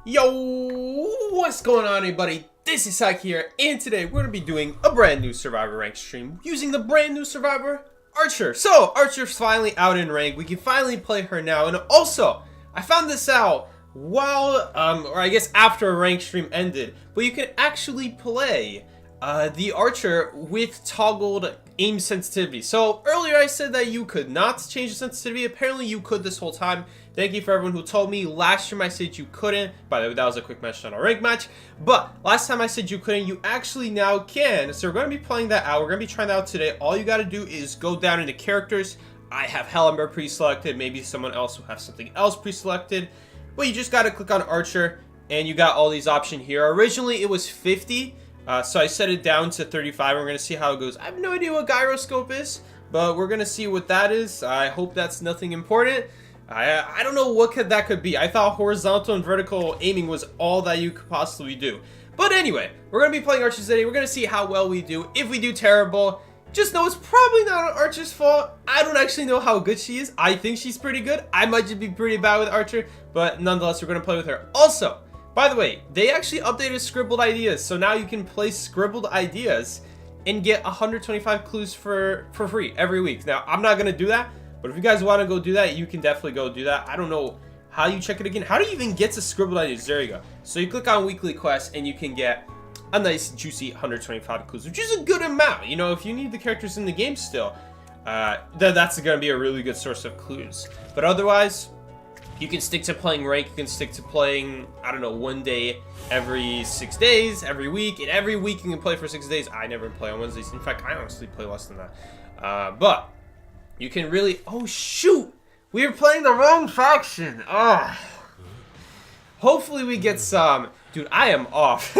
Yo, what's going on, everybody? This is Sak here, and today we're going to be doing a brand new Survivor rank stream using the brand new Survivor Archer. So, Archer's finally out in rank. We can finally play her now, and also, I found this out while, or I guess after a rank stream ended, but you can actually play the Archer with toggled aim sensitivity. So earlier I said that you could not change the sensitivity. Apparently you could this whole time. Thank you for everyone who told me. Last stream I said you couldn't. By the way, that was a quick match, not a rank match. But last time I said you couldn't, you actually now can. So we're going to be playing that out. We're going to be trying that out today. All you got to do is go down into characters. I have Hellenberg pre-selected. Maybe someone else will have something else pre-selected. But you just got to click on Archer and you got all these options here. Originally it was 50. So I set it down to 35. We're going to see how it goes. I have no idea what gyroscope is, but we're going to see what that is. I hope that's nothing important. I don't know what that could be. I thought horizontal and vertical aiming was all that you could possibly do. But anyway, we're going to be playing Archer today. We're going to see how well we do. If we do terrible, just know it's probably not Archer's fault. I don't actually know how good she is. I think she's pretty good. I might just be pretty bad with Archer, but nonetheless, we're going to play with her. Also, by the way, they actually updated Scribbled ideas, so now you can play Scribbled ideas and get 125 clues for free every week. Now, I'm not going to do that, but if you guys want to go do that, you can definitely go do that. I don't know how you check it again. How do you even get to Scribbled ideas? There you go. So you click on weekly quests and you can get a nice juicy 125 clues, which is a good amount. You know, if you need the characters in the game still, that's going to be a really good source of clues. But otherwise, you can stick to playing rank, you can stick to playing, I don't know, one day every 6 days, every week, and every week you can play for 6 days. I never play on Wednesdays. In fact, I honestly play less than that. But you can really, oh shoot, we were playing the wrong faction. Oh. Hopefully we get some, dude, I am off.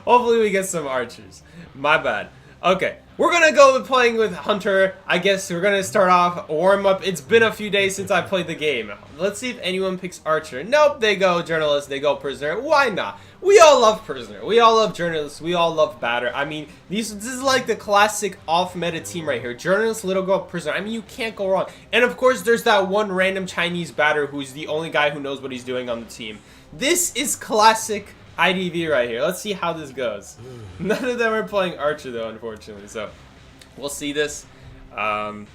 Hopefully we get some archers. My bad. Okay, we're gonna go with playing with Hunter. I guess we're gonna start off warm up. It's been a few days since I played the game. Let's see if anyone picks Archer. Nope, they go Journalist, they go Prisoner. Why not? We all love Prisoner. We all love Journalist. We all love Batter. I mean, this is like the classic off-meta team right here. Journalist, Little Girl, Prisoner. I mean, you can't go wrong. And of course, there's that one random Chinese Batter who's the only guy who knows what he's doing on the team. This is classic IDV right here. Let's see how this goes. None of them are playing Archer though, unfortunately. So we'll see this. I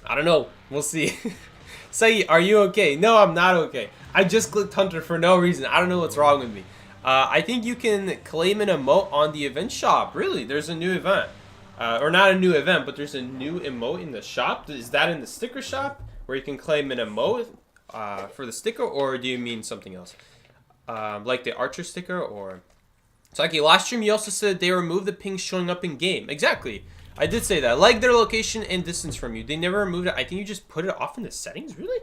don't know. We'll see. Say, are you okay? No, I'm not okay. I just clicked Hunter for no reason. I don't know what's wrong with me. I think you can claim an emote on the event shop. Really, there's a new event. Or not a new event, but there's a new emote in the shop. Is that in the sticker shop where you can claim an emote for the sticker, or do you mean something else? Like the Archer sticker, or Saki, last stream you also said they removed the ping showing up in game. Exactly, I did say that. Like their location and distance from you, they never removed it. I think you just put it off in the settings. Really?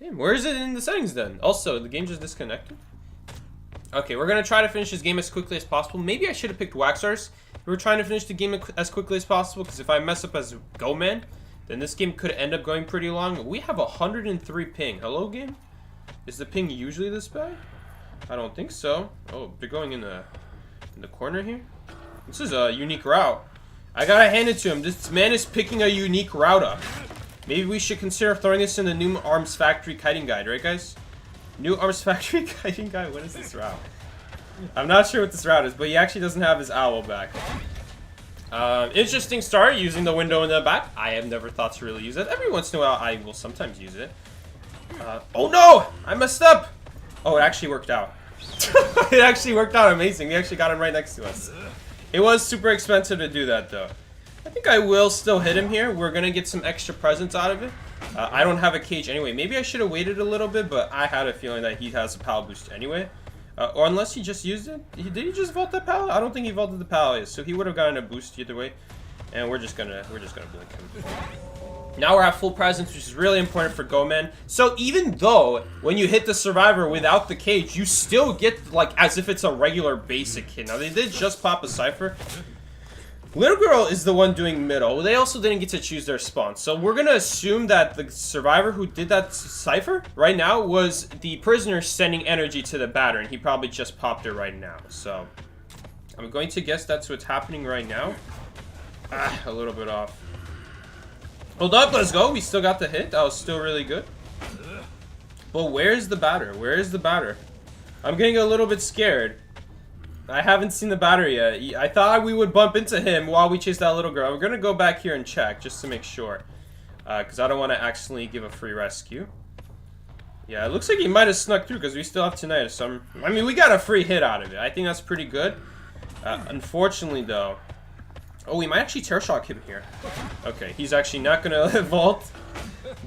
Damn, where is it in the settings then? Also, the game just disconnected. Okay, we're gonna try to finish this game as quickly as possible. Maybe I should have picked Waxars. We were trying to finish the game as quickly as possible, because if I mess up as Goman, then this game could end up going pretty long. We have 103 ping. Hello, game? Is the ping usually this bad? I don't think so. Oh, they're going in the corner here. This is a unique route. I gotta hand it to him. This man is picking a unique route up. Maybe we should consider throwing this in the new Arms Factory kiting guide, right, guys? New Arms Factory kiting guide. What is this route? I'm not sure what this route is, but he actually doesn't have his owl back. Interesting start using the window in the back. I have never thought to really use it. Every once in a while, I will sometimes use it. Oh no! I messed up! Oh, it actually worked out. It actually worked out amazing. We actually got him right next to us. It was super expensive to do that, though. I think I will still hit him here. We're gonna get some extra presents out of it. I don't have a cage anyway. Maybe I should have waited a little bit, but I had a feeling that he has a pal boost anyway. Or unless he just used it. Did he just vault that pal? I don't think he vaulted the pal yet, so he would have gotten a boost either way. And we're just gonna blink him. Now we're at full presence, which is really important for Goman. So even though when you hit the survivor without the cage, you still get like as if it's a regular basic hit. Now they did just pop a cipher. Little Girl is the one doing middle. They also didn't get to choose their spawn. So we're gonna assume that the survivor who did that cipher right now was the prisoner sending energy to the batter, and he probably just popped it right now. So I'm going to guess that's what's happening right now. A little bit off. Hold up, let's go. We still got the hit. That was still really good. But where's the batter? Where is the batter? I'm getting a little bit scared. I haven't seen the batter yet. I thought we would bump into him while we chase that little girl. We're gonna go back here and check just to make sure. Because I don't want to accidentally give a free rescue. Yeah, it looks like he might have snuck through because we still have tonight. So I mean, we got a free hit out of it. I think that's pretty good. Unfortunately, though. Oh, we might actually Terror Shock him here. Okay, he's actually not going to vault.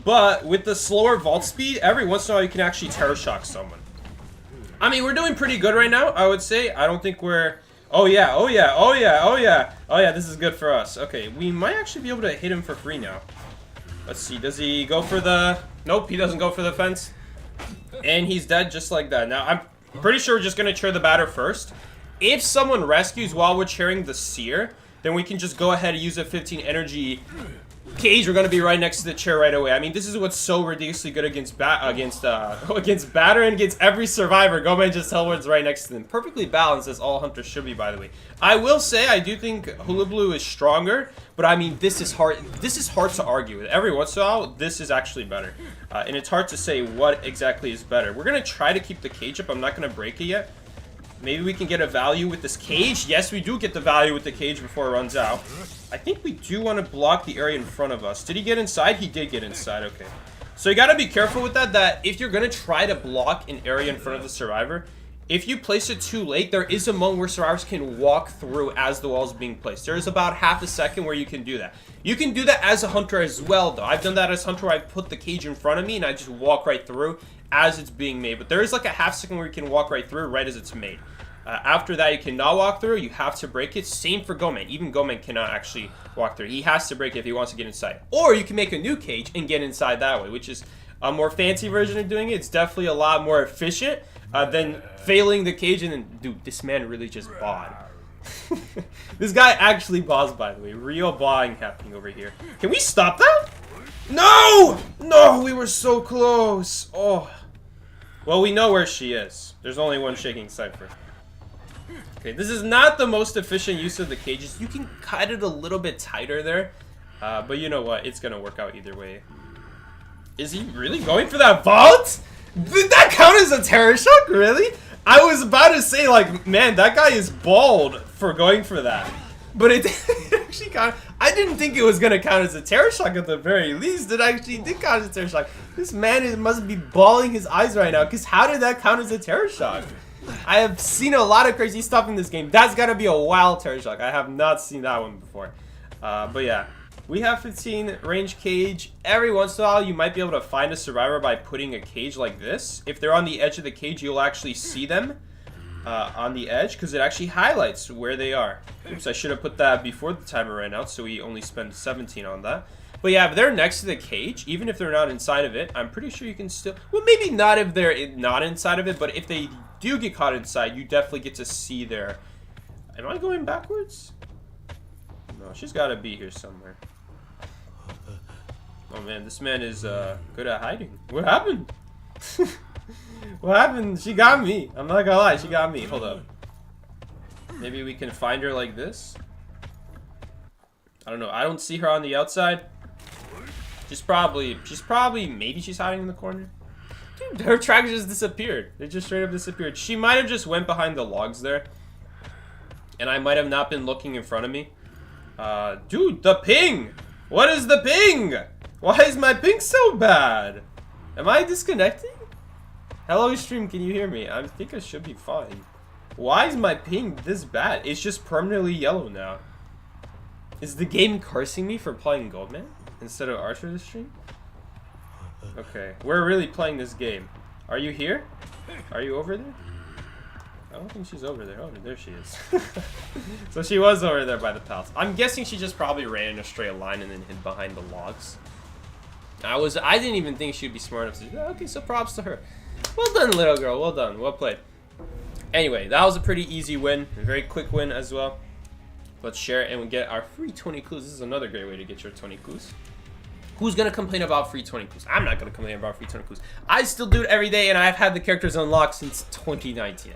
But with the slower vault speed, every once in a while you can actually Terror Shock someone. I mean, we're doing pretty good right now, I would say. I don't think we're... Oh, yeah, oh, yeah, oh, yeah, oh, yeah. Oh, yeah, this is good for us. Okay, we might actually be able to hit him for free now. Let's see, does he go for the... Nope, he doesn't go for the fence. And he's dead just like that. Now, I'm pretty sure we're just going to chair the batter first. If someone rescues while we're chairing the seer, then we can just go ahead and use a 15 energy cage. We're going to be right next to the chair right away. I mean, this is what's so ridiculously good against batter and against every survivor. Goman just teleports right next to them. Perfectly balanced, as all hunters should be, by the way. I will say, I do think Hula Blue is stronger, but I mean, this is hard to argue with. Every once in a while, this is actually better. And it's hard to say what exactly is better. We're going to try to keep the cage up. I'm not going to break it yet. Maybe we can get a value with this cage. Yes, we do get the value with the cage before it runs out. I think we do want to block the area in front of us. Did he get inside? He did get inside. Okay. So you got to be careful with that if you're going to try to block an area in front of the survivor, if you place it too late, there is a moment where survivors can walk through as the wall is being placed. There is about half a second where you can do that. You can do that as a hunter as well, though. I've done that as a hunter where I put the cage in front of me and I just walk right through as it's being made. But there is like a half second where you can walk right through right as it's made. After that, you cannot walk through. You have to break it. Same for Goman. Even Goman cannot actually walk through. He has to break it if he wants to get inside. Or you can make a new cage and get inside that way, which is a more fancy version of doing it. It's definitely a lot more efficient than failing the cage. And then, dude, this man really just bawed. This guy actually baws, by the way. Real bawing happening over here. Can we stop that? No! No, we were so close. Oh. Well, we know where she is. There's only one shaking cipher. Okay, this is not the most efficient use of the cages. You can cut it a little bit tighter there. But you know what? It's going to work out either way. Is he really going for that vault? Did that count as a Terror Shock? Really? I was about to say, like, man, that guy is bald for going for that. But it actually count. I didn't think it was going to count as a Terror Shock at the very least. It actually did count as a Terror Shock. This man must be bawling his eyes right now. Because how did that count as a Terror Shock? I have seen a lot of crazy stuff in this game. That's got to be a wild Terror Shock. I have not seen that one before. But yeah, we have 15 range cage. Every once in a while, you might be able to find a survivor by putting a cage like this. If they're on the edge of the cage, you'll actually see them on the edge because it actually highlights where they are. Oops, I should have put that before the timer ran out, so we only spent 17 on that. But yeah, if they're next to the cage, even if they're not inside of it, I'm pretty sure you can still... Well, maybe not if they're not inside of it, but if they do get caught inside, you definitely get to see their... Am I going backwards? No, she's got to be here somewhere. Oh man, this man is good at hiding. What happened? What happened? She got me. I'm not gonna lie, she got me. Hold up. Maybe we can find her like this? I don't know. I don't see her on the outside. She's probably, maybe she's hiding in the corner. Dude, her track just disappeared. They just straight up disappeared. She might have just went behind the logs there. And I might have not been looking in front of me. Dude, the ping! What is the ping? Why is my ping so bad? Am I disconnecting? Hello, stream, can you hear me? I think I should be fine. Why is my ping this bad? It's just permanently yellow now. Is the game cursing me for playing Goldman instead of Archer this stream? Okay, we're really playing this game. Are you here? Are you over there? I don't think she's over there. Oh, there she is. So she was over there by the pals. I'm guessing she just probably ran in a straight line and then hid behind the logs. I didn't even think she'd be smart enough to do that. Okay, so props to her. Well done, little girl. Well done. Well played. Anyway, that was a pretty easy win. A very quick win as well. Let's share it and we get our free 20 clues. This is another great way to get your 20 clues. Who's going to complain about free 20 clues? I'm not going to complain about free 20 clues. I still do it every day, and I've had the characters unlocked since 2019.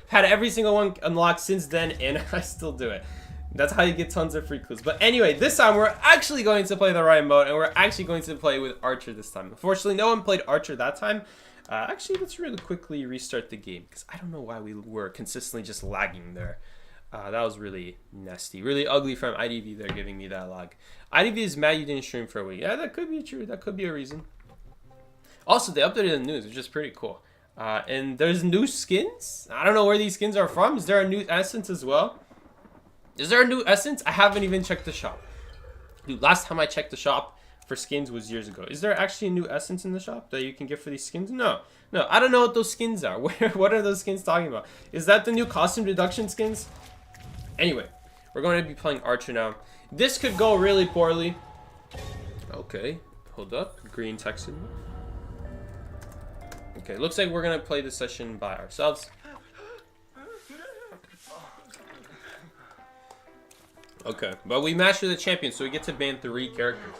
Had every single one unlocked since then, and I still do it. That's how you get tons of free clues. But anyway, this time we're actually going to play the right mode, and we're actually going to play with Archer this time. Unfortunately, no one played Archer that time. Actually, let's really quickly restart the game because I don't know why we were consistently just lagging there. That was really nasty, really ugly from IDV there giving me that lag. IDV is mad you didn't stream for a week. Yeah, that could be true. That could be a reason. Also, they updated the news, which is pretty cool. And there's new skins. I don't know where these skins are from. Is there a new essence as well? Is there a new essence? I haven't even checked the shop. Dude, last time I checked the shop for skins was years ago. Is there actually a new essence in the shop that you can get for these skins? No. No, I don't know what those skins are. What are those skins talking about? Is that the new costume deduction skins? Anyway, we're going to be playing Archer now. This could go really poorly. Okay, hold up. Green Texan. Okay, looks like we're going to play this session by ourselves. Okay, but we mastered the champion, so we get to ban 3 characters.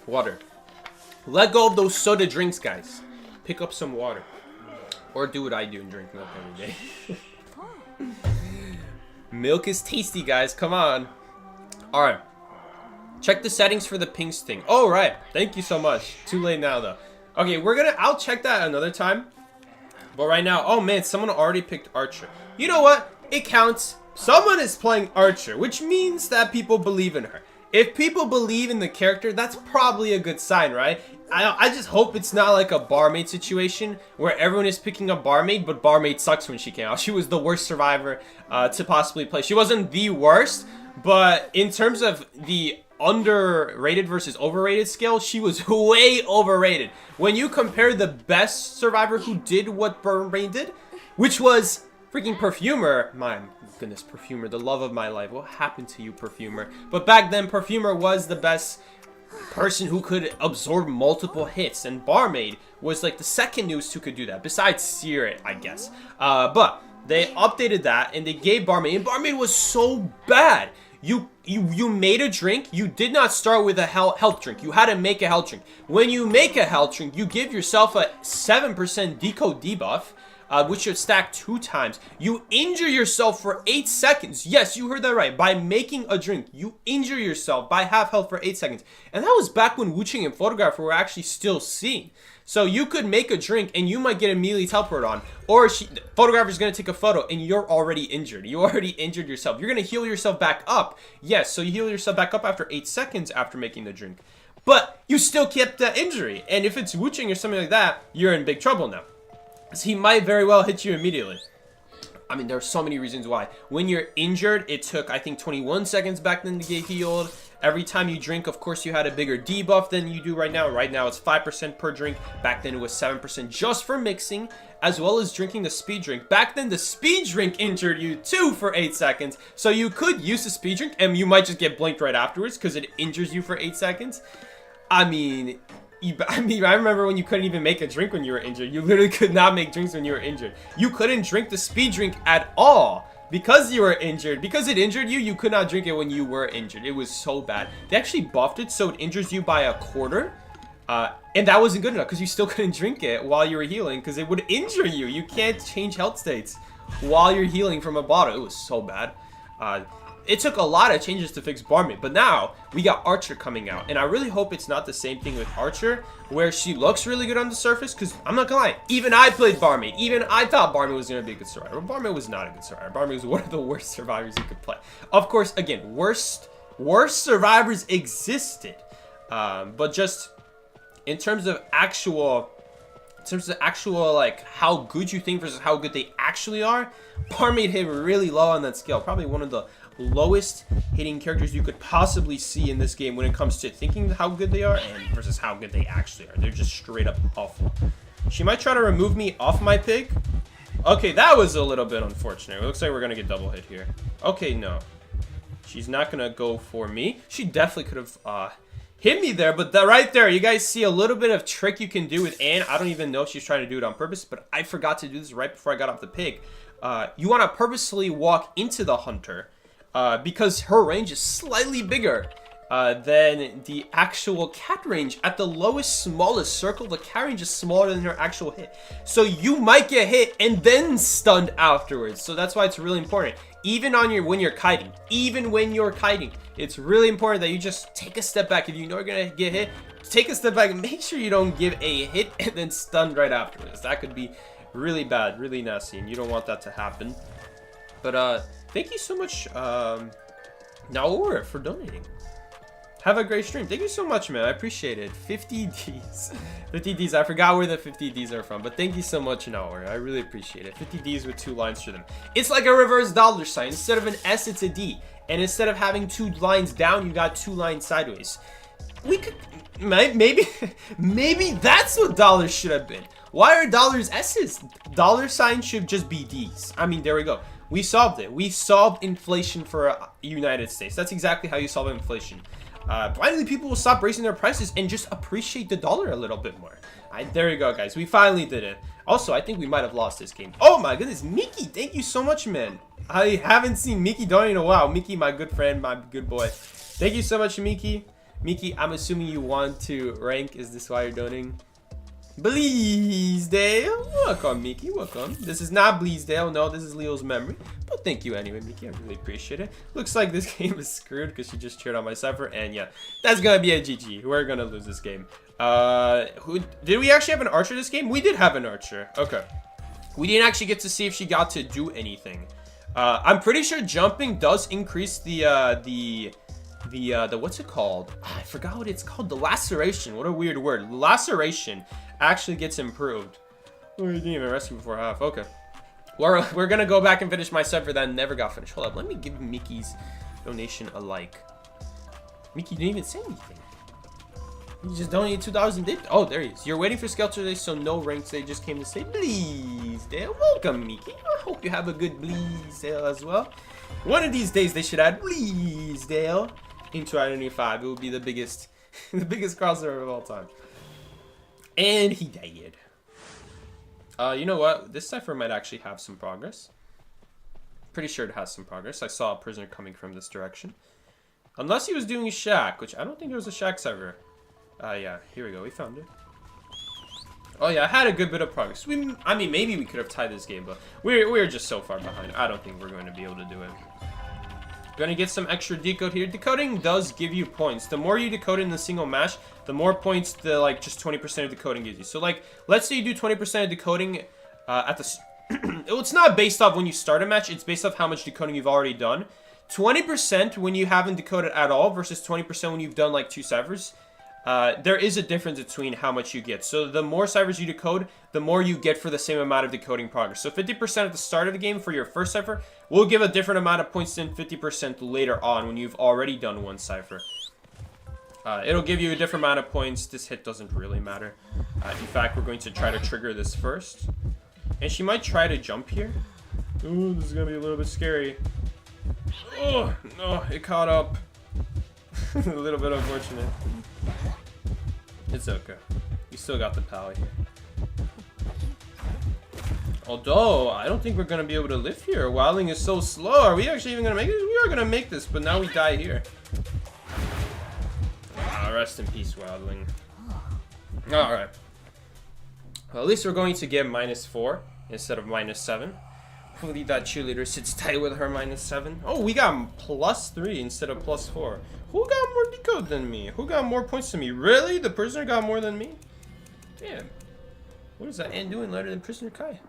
Water. Let go of those soda drinks, guys. Pick up some water. Or do what I do and drink milk every day. Milk is tasty, guys. Come on. Alright. Check the settings for the ping sting. Oh, right. Thank you so much. Too late now, though. Okay, I'll check that another time. But right now, oh man, someone already picked Archer. You know what? It counts. Someone is playing Archer, which means that people believe in her. If people believe in the character, that's probably a good sign, right? I just hope it's not like a barmaid situation where everyone is picking a barmaid, but barmaid sucks when she came out. She was the worst survivor to possibly play. She wasn't the worst, but in terms of the underrated versus overrated scale, she was way overrated. When you compare the best survivor who did what Barmaid did, which was freaking Perfumer, my goodness, Perfumer, the love of my life. What happened to you, Perfumer? But back then, Perfumer was the best person who could absorb multiple hits, and Barmaid was like the second newest who could do that, besides Seer, I guess. But they updated that, and they gave Barmaid, and Barmaid was so bad. You made a drink. You did not start with a health drink. You had to make a health drink. When you make a health drink, you give yourself a 7% decode debuff, which should stack 2 times. You injure yourself for 8 seconds. Yes, you heard that right. By making a drink, you injure yourself by half health for 8 seconds. And that was back when Wu-Ching and Photographer were actually still seeing. So you could make a drink and you might get immediately teleported on. Or Photographer's going to take a photo and you're already injured. You already injured yourself. You're going to heal yourself back up. Yes, so you heal yourself back up after 8 seconds after making the drink. But you still kept that injury. And if it's Wu-Ching or something like that, you're in big trouble now. So he might very well hit you immediately. I mean, there are so many reasons why. When you're injured, it took, I think, 21 seconds back then to get healed. Every time you drink, of course, you had a bigger debuff than you do right now. Right now, it's 5% per drink. Back then, it was 7% just for mixing, as well as drinking the speed drink. Back then, the speed drink injured you, too, for 8 seconds. So you could use the speed drink, and you might just get blinked right afterwards because it injures you for 8 seconds. I mean, I remember when you couldn't even make a drink when you were injured. You literally could not make drinks when you were injured. You couldn't drink the speed drink at all because you were injured. Because it injured you, you could not drink it when you were injured. It was so bad. They actually buffed it so it injures you by 1/4. And that wasn't good enough because you still couldn't drink it while you were healing because it would injure you. You can't change health states while you're healing from a bottle. It was so bad. It took a lot of changes to fix Barmaid, but now we got Archer coming out, and I really hope it's not the same thing with Archer, where she looks really good on the surface, because I'm not gonna lie, even I played Barmaid. Even I thought Barmaid was gonna be a good survivor. Barmaid was not a good survivor. Barmaid was one of the worst survivors you could play. Of course, again, worst survivors existed, but just in terms of actual like how good you think versus how good they actually are, Barmaid hit really low on that scale. Probably one of the lowest hitting characters you could possibly see in this game when it comes to thinking how good they are and versus how good they actually are. They're just straight up awful. She might try to remove me off my pig. Okay, that was a little bit unfortunate. It looks like we're gonna get double hit here. Okay, no. She's not gonna go for me. She definitely could have hit me there, but right there, you guys see a little bit of trick you can do with Anne. I don't even know if she's trying to do it on purpose, but I forgot to do this right before I got off the pig. You want to purposely walk into the hunter because her range is slightly bigger than the actual cat range. At the lowest, smallest circle, the cat range is smaller than her actual hit. So you might get hit and then stunned afterwards. So that's why it's really important. Even when you're kiting, it's really important that you just take a step back. If you know you're gonna get hit, take a step back and make sure you don't give a hit and then stun right afterwards. That could be really bad, really nasty, and you don't want that to happen. But thank you so much, Naor, for donating. Have a great stream. Thank you so much, man. I appreciate it. 50 Ds. 50 Ds. I forgot where the 50 Ds are from, but thank you so much, Naor. I really appreciate it. 50 Ds with 2 lines through them. It's like a reverse dollar sign. Instead of an S, it's a D. And instead of having 2 lines down, you got 2 lines sideways. We could... Maybe that's what dollars should have been. Why are dollars S's? Dollar signs should just be D's. I mean, there we go. We solved it. We solved inflation for United States. That's exactly how you solve inflation. Finally, people will stop raising their prices and just appreciate the dollar a little bit more. There you go, guys. We finally did it. Also, I think we might have lost this game. Oh my goodness, Mickey, thank you so much, man. I haven't seen Mickey donate in a while. Mickey, my good friend, my good boy. Thank you so much, Mickey. Mickey, I'm assuming you want to rank. Is this why you're donating? Bleasdale, welcome, Mickey, welcome. This is not Bleasdale, no, this is Leo's memory. But thank you anyway, Mickey, I really appreciate it. Looks like this game is screwed because she just cheered on my cipher, and yeah, that's gonna be a GG. We're gonna lose this game. Did we actually have an archer this game? We did have an archer, okay. We didn't actually get to see if she got to do anything. I'm pretty sure jumping does increase the what's it called? I forgot what it's called. The laceration. What a weird word. Laceration actually gets improved. Oh, you didn't even rescue before half. Okay. We're gonna go back and finish my cipher that never got finished. Hold up. Let me give Mickey's donation a like. Mickey didn't even say anything. He just donated 2,000 dip. Oh, there he is. You're waiting for Skelter today, so no ranks. They just came to say Bleasdale. Welcome, Mickey. I hope you have a good Bleasdale as well. One of these days, they should add Bleasdale into Identity 5. It would be the biggest crossover of all time. And he died. You know what? This cipher might actually have some progress. Pretty sure it has some progress. I saw a prisoner coming from this direction. Unless he was doing a shack, which I don't think there was a shack cipher. Yeah, here we go. We found it. Oh yeah, I had a good bit of progress. I mean, maybe we could have tied this game, but we're just so far behind. I don't think we're going to be able to do it. Gonna get some extra decode here. Decoding does give you points. The more you decode in a single match, the more points the like just 20% of decoding gives you. So like, let's say you do 20% of decoding at the. It's not based off when you start a match. It's based off how much decoding you've already done. 20% when you haven't decoded at all versus 20% when you've done like 2 ciphers. There is a difference between how much you get. So the more ciphers you decode, the more you get for the same amount of decoding progress. So 50% at the start of the game for your first cipher will give a different amount of points than 50% later on when you've already done 1 cipher. It'll give you a different amount of points. This hit doesn't really matter. In fact, we're going to try to trigger this first. And she might try to jump here. Ooh, this is going to be a little bit scary. Oh, no, it caught up. A little bit unfortunate. It's okay. We still got the power here. Although, I don't think we're going to be able to live here. Wildling is so slow. Are we actually even going to make this? We are going to make this, but now we die here. Rest in peace, Wildling. Alright. Well, at least we're going to get -4 instead of -7. Hopefully that cheerleader sits tight with her -7. Oh, we got +3 instead of +4. Who got more decode than me? Who got more points than me? Really? The prisoner got more than me? Damn. What is that ant doing later than Prisoner Kai?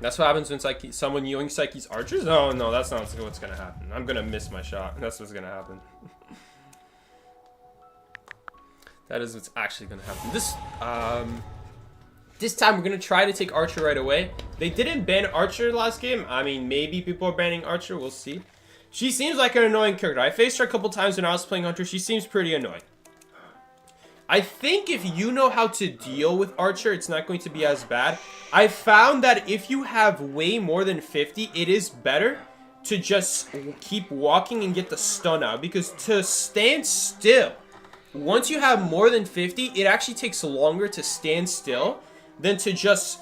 That's what happens when someone yoink Psyche's archers? Oh, no, that's not what's going to happen. I'm going to miss my shot. That's what's going to happen. That is what's actually going to happen. This time we're going to try to take Archer right away. They didn't ban Archer last game. I mean, maybe people are banning Archer. We'll see. She seems like an annoying character. I faced her a couple times when I was playing Hunter. She seems pretty annoying. I think if you know how to deal with Archer, it's not going to be as bad. I found that if you have way more than 50, it is better to just keep walking and get the stun out. Because to stand still, once you have more than 50, it actually takes longer to stand still than to just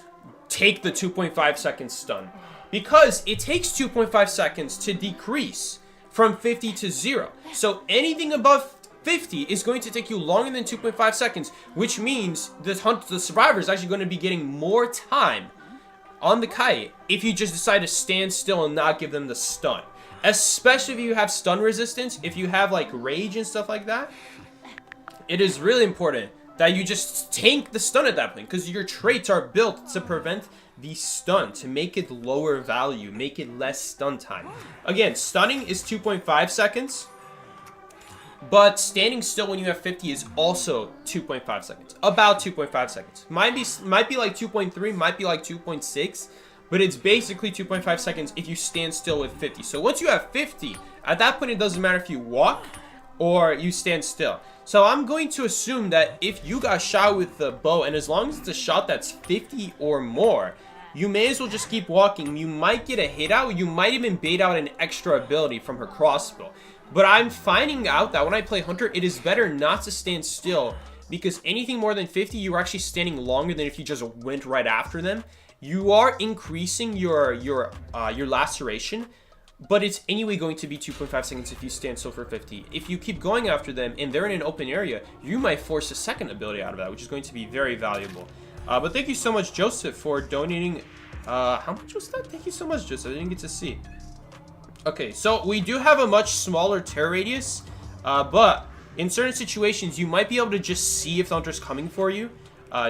take the 2.5 second stun. Because it takes 2.5 seconds to decrease from 50 to 0. So anything above 50 is going to take you longer than 2.5 seconds, which means the survivor is actually going to be getting more time on the kite if you just decide to stand still and not give them the stun. Especially if you have stun resistance, if you have like rage and stuff like that, it is really important that you just tank the stun at that point, because your traits are built to prevent the stun, to make it lower value, make it less stun time. Again, stunning is 2.5 seconds, but standing still when you have 50 is also 2.5 seconds. About 2.5 seconds. Might be like 2.3, might be like 2.6, but it's basically 2.5 seconds if you stand still with 50. So once you have 50, at that point it doesn't matter if you walk or you stand still. So I'm going to assume that if you got shot with the bow, and as long as it's a shot that's 50 or more, you may as well just keep walking. You might get a hit out. You might even bait out an extra ability from her crossbow. But I'm finding out that when I play Hunter, it is better not to stand still, because anything more than 50, you're actually standing longer than if you just went right after them. You are increasing your laceration, but it's anyway going to be 2.5 seconds if you stand still for 50. If you keep going after them and they're in an open area, you might force a second ability out of that, which is going to be very valuable. But thank you so much, Joseph, for donating. How much was that? Thank you so much, Joseph. I didn't get to see. Okay, so we do have a much smaller tear radius, but in certain situations, you might be able to just see if the hunter's coming for you.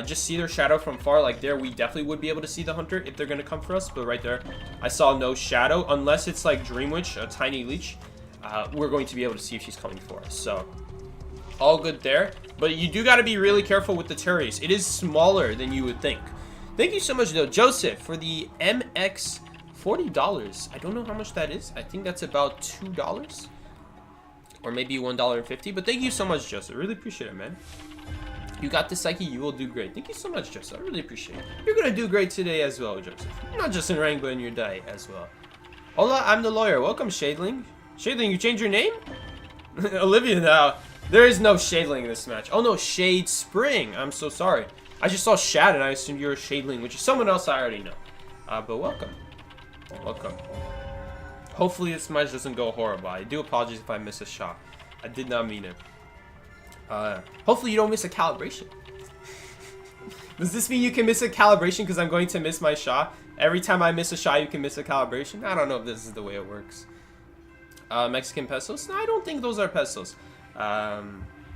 Just see their shadow from far. Like there, we definitely would be able to see the hunter if they're going to come for us. But right there, I saw no shadow. Unless it's like Dream Witch, a tiny leech, we're going to be able to see if she's coming for us. So all good there. But you do got to be really careful with the tear radius. It is smaller than you would think. Thank you so much, though, Joseph, for the MX $40. I don't know how much that is. I think that's about $2 or maybe $1.50. But thank you so much, Joseph. Really appreciate it, man. You got the Psyche, you will do great. Thank you so much, Joseph. I really appreciate it. You're gonna do great today as well, Joseph. Not just in rank, but in your day as well. Hola, I'm the lawyer. Welcome, Shadeling. Shadeling, you changed your name? Olivia, now. There is no Shadeling in this match. Oh no, Shade Spring. I'm so sorry. I just saw Shad and I assumed you were Shadeling, which is someone else I already know. But welcome. Welcome. Hopefully this match doesn't go horrible. I do apologize if I miss a shot. I did not mean it. Hopefully you don't miss a calibration. Does this mean you can miss a calibration because I'm going to miss my shot? Every time I miss a shot, you can miss a calibration? I don't know if this is the way it works. Mexican pesos? No, I don't think those are pesos.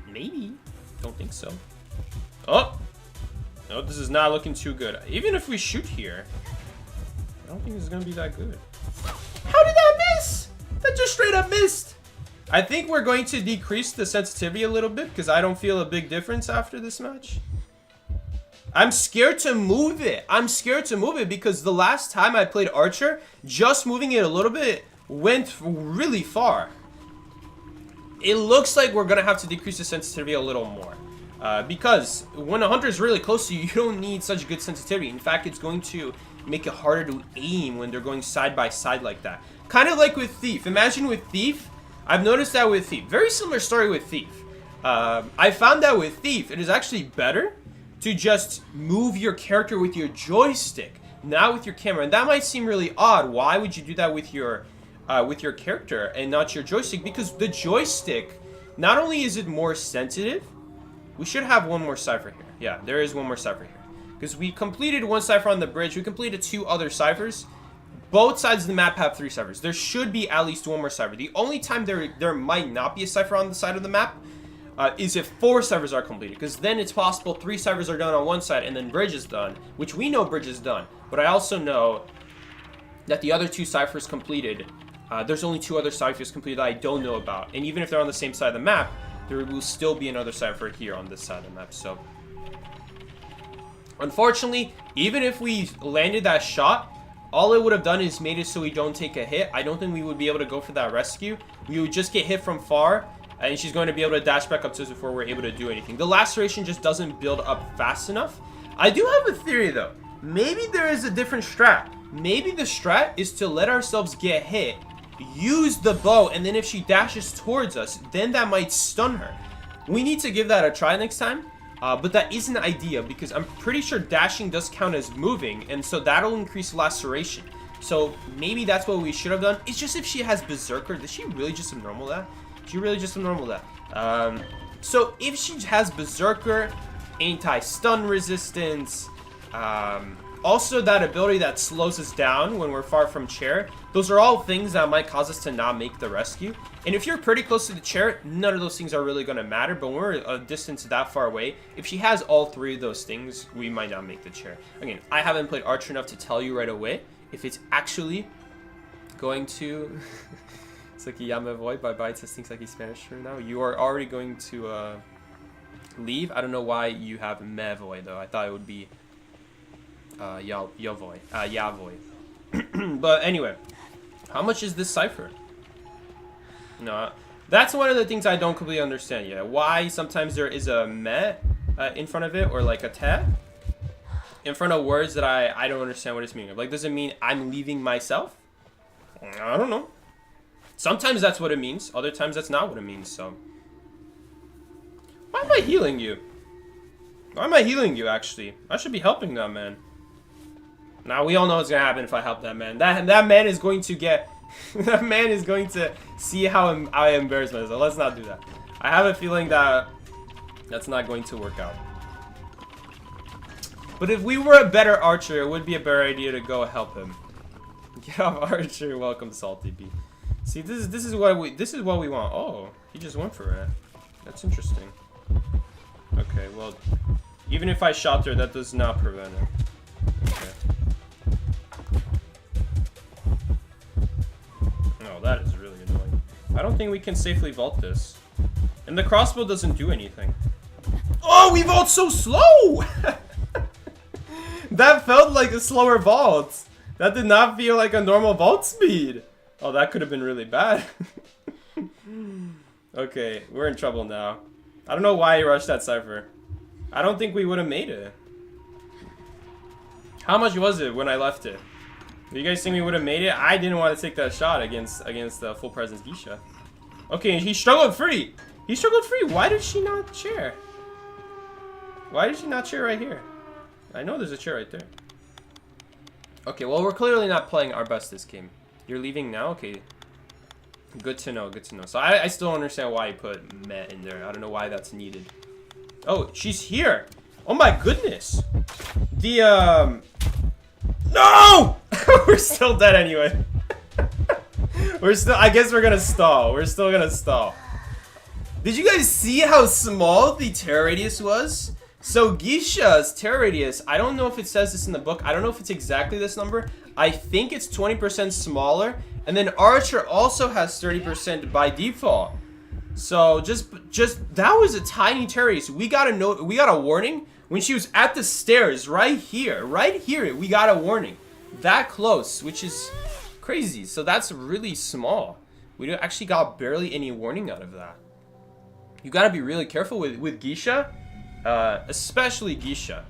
Maybe. Don't think so. Oh! No, this is not looking too good. Even if we shoot here, I don't think this is going to be that good. How did that miss? That just straight up missed. I think we're going to decrease the sensitivity a little bit because I don't feel a big difference after this match. I'm scared to move it. I'm scared to move it because the last time I played Archer, just moving it a little bit went really far. It looks like we're going to have to decrease the sensitivity a little more. Because when a hunter is really close to you, you don't need such good sensitivity. In fact, it's going to make it harder to aim when they're going side by side like that. Kind of like with Thief. Imagine with Thief. I've noticed that with Thief. Very similar story with Thief. I found that with Thief, it is actually better to just move your character with your joystick, not with your camera. And that might seem really odd. Why would you do that with your character and not your joystick? Because the joystick, not only is it more sensitive, we should have one more cipher here. Yeah, there is one more cipher here. Because we completed one cipher on the bridge. We completed 2 other ciphers. Both sides of the map have 3 ciphers. There should be at least one more cipher. The only time there might not be a cipher on the side of the map is if 4 ciphers are completed. Because then it's possible 3 ciphers are done on one side and then bridge is done. Which we know bridge is done. But I also know that the other 2 ciphers completed. There's only 2 other ciphers completed that I don't know about. And even if they're on the same side of the map, there will still be another cipher here on this side of the map. So, unfortunately, even if we landed that shot, all it would have done is made it so we don't take a hit. I don't think we would be able to go for that rescue. We would just get hit from far, and she's going to be able to dash back up to us before we're able to do anything. The laceration just doesn't build up fast enough. I do have a theory, though. Maybe there is a different strat. Maybe the strat is to let ourselves get hit, use the bow, and then if she dashes towards us, then that might stun her. We need to give that a try next time. But that is an idea because I'm pretty sure dashing does count as moving, and so that'll increase laceration. So maybe that's what we should have done. It's just if she has Berserker, does she really just normal that? She really just normal that? So if she has Berserker, anti-stun resistance, Also, that ability that slows us down when we're far from chair. Those are all things that might cause us to not make the rescue. And if you're pretty close to the chair, none of those things are really going to matter. But when we're a distance that far away, if she has all three of those things, we might not make the chair. Again, I haven't played Archer enough to tell you right away if it's actually going to... It's like a Yamavoy. Bye-bye. It says things like he's Spanish right now. You are already going to leave. I don't know why you have Mevoy, though. I thought it would be... Yavoy. But anyway, how much is this cipher? No, that's one of the things I don't completely understand yet. Why sometimes there is a me in front of it, or like a te in front of words that I don't understand what it's meaning of. Like, does it mean I'm leaving myself? I don't know. Sometimes that's what it means. Other times that's not what it means. So why am I healing you? Why am I healing you? Actually, I should be helping that man. Now, we all know what's going to happen if I help that man. That man is going to get... that man is going to see how I embarrass myself. Let's not do that. I have a feeling that that's not going to work out. But if we were a better archer, it would be a better idea to go help him. Get off archer. Welcome, Salty Bee. See, this is what we want. Oh, he just went for it. That's interesting. Okay, well, even if I shot her, that does not prevent it. Okay. Oh, that is really annoying. I don't think we can safely vault this. And the crossbow doesn't do anything. Oh, we vault so slow! That felt like a slower vault. That did not feel like a normal vault speed. Oh, that could have been really bad. Okay, we're in trouble now. I don't know why he rushed that cipher. I don't think we would have made it. How much was it when I left it? Do you guys think we would have made it? I didn't want to take that shot against the full presence Geisha. Okay, he struggled free. He struggled free. Why did she not chair? Why did she not chair right here? I know there's a chair right there. Okay, well, we're clearly not playing our best this game. You're leaving now? Okay. Good to know, good to know. So I still don't understand why he put Met in there. I don't know why that's needed. Oh, she's here. Oh my goodness. The, No! We're still dead anyway. I guess we're gonna stall. We're still gonna stall. Did you guys see how small the terror radius was? So Geisha's terror radius, I don't know if it says this in the book. I don't know if it's exactly this number. I think it's 20% smaller. And then Archer also has 30% by default. So just that was a tiny terror radius. We got a warning when she was at the stairs right here. We got a warning. That close, which is crazy. So that's really small. We actually got barely any warning out of that. You gotta be really careful with Geisha. Especially Geisha.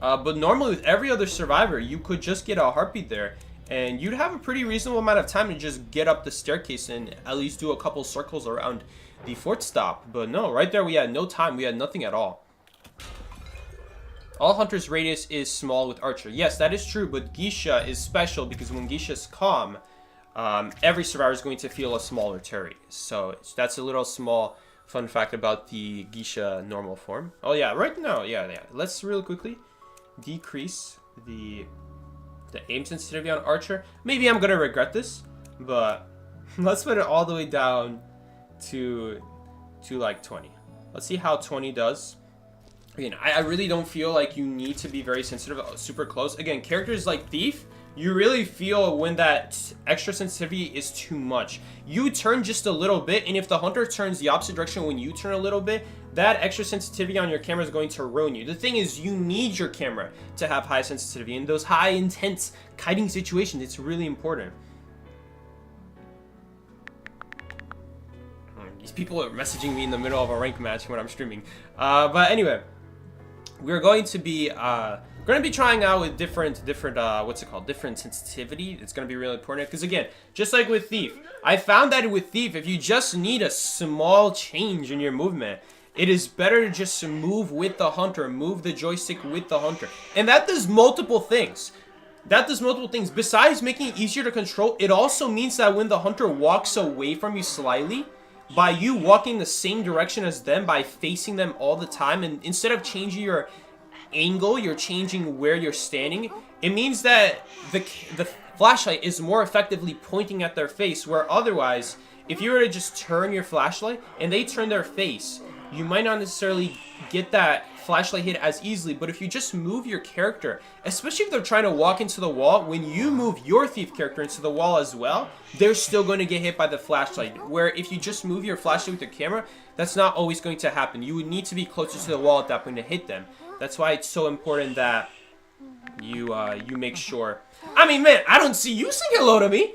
But normally with every other survivor, you could just get a heartbeat there, and you'd have a pretty reasonable amount of time to just get up the staircase and at least do a couple circles around the fort stop. But no, right there we had no time. We had nothing at all. All Hunter's radius is small with Archer. Yes, that is true, but Geisha is special because when Geisha's calm, every survivor is going to feel a smaller terror radius. So that's a little small fun fact about the Geisha normal form. Oh yeah, right now, yeah. Let's really quickly decrease the aim sensitivity on Archer. Maybe I'm gonna regret this, but let's put it all the way down to like 20. Let's see how 20 does. Again, I really don't feel like you need to be very sensitive, super close. Again, characters like Thief, you really feel when that extra sensitivity is too much. You turn just a little bit, and if the hunter turns the opposite direction when you turn a little bit, that extra sensitivity on your camera is going to ruin you. The thing is, you need your camera to have high sensitivity. In those high, intense kiting situations, it's really important. These people are messaging me in the middle of a rank match when I'm streaming. But anyway, we're going to be trying out with different different sensitivity. It's going to be really important because, again, just like with Thief, I found that with Thief, if you just need a small change in your movement, it is better to just move with the hunter, move the joystick with the hunter. And that does multiple things. Besides making it easier to control, it also means that when the hunter walks away from you slightly, by you walking the same direction as them, by facing them all the time, and instead of changing your angle, you're changing where you're standing, it means that the flashlight is more effectively pointing at their face, where otherwise, if you were to just turn your flashlight and they turn their face, you might not necessarily get that flashlight hit as easily. But if you just move your character, especially if they're trying to walk into the wall, when you move your thief character into the wall as well, they're still going to get hit by the flashlight. Where if you just move your flashlight with the camera, that's not always going to happen. You would need to be closer to the wall at that point to hit them. That's why it's so important that you make sure. I mean, man, I don't see you sing hello to me.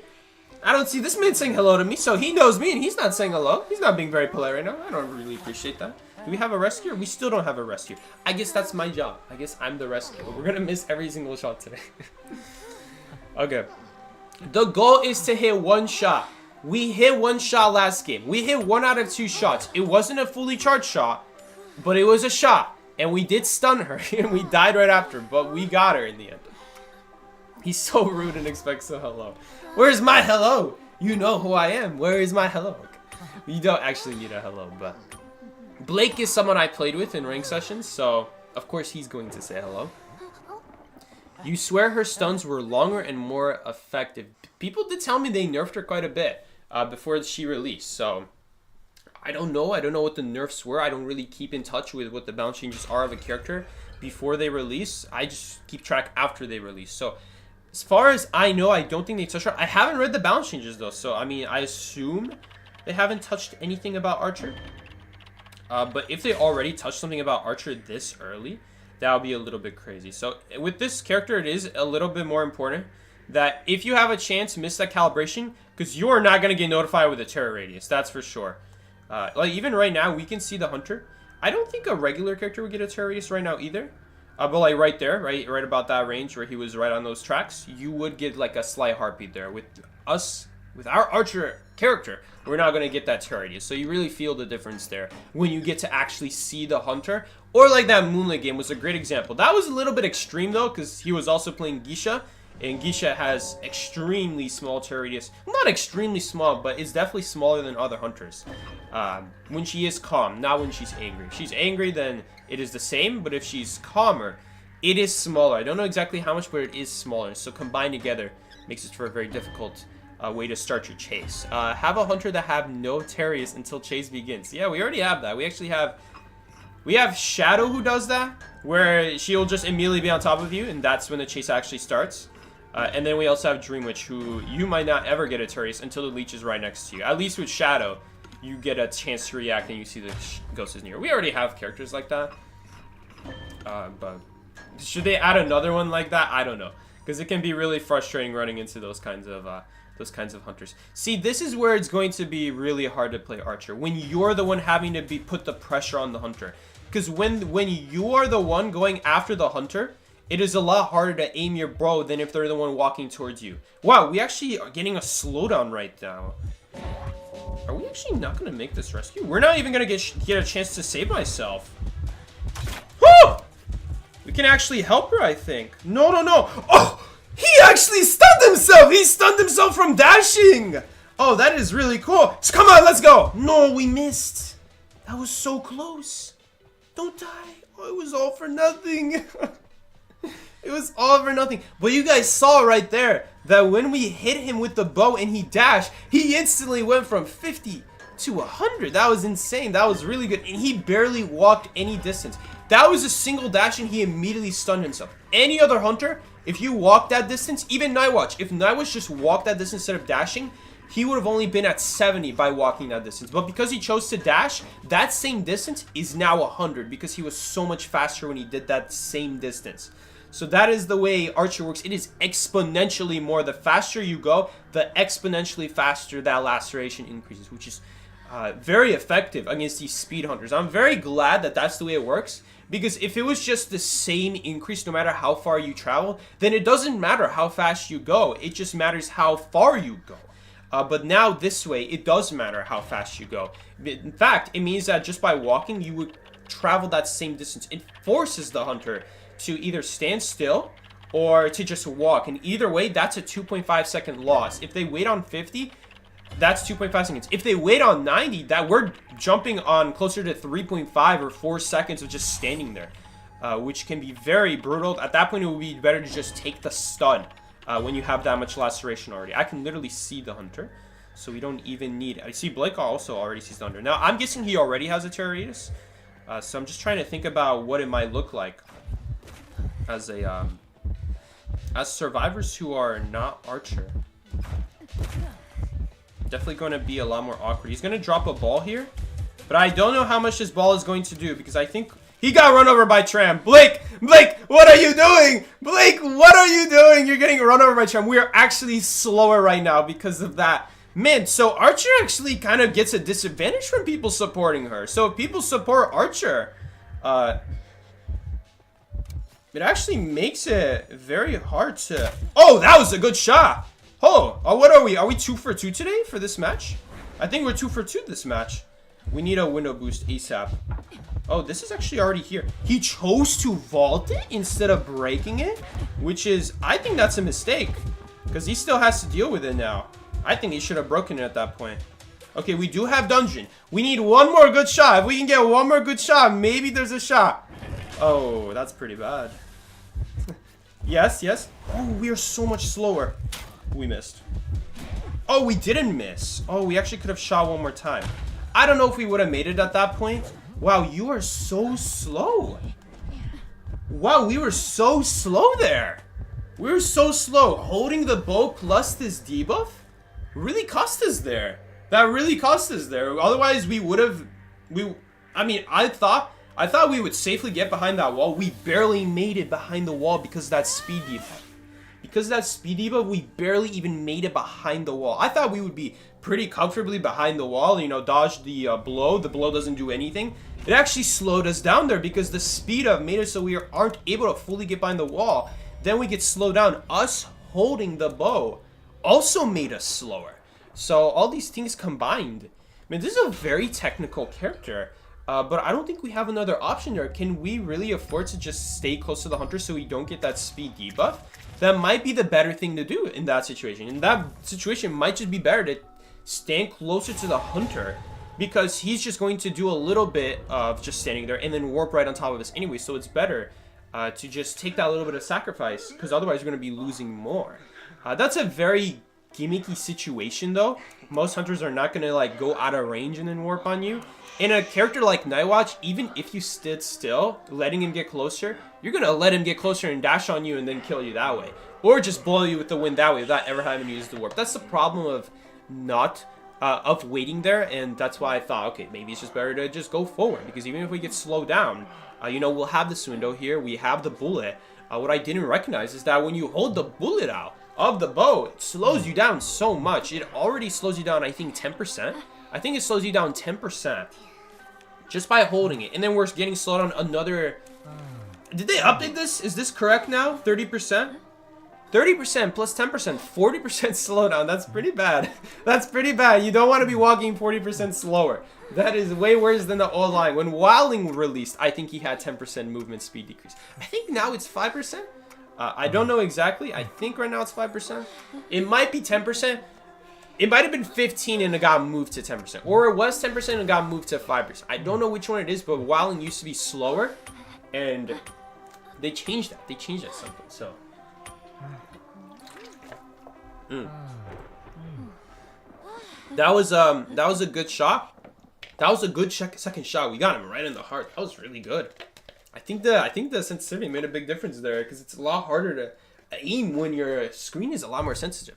I don't see this man saying hello to me, so he knows me and he's not saying hello. He's not being very polite right now. I don't really appreciate that. Do we have a rescuer? We still don't have a rescuer. I guess that's my job. I guess I'm the rescuer. We're gonna miss every single shot today. Okay. The goal is to hit one shot. We hit one shot last game. We hit 1 out of 2 shots. It wasn't a fully charged shot, but it was a shot. And we did stun her, and we died right after, but we got her in the end. He's so rude and expects a hello. Where's my hello? You know who I am. Where is my hello? You don't actually need a hello, but Blake is someone I played with in rank sessions, so of course he's going to say hello. You swear her stuns were longer and more effective. People did tell me they nerfed her quite a bit before she released, so I don't know. I don't know what the nerfs were. I don't really keep in touch with what the balance changes are of a character before they release. I just keep track after they release. So as far as I know, I don't think they touched her. I haven't read the balance changes though, so I mean, I assume they haven't touched anything about Archer. But if they already touched something about Archer this early, that would be a little bit crazy. So with this character, it is a little bit more important that if you have a chance, miss that calibration, because you are not going to get notified with a terror radius. That's for sure. Like even right now, we can see the Hunter. I don't think a regular character would get a terror radius right now either. But like right there, right about that range where he was right on those tracks, you would get like a slight heartbeat there. With us, with our Archer character, we're not going to get that terror radius. So you really feel the difference there when you get to actually see the Hunter. Or like that Moonlight game was a great example. That was a little bit extreme though, because he was also playing Geisha. And Geisha has extremely small terror radius. Well, not extremely small, but it's definitely smaller than other Hunters. When she is calm, not when she's angry. If she's angry, then it is the same. But if she's calmer, it is smaller. I don't know exactly how much, but it is smaller. So combined together makes it for a very difficult way to start your chase. Have a Hunter that have no terror radius until chase begins. Yeah, we already have that. We actually have... We have Shadow who does that, where she'll just immediately be on top of you, and that's when the chase actually starts. And then we also have Dream Witch, who you might not ever get a terror radius until the leech is right next to you. At least with Shadow, you get a chance to react and you see the ghost is near. We already have characters like that. But should they add another one like that? I don't know, because it can be really frustrating running into those kinds of Hunters. See, this is where it's going to be really hard to play Archer, when you're the one having to put the pressure on the Hunter. Because when you are the one going after the Hunter, it is a lot harder to aim your bow than if they're the one walking towards you. Wow, we actually are getting a slowdown right now. Are we actually not going to make this rescue? We're not even going to get a chance to save myself. Woo! We can actually help her, I think. No. Oh! He actually stunned himself! He stunned himself from dashing! Oh, that is really cool. So come on, let's go! No, we missed. That was so close. Don't die. Oh, it was all for nothing. It was all for nothing. But you guys saw right there that when we hit him with the bow and he dashed, he instantly went from 50 to 100. That was insane. That was really good. And he barely walked any distance. That was a single dash and he immediately stunned himself. Any other Hunter, if you walk that distance, even Nightwatch, if Nightwatch just walked that distance instead of dashing, he would have only been at 70 by walking that distance. But because he chose to dash, that same distance is now 100 because he was so much faster when he did that same distance. So that is the way Archer works. It is exponentially more. The faster you go, the exponentially faster that laceration increases, which is very effective against these speed Hunters. I'm very glad that that's the way it works, because if it was just the same increase no matter how far you travel, then it doesn't matter how fast you go. It just matters how far you go. But now this way, it does matter how fast you go. In fact, it means that just by walking, you would travel that same distance. It forces the Hunter to either stand still or to just walk. And either way, that's a 2.5 second loss. If they wait on 50, that's 2.5 seconds. If they wait on 90, that we're jumping on closer to 3.5 or 4 seconds of just standing there. which can be very brutal. At that point, it would be better to just take the stun when you have that much laceration already. I can literally see the hunter, so we don't even need it. I see Blake also already sees the hunter. Now, I'm guessing he already has a Terroritas, so I'm just trying to think about what it might look like as a as survivors who are not Archer. Definitely going to be a lot more awkward. He's going to drop a ball here, but I don't know how much this ball is going to do because I think he got run over by Tram. Blake, what are you doing? Blake, what are you doing? You're getting run over by Tram. We are actually slower right now because of that. Man, so Archer actually kind of gets a disadvantage from people supporting her. So if people support Archer, it actually makes it very hard to... Oh, that was a good shot. Oh, what are we? Are we 2 for 2 today for this match? I think we're 2 for 2 this match. We need a window boost ASAP. Oh, this is actually already here. He chose to vault it instead of breaking it, which is... I think that's a mistake because he still has to deal with it now. I think he should have broken it at that point. Okay, we do have dungeon. We need one more good shot. If we can get one more good shot, maybe there's a shot. Oh, that's pretty bad. Yes. Oh, we are so much slower. We missed. Oh, we didn't miss. Oh, we actually could have shot one more time. I don't know if we would have made it at that point. Wow, you are so slow. Wow, we were so slow there. We were so slow. Holding the bow plus this debuff really cost us there. That really cost us there. Otherwise, we would have... I mean, I thought we would safely get behind that wall. We barely made it behind the wall because of that speed debuff. Because of that speed debuff, we barely even made it behind the wall. I thought we would be pretty comfortably behind the wall, you know, dodge the blow. The blow doesn't do anything. It actually slowed us down there because the speed up made it so we aren't able to fully get behind the wall. Then we get slowed down. Us holding the bow also made us slower. So all these things combined. I mean, this is a very technical character. But I don't think we have another option there. Can we really afford to just stay close to the hunter so we don't get that speed debuff? That might be the better thing to do in that situation. In that situation, it might just be better to stand closer to the hunter because he's just going to do a little bit of just standing there and then warp right on top of us anyway. So it's better to just take that little bit of sacrifice because otherwise you're going to be losing more. That's a very gimmicky situation though. Most hunters are not going to like go out of range and then warp on you. In a character like Nightwatch, even if you stood still, letting him get closer, you're going to let him get closer and dash on you and then kill you that way. Or just blow you with the wind that way without ever having to use the warp. That's the problem of of waiting there, and that's why I thought, okay, maybe it's just better to just go forward. Because even if we get slowed down, you know, we'll have this window here. We have the bullet. What I didn't recognize is that when you hold the bullet out of the bow, it slows you down so much. It already slows you down, I think, 10%. I think it slows you down 10% just by holding it. And then we're getting slowed down another... Did they update this? Is this correct now? 30%? 30% plus 10%, 40% slowdown. That's pretty bad. That's pretty bad. You don't want to be walking 40% slower. That is way worse than the old line. When Wildling released, I think he had 10% movement speed decrease. I think now it's 5%. I don't know exactly. I think right now it's 5%. It might be 10%. It might have been 15 and it got moved to 10%. Or it was 10% and it got moved to 5%. I don't know which one it is, but Wildling used to be slower. And they changed that. They changed that something. So... That was a good shot. That was a good second shot. We got him right in the heart. That was really good. I think the sensitivity made a big difference there because it's a lot harder to aim when your screen is a lot more sensitive.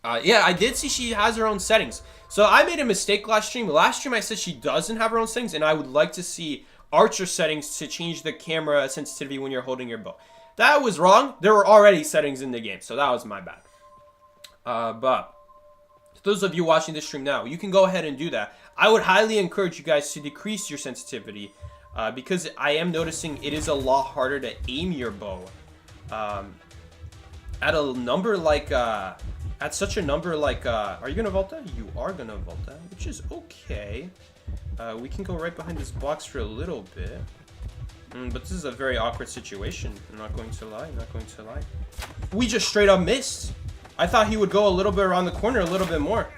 Yeah, I did see she has her own settings. So I made a mistake last stream. Last stream I said she doesn't have her own settings, and I would like to see Archer settings to change the camera sensitivity when you're holding your bow. That was wrong. There were already settings in the game, so that was my bad. But for those of you watching this stream now, you can go ahead and do that. I would highly encourage you guys to decrease your sensitivity because I am noticing it is a lot harder to aim your bow at a number like at such a number like are you gonna Volta? You are gonna Volta, which is okay. We can go right behind this box for a little bit. But this is a very awkward situation. I'm not going to lie. We just straight up missed. I thought he would go a little bit around the corner a little bit more.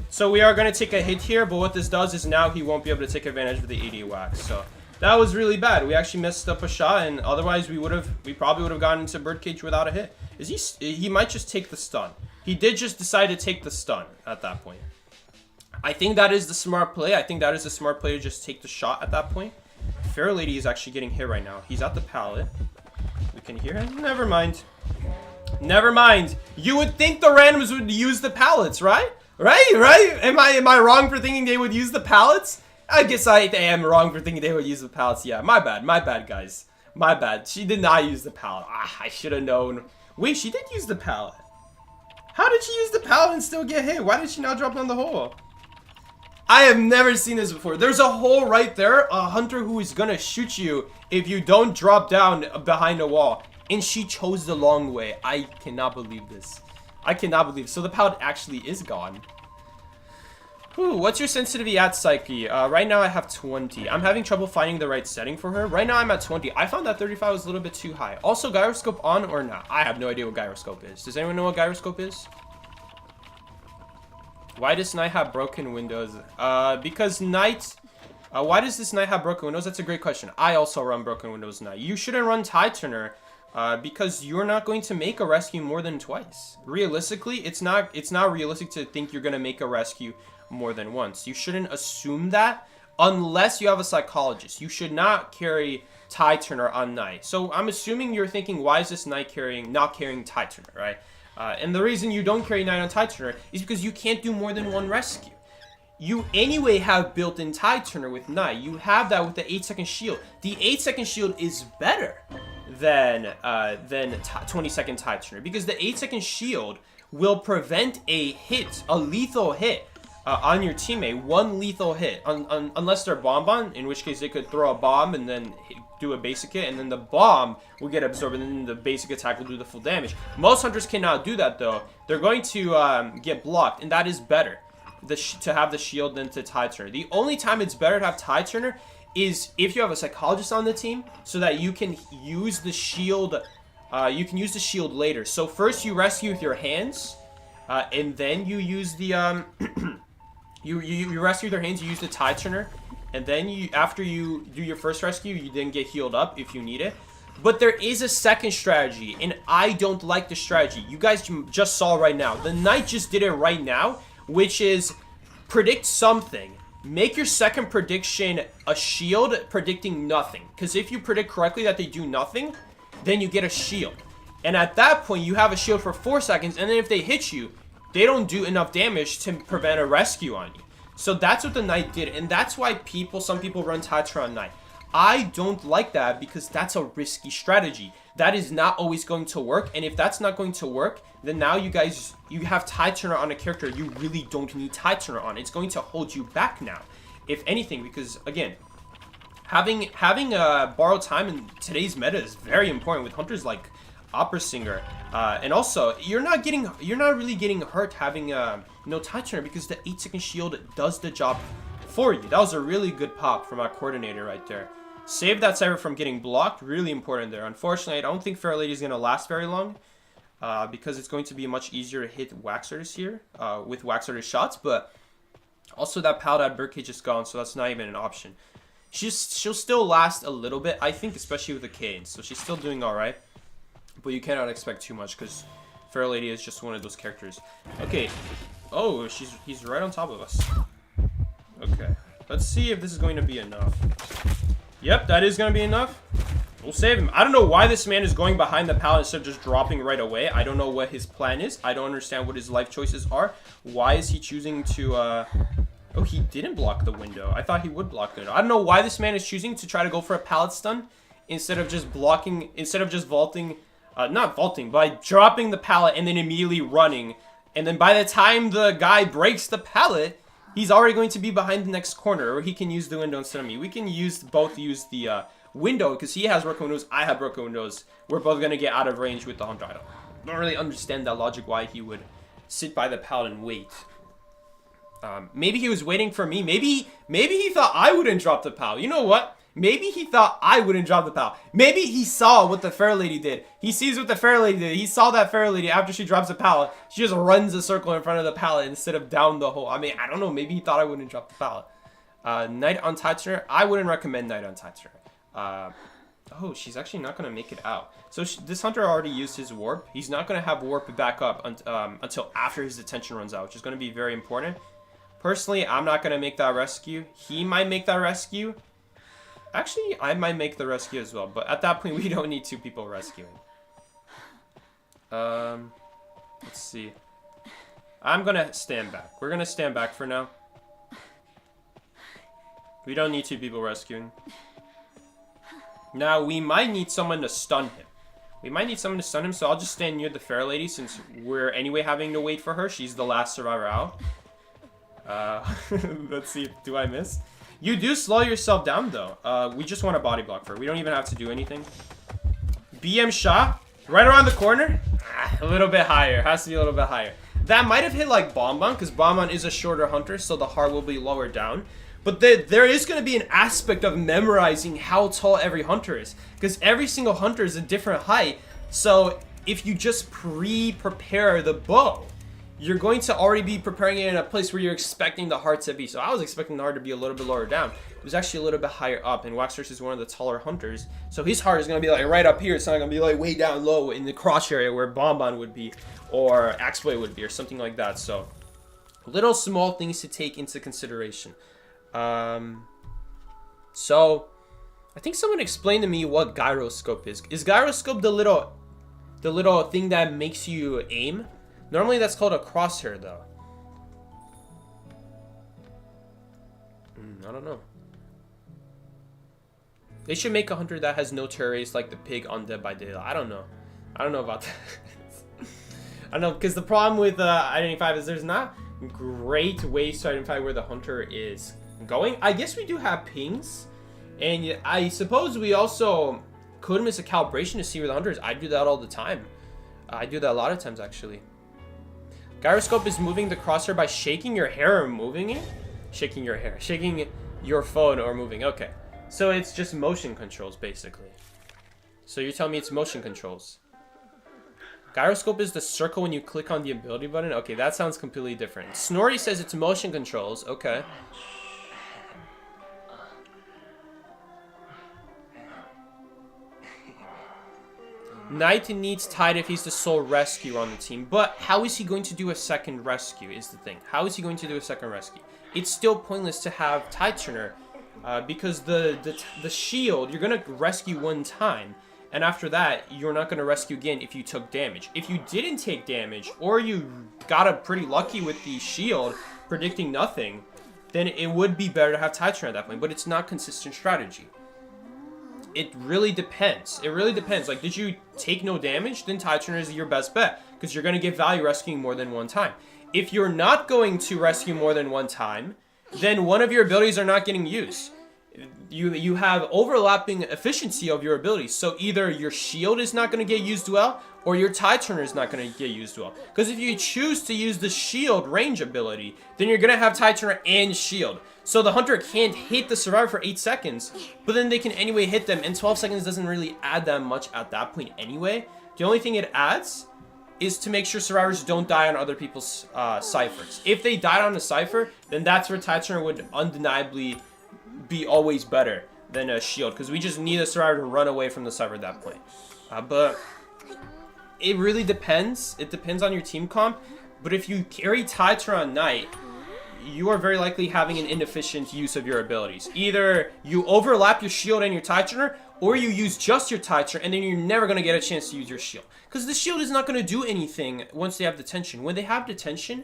So we are going to take a hit here, but what this does is now he won't be able to take advantage of the AD wax. So That was really bad. We actually messed up a shot, and otherwise we probably would have gotten into birdcage without a hit. He might just take the stun. He did just decide to take the stun at that point. I think that is the smart play. I think that is the smart play to just take the shot at that point. Fair Lady is actually getting hit right now. He's at the pallet. We can hear him. Never mind. Never mind. You would think the randoms would use the pallets, right? Right? Am I wrong for thinking they would use the pallets? I guess I am wrong for thinking they would use the pallets. Yeah, my bad, guys. My bad. She did not use the pallet. I should have known. Wait, she did use the pallet. How did she use the pallet and still get hit? Why did she not drop down the hole? I have never seen this before. There's a hole right there. A hunter who is gonna shoot you if you don't drop down behind a wall. And she chose the long way. I cannot believe this. I cannot believe it. So the pallet actually is gone. Ooh, what's your sensitivity at Psyche? Right now I have 20. I'm having trouble finding the right setting for her. Right now I'm at 20. I found that 35 was a little bit too high. Also, gyroscope on or not? I have no idea what gyroscope is. Does anyone know what gyroscope is? Why does Knight have broken windows? Because Knight... why does this Knight have broken windows? That's a great question. I also run broken windows Knight. You shouldn't run Tide Turner. Because you're not going to make a rescue more than twice. Realistically, it's not realistic to think you're going to make a rescue more than once. You shouldn't assume that unless you have a psychologist. You should not carry Tide Turner on Knight. So I'm assuming you're thinking, why is this Knight not carrying Tide Turner, right? And the reason you don't carry Knight on Tide Turner is because you can't do more than one rescue. You anyway have built-in Tide Turner with Knight. You have that with the 8-second shield. The 8-second shield is better than 20-second Tide Turner because the 8-second shield will prevent a hit, a lethal hit on your teammate. One lethal hit, unless they're bomb, in which case they could throw a bomb and then do a basic hit, and then the bomb will get absorbed, and then the basic attack will do the full damage. Most hunters cannot do that though. They're going to get blocked, and that is better to have the shield than to Tide Turner. The only time it's better to have Tide Turner is if you have a psychologist on the team, so that you can use the shield. You can use the shield later. So first you rescue with your hands, and then you use the you rescue with your hands. You use the Tide Turner, and then after you do your first rescue, you then get healed up if you need it. But there is a second strategy, and I don't like the strategy. You guys just saw right now. The Knight just did it right now, which is predict something. Make your second prediction a shield predicting nothing. Because if you predict correctly that they do nothing, then you get a shield. And at that point, you have a shield for 4 seconds. And then if they hit you, they don't do enough damage to prevent a rescue on you. So that's what the Knight did. And that's why some people run Tide Turner on Knight. I don't like that because that's a risky strategy. That is not always going to work. And if that's not going to work, then now you have Tide Turner on a character you really don't need Tide Turner on. It's going to hold you back now, if anything, because again, having borrowed time in today's meta is very important with hunters like Opera Singer. And also, you're not really getting hurt having no Tide Turner because the 8-second shield does the job for you. That was a really good pop from our coordinator right there. Save that Cypher from getting blocked. Really important there. Unfortunately, I don't think Fair Lady is going to last very long. Because it's going to be much easier to hit Waxers here with Waxers shots. But also that Paladin Birdcage is gone, so that's not even an option. She'll still last a little bit, I think, especially with the Canes. So she's still doing alright. But you cannot expect too much because Fair Lady is just one of those characters. Okay. Oh, he's right on top of us. Okay. Let's see if this is going to be enough. Yep, that is going to be enough. We'll save him. I don't know why this man is going behind the pallet instead of just dropping right away. I don't know what his plan is. I don't understand what his life choices are. Why is he choosing to... Oh, he didn't block the window. I thought he would block the window. I don't know why this man is choosing to try to go for a pallet stun instead of just blocking... Instead of just vaulting... not vaulting, by dropping the pallet and then immediately running. And then by the time the guy breaks the pallet, he's already going to be behind the next corner. Or he can use the window instead of me. We can both use the... window, because he has broken windows, I have broken windows. We're both going to get out of range with the hunter. I don't really understand that logic, why he would sit by the pallet and wait. Maybe he was waiting for me. Maybe he thought I wouldn't drop the pallet. You know what? Maybe he thought I wouldn't drop the pallet. Maybe he saw what the Fair Lady did. He sees what the Fair Lady did. He saw that Fair Lady after she drops the pallet. She just runs a circle in front of the pallet instead of down the hole. I mean, I don't know. Maybe he thought I wouldn't drop the pallet. Knight on Titraner, I wouldn't recommend Knight on Titraner. Oh, she's actually not going to make it out. So this hunter already used his warp. He's not going to have warp back up until after his detention runs out, which is going to be very important. Personally, I'm not going to make that rescue. He might make that rescue. Actually, I might make the rescue as well. But at that point, we don't need 2 people rescuing. Let's see. I'm going to stand back. We're going to stand back for now. We don't need 2 people rescuing. Now, we might need someone to stun him. So I'll just stand near the fair lady since we're anyway having to wait for her. She's the last survivor out. Let's see. Do I miss? You do slow yourself down, though. We just want a body block for her. We don't even have to do anything. BM shot. Right around the corner. A little bit higher. Has to be a little bit higher. That might have hit like Bonbon, because Bonbon is a shorter hunter, so the heart will be lower down. But there is going to be an aspect of memorizing how tall every hunter is. Because every single hunter is a different height. So if you just prepare the bow, you're going to already be preparing it in a place where you're expecting the heart to be. So I was expecting the heart to be a little bit lower down. It was actually a little bit higher up. And Waxhorse is one of the taller hunters. So his heart is going to be like right up here. It's not going to be like way down low in the crotch area where Bonbon would be. Or Axeboy would be. Or something like that. So little small things to take into consideration. So I think someone explained to me what gyroscope is. Is gyroscope the little thing that makes you aim? Normally that's called a crosshair though. I don't know. They should make a hunter that has no terrorists like the pig on Dead by Daylight. I don't know. I don't know about that. I don't know, because the problem with Identity 5 is there's not great ways to identify where the hunter is going. I guess we do have pings, and I suppose we also could miss a calibration to see where the hunter is. I do that all the time. I do that a lot of times actually. Gyroscope is moving the crosshair by shaking your hair or moving it. Shaking your hair, shaking your phone or moving. Okay, so it's just motion controls basically. So you're telling me it's motion controls. Gyroscope is the circle when you click on the ability button. Okay, that sounds completely different. Snorri says it's motion controls. Okay. Knight needs Tide if he's the sole rescuer on the team. But how is he going to do a second rescue is the thing. How is he going to do a second rescue? It's still pointless to have Tide Turner because the shield, you're going to rescue one time. And after that, you're not going to rescue again if you took damage. If you didn't take damage, or you got up pretty lucky with the shield, predicting nothing, then it would be better to have Titan at that point. But it's not consistent strategy. It really depends. It really depends. Like, did you take no damage? Then Titan is your best bet, because you're going to get value rescuing more than one time. If you're not going to rescue more than one time, then one of your abilities are not getting used. You have overlapping efficiency of your abilities. So either your shield is not going to get used well, or your Tide Turner is not going to get used well. Because if you choose to use the shield range ability, then you're going to have Tide Turner and shield. So the hunter can't hit the survivor for 8 seconds, but then they can anyway hit them, and 12 seconds doesn't really add that much at that point anyway. The only thing it adds is to make sure survivors don't die on other people's ciphers. If they died on a cipher, then that's where Tide Turner would undeniably be always better than a shield, because we just need a survivor to run away from the cipher at that point. But it really depends. It depends on your team comp. But if you carry Tide Turner on Knight, you are very likely having an inefficient use of your abilities. Either you overlap your shield and your Tide Turner, or you use just your Tide Turner, and then you're never going to get a chance to use your shield. Because the shield is not going to do anything once they have detention. When they have detention,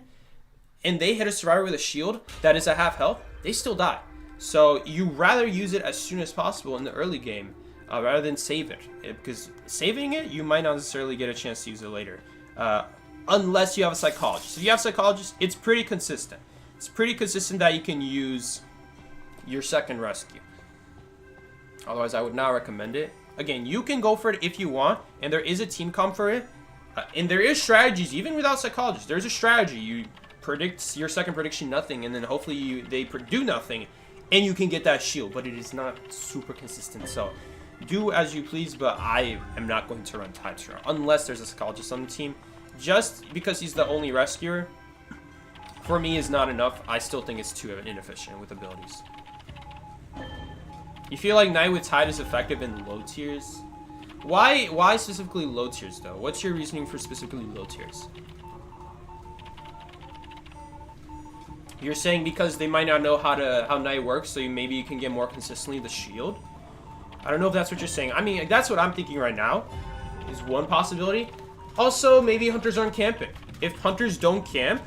and they hit a survivor with a shield that is at half health, they still die. So you rather use it as soon as possible in the early game rather than save it. Because saving it, you might not necessarily get a chance to use it later. Unless you have a psychologist. If you have a psychologist, it's pretty consistent. It's pretty consistent that you can use your second rescue. Otherwise, I would not recommend it. Again, you can go for it if you want, and there is a team comp for it. And there is strategies, even without psychologists. There's a strategy. You predict your second prediction nothing, and then hopefully they do nothing, and you can get that shield. But it is not super consistent. So do as you please, but I am not going to run Tide Turner unless there's a psychologist on the team. Just because he's the only rescuer, for me, is not enough. I still think it's too inefficient with abilities. You feel like Knight with Tide is effective in low tiers? Why specifically low tiers though? What's your reasoning for specifically low tiers? You're saying because they might not know how Knight works, so maybe you can get more consistently the shield? I don't know if that's what you're saying. I mean, that's what I'm thinking right now, is one possibility. Also, maybe hunters aren't camping. If hunters don't camp,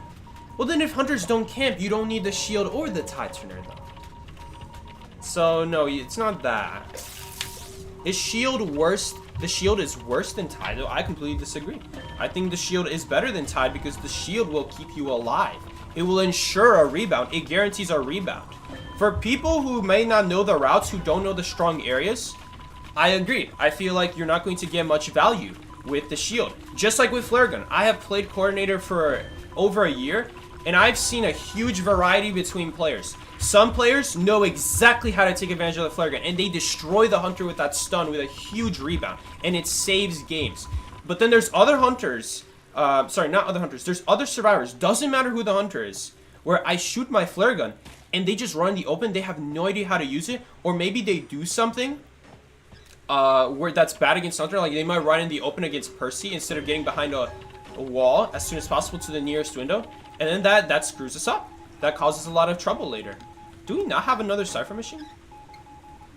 well then if hunters don't camp, you don't need the shield or the Tide Turner though. So no, it's not that. Is shield worse? The shield is worse than Tide though? I completely disagree. I think the shield is better than Tide because the shield will keep you alive. It will ensure a rebound. It guarantees a rebound. For people who may not know the routes, who don't know the strong areas, I agree. I feel like you're not going to get much value with the shield. Just like with flare gun. I have played coordinator for over a year, and I've seen a huge variety between players. Some players know exactly how to take advantage of the flare gun, and they destroy the hunter with that stun with a huge rebound, and it saves games. But then there's other hunters, sorry, not other hunters, there's other survivors, doesn't matter who the hunter is, where I shoot my flare gun, and they just run in the open, they have no idea how to use it, or maybe they do something where that's bad against hunter, like they might run in the open against Percy instead of getting behind a wall as soon as possible to the nearest window, and then that screws us up. That causes a lot of trouble later. Do we not have another Cypher machine?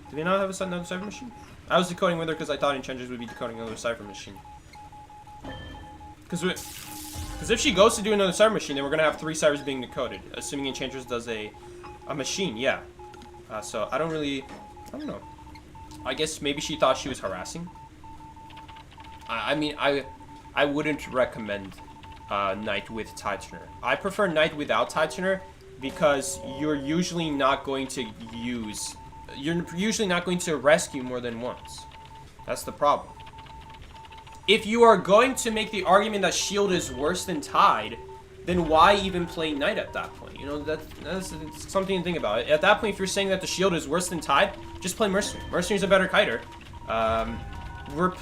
Do we not have another Cypher machine? I was decoding with her because I thought Enchantress would be decoding another Cypher machine. Because if she goes to do another Cypher machine, then we're going to have 3 Cyphers being decoded. Assuming Enchantress does a machine, yeah. So I don't know. I guess maybe she thought she was harassing. I mean, I wouldn't recommend Knight with Tide Turner. I prefer Knight without Tide Turner because you're usually not going to rescue more than once. That's the problem. If you are going to make the argument that shield is worse than Tide, then why even play Knight at that point? You know, that's something to think about. At that point, if you're saying that the shield is worse than Tide, just play Mercenary. Mercenary's a better kiter. But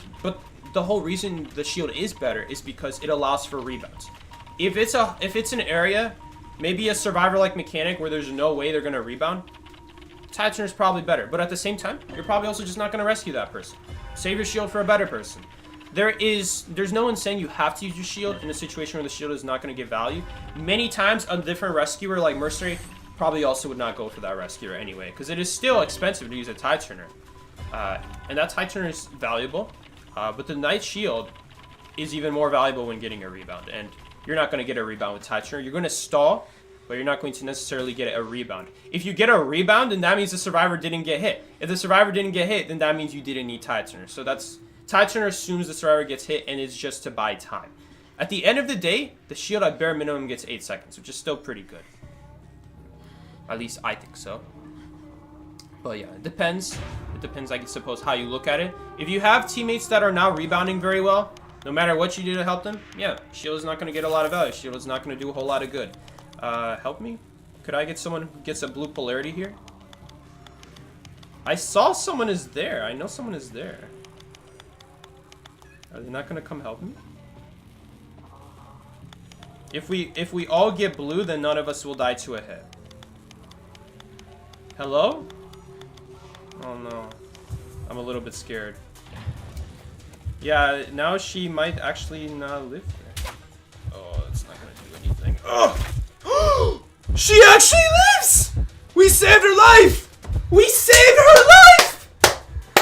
the whole reason the shield is better is because it allows for rebounds. If it's an area, maybe a survivor like Mechanic where there's no way they're gonna rebound, Tide Turner is probably better. But at the same time, you're probably also just not gonna rescue that person. Save your shield for a better person. There's no one saying you have to use your shield in a situation where the shield is not going to give value. Many times a different rescuer like Mercenary probably also would not go for that rescuer anyway, because it is still expensive to use a Tide Turner. And that Tide Turner is valuable, but the Knight shield is even more valuable when getting a rebound. And you're not going to get a rebound with Tide Turner. You're going to stall, but you're not going to necessarily get a rebound. If you get a rebound, then that means the survivor didn't get hit. If the survivor didn't get hit, then that means you didn't need Tide Turner. So Tide Turner assumes the survivor gets hit and it's just to buy time. At the end of the day, the shield at bare minimum gets 8 seconds, which is still pretty good. At least I think so. But yeah, it depends. It depends, I suppose, how you look at it. If you have teammates that are not rebounding very well, no matter what you do to help them, yeah, shield is not going to get a lot of value. Shield is not going to do a whole lot of good. Help me? Could I get someone who gets a blue polarity here? I saw someone is there. I know someone is there. Are they not gonna come help me? If we all get blue, then none of us will die to a hit. Hello? Oh no. I'm a little bit scared. Yeah, now she might actually not live here. Oh, it's not gonna do anything. Oh! She actually lives! We saved her life! We saved her life!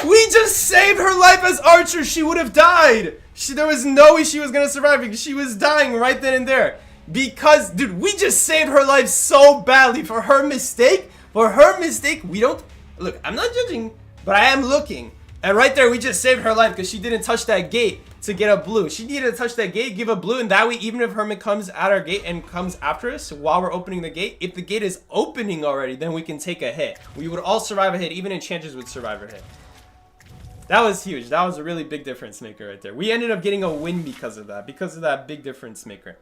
We just saved her life as Archer. She would have died. There was no way she was going to survive because she was dying right then and there. Because, dude, we just saved her life so badly for her mistake. We don't... Look, I'm not judging, but I am looking. And right there, we just saved her life because she didn't touch that gate to get a blue. She needed to touch that gate, give a blue, and that way, even if Hermit comes at our gate and comes after us while we're opening the gate, if the gate is opening already, then we can take a hit. We would all survive a hit. Even Enchantress would survive a hit. That was huge. That was a really big difference maker right there. We ended up getting a win because of that big difference maker.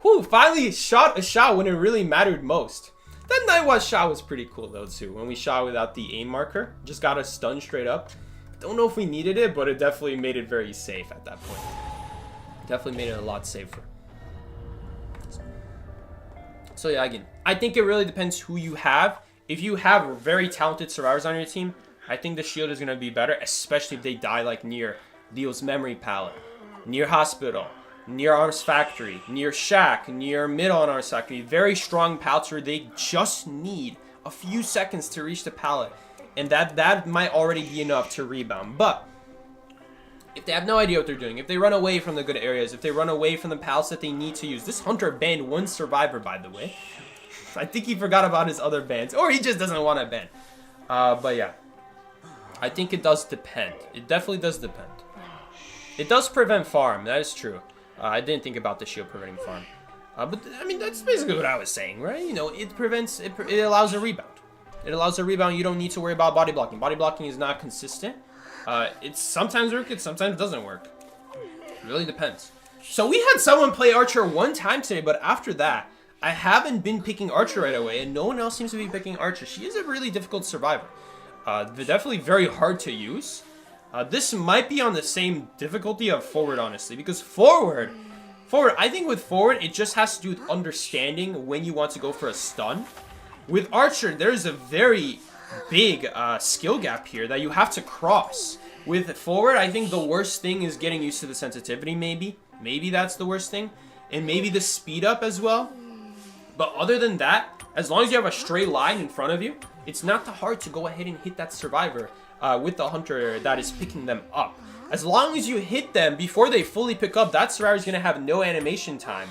Whew, finally shot a shot when it really mattered most. That Night Watch shot was pretty cool though too. When we shot without the aim marker, just got a stun straight up. Don't know if we needed it, but it definitely made it very safe at that point. Definitely made it a lot safer. So yeah, again, I think it really depends who you have if you have very talented survivors on your team, I think the shield is going to be better, especially if they die like near Leo's memory palette, near hospital, near Arms Factory, near Shack, near middle on Arms Factory. Very strong pallets where they just need a few seconds to reach the pallet. And that might already be enough to rebound. But if they have no idea what they're doing, if they run away from the good areas, if they run away from the pallets that they need to use. This Hunter banned one survivor, by the way. I think he forgot about his other bans. Or he just doesn't want to ban. But yeah. I think it does depend. It definitely does depend. It does prevent farm. That is true. I didn't think about the shield preventing farm. But, I mean, that's basically what I was saying, right? You know, it prevents... It allows a rebound. It allows a rebound. You don't need to worry about body blocking. Body blocking is not consistent. It sometimes works. It sometimes doesn't work. It really depends. So we had someone play Archer one time today, but after that, I haven't been picking Archer right away, and no one else seems to be picking Archer. She is a really difficult survivor. They're definitely very hard to use. This might be on the same difficulty of Forward, honestly, because Forward, I think with Forward, it just has to do with understanding when you want to go for a stun. With Archer, there's a very big skill gap here that you have to cross. With Forward, I think the worst thing is getting used to the sensitivity, maybe. Maybe that's the worst thing. And maybe the speed up as well. But other than that, as long as you have a straight line in front of you, it's not that hard to go ahead and hit that survivor with the Hunter that is picking them up. As long as you hit them before they fully pick up, that survivor is going to have no animation time.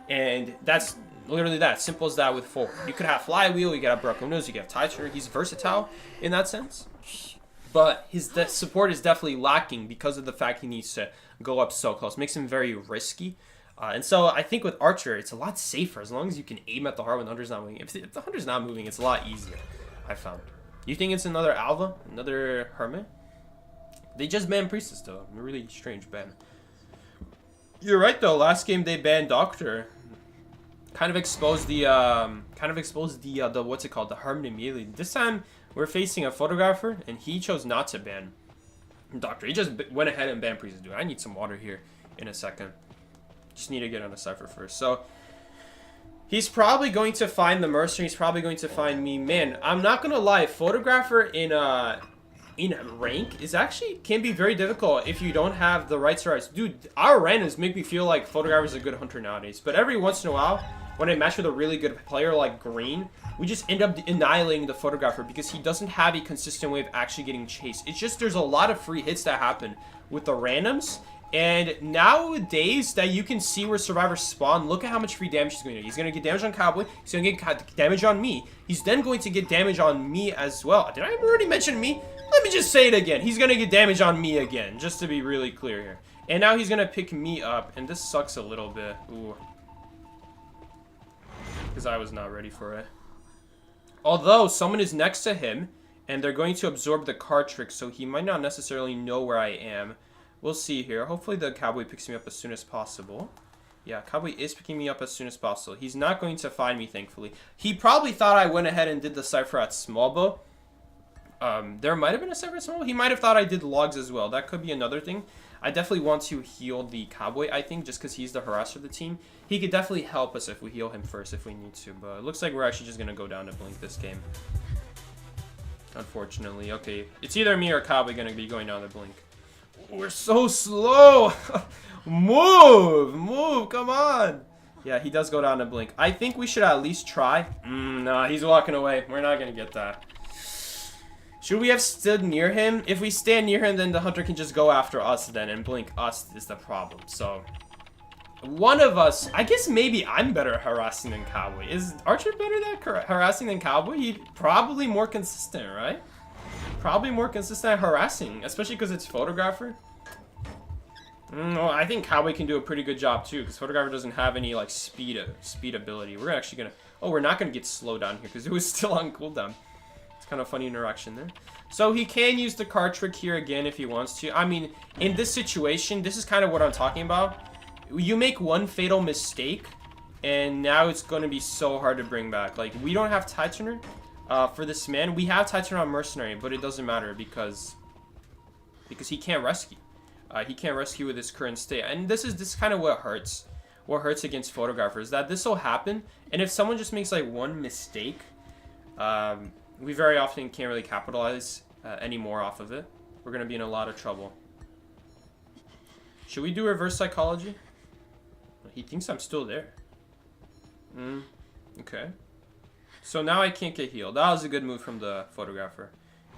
And that's literally that. Simple as that with Forward. You could have Flywheel, you could have Broken Nose, you could have Tiger. He's versatile in that sense. But his support is definitely lacking because of the fact he needs to go up so close. Makes him very risky. And so I think with Archer, it's a lot safer as long as you can aim at the heart when the Hunter's not moving. If the Hunter's not moving, it's a lot easier, I found. You think it's another Alva? Another Hermit? They just banned Priestess, though. A really strange ban. You're right, though. Last game they banned Doctor. Kind of exposed the what's it called? The Hermit immediately. This time, we're facing a photographer, and he chose not to ban Doctor. He just went ahead and banned Priestess. Dude, I need some water here in a second. Just need to get on a cipher first. So he's probably going to find the mercenary. He's probably going to find me. Man, I'm not gonna lie. Photographer in rank is actually can be very difficult if you don't have the right survivors. Dude, our randoms make me feel like photographer is a good hunter nowadays. But every once in a while, when I match with a really good player like Green, we just end up annihilating the photographer because he doesn't have a consistent way of actually getting chased. It's just there's a lot of free hits that happen with the randoms. And nowadays that you can see where survivors spawn, look at how much free damage he's going to get. He's going to get damage on Cowboy. He's going to get damage on me. He's then going to get damage on me as well. Did I already mention me? Let me just say it again. He's going to get damage on me again, just to be really clear here. And now he's going to pick me up. And this sucks a little bit. Ooh. Because I was not ready for it. Although someone is next to him, and they're going to absorb the card trick, so he might not necessarily know where I am. We'll see here. Hopefully the Cowboy picks me up as soon as possible. Yeah, Cowboy is picking me up as soon as possible. He's not going to find me, thankfully. He probably thought I went ahead and did the cipher at small bow. There might have been a cipher at small bow. He might have thought I did logs as well. That could be another thing. I definitely want to heal the Cowboy, I think, just because he's the harasser of the team. He could definitely help us if we heal him first if we need to. But it looks like we're actually just going to go down to Blink this game. Unfortunately. Okay, it's either me or Cowboy going to be going down to Blink. We're so slow. Move, come on. Yeah, he does go down to Blink. I think we should at least try. Nah, he's walking away. We're not gonna get that. Should we have stood near him? If we stand near him, then the Hunter can just go after us then, and Blink us is the problem. So one of us, I guess maybe I'm better harassing than Cowboy. Is Archer better at harassing than Cowboy? He's probably more consistent, right? Probably more consistent at harassing, especially because it's photographer. Well, I think Cowboy can do a pretty good job too, because photographer doesn't have any like speed ability. We're actually gonna, oh, we're not gonna get slowed down here because it was still on cooldown. It's kind of funny interaction there. So he can use the card trick here again if he wants to. I mean, in this situation, this is kind of what I'm talking about. You make one fatal mistake, and now it's gonna be so hard to bring back. Like, we don't have Titaner. For this man, we have Titan on Mercenary, but it doesn't matter because he can't rescue. He can't rescue with his current state, and this is kind of what hurts. What hurts against photographers, that this will happen, and if someone just makes like one mistake, we very often can't really capitalize anymore off of it. We're going to be in a lot of trouble. Should we do reverse psychology? He thinks I'm still there. Okay. So now I can't get healed. That was a good move from the photographer.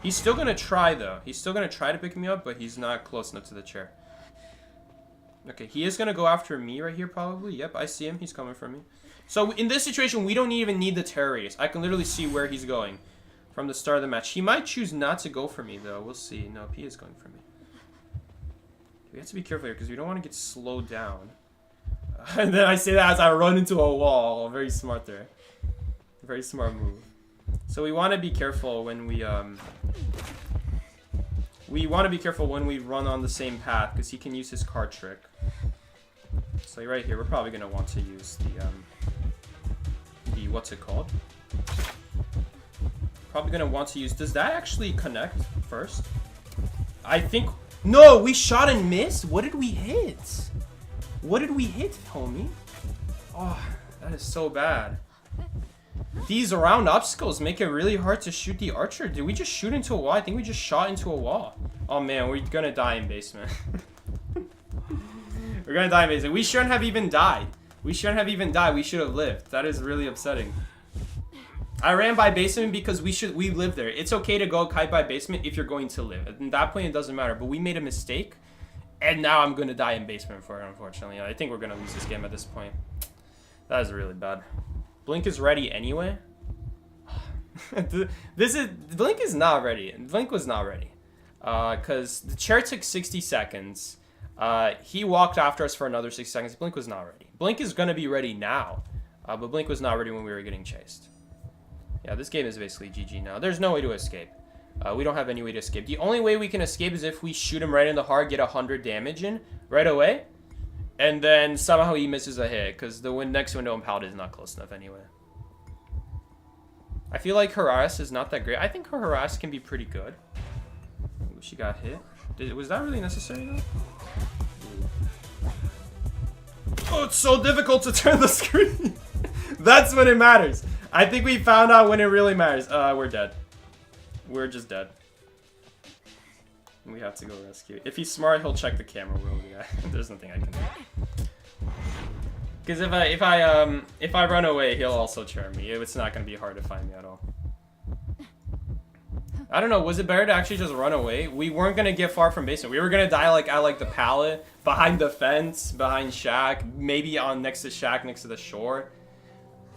He's still going to try, though. He's still going to try to pick me up, but he's not close enough to the chair. Okay, he is going to go after me right here, probably. Yep, I see him. He's coming for me. So in this situation, we don't even need the terror radius. I can literally see where he's going from the start of the match. He might choose not to go for me, though. We'll see. Nope, he is going for me. We have to be careful here because we don't want to get slowed down. And then I say that as I run into a wall. Very smart there. Very smart move. So we want to be careful when we run on the same path because he can use his card trick. So right here, we're probably gonna want to use the what's it called? Probably gonna want to use. Does that actually connect first? I think. No, we shot and missed. What did we hit? What did we hit, homie? Oh, that is so bad. These round obstacles make it really hard to shoot the archer. Did we just shoot into a wall? I think we just shot into a wall. Oh man, we're gonna die in basement. We're gonna die in basement. We shouldn't have even died. We shouldn't have even died. We should have lived. That is really upsetting. I ran by basement because we live there. It's okay to go kite by basement if you're going to live. At that point, it doesn't matter. But we made a mistake. And now I'm gonna die in basement for it, unfortunately. I think we're gonna lose this game at this point. That is really bad. Blink is ready anyway. Blink is not ready. Blink was not ready. Because the chair took 60 seconds. He walked after us for another 60 seconds. Blink was not ready. Blink is going to be ready now. But Blink was not ready when we were getting chased. Yeah, this game is basically GG now. There's no way to escape. We don't have any way to escape. The only way we can escape is if we shoot him right in the heart, get 100 damage in right away. And then somehow he misses a hit. Because the next window on Paladin is not close enough anyway. I feel like harass is not that great. I think her harass can be pretty good. Ooh, she got hit. Was that really necessary though? Oh, it's so difficult to turn the screen. That's when it matters. I think we found out when it really matters. We're dead. We're just dead. We have to go rescue. If he's smart, he'll check the camera roll. Yeah, there's nothing I can do. Because if I run away, he'll also charm me. It's not gonna be hard to find me at all. I don't know. Was it better to actually just run away? We weren't gonna get far from basement. We were gonna die like at like the pallet, behind the fence, behind Shack, maybe on next to Shack, next to the shore.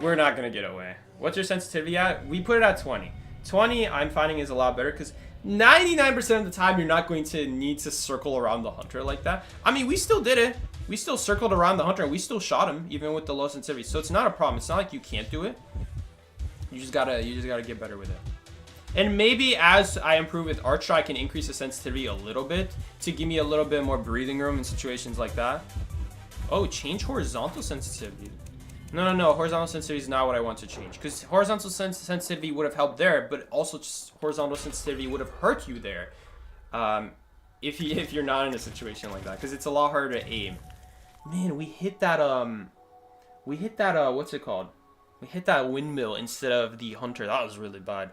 We're not gonna get away. What's your sensitivity at? We put it at 20. 20, I'm finding is a lot better because 99% of the time you're not going to need to circle around the hunter like that. I mean, we still did it. We still circled around the hunter and we still shot him even with the low sensitivity. So it's not a problem. It's not like you can't do it. You just gotta get better with it. And maybe as I improve with Archer, I can increase the sensitivity a little bit to give me a little bit more breathing room in situations like that. Oh, change horizontal sensitivity. No. Horizontal sensitivity is not what I want to change. Because horizontal sensitivity would have helped there, but also just horizontal sensitivity would have hurt you there. If you're not in a situation like that. Because it's a lot harder to aim. Man, we hit that, what's it called? We hit that windmill instead of the hunter. That was really bad.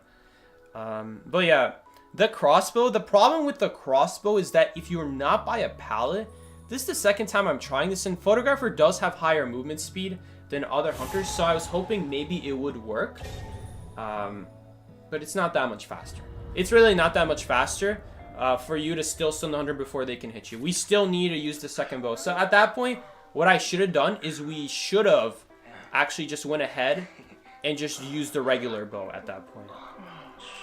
But yeah, the crossbow, the problem with the crossbow is that if you're not by a pallet, this is the second time I'm trying this, and Photographer does have higher movement speed than other hunters, so I was hoping maybe it would work. But it's not that much faster. It's really not that much faster for you to still stun the hunter before they can hit you. We still need to use the second bow. So at that point, what I should have done is we should have actually just went ahead and just used the regular bow at that point.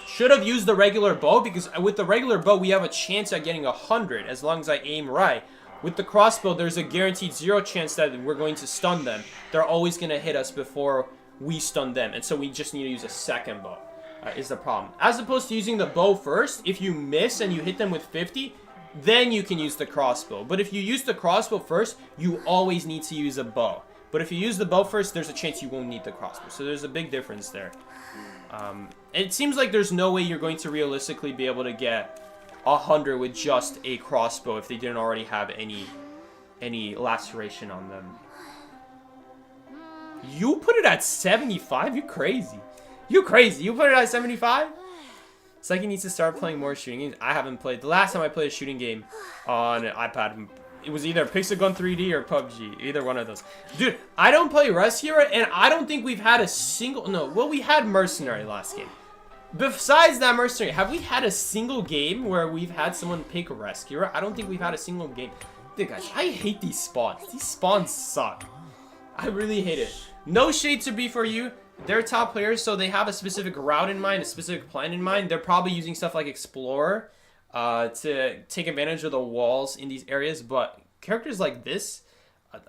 Should have used the regular bow because with the regular bow, we have a chance at getting 100 as long as I aim right. With the crossbow, there's a guaranteed 0 chance that we're going to stun them. They're always going to hit us before we stun them. And so we just need to use a second bow is the problem. As opposed to using the bow first, if you miss and you hit them with 50, then you can use the crossbow. But if you use the crossbow first, you always need to use a bow. But if you use the bow first, there's a chance you won't need the crossbow. So there's a big difference there. It seems like there's no way you're going to realistically be able to get 100 with just a crossbow if they didn't already have any laceration on them. You put it at 75? You're crazy. You crazy. You put it at 75? It's like he needs to start playing more shooting games. I haven't played. The last time I played a shooting game on an iPad, it was either Pixel 3D or PUBG. Either one of those. Dude, I don't play Rescuer, and I don't think we've had a single... No, well, we had Mercenary last game. Besides that Mercenary, have we had a single game where we've had someone pick Rescuer? I don't think we've had a single game. Dude, guys, I hate these spawns. These spawns suck. I really hate it. No shade to be for you. They're top players, so they have a specific route in mind, a specific plan in mind. They're probably using stuff like Explorer to take advantage of the walls in these areas. But characters like this,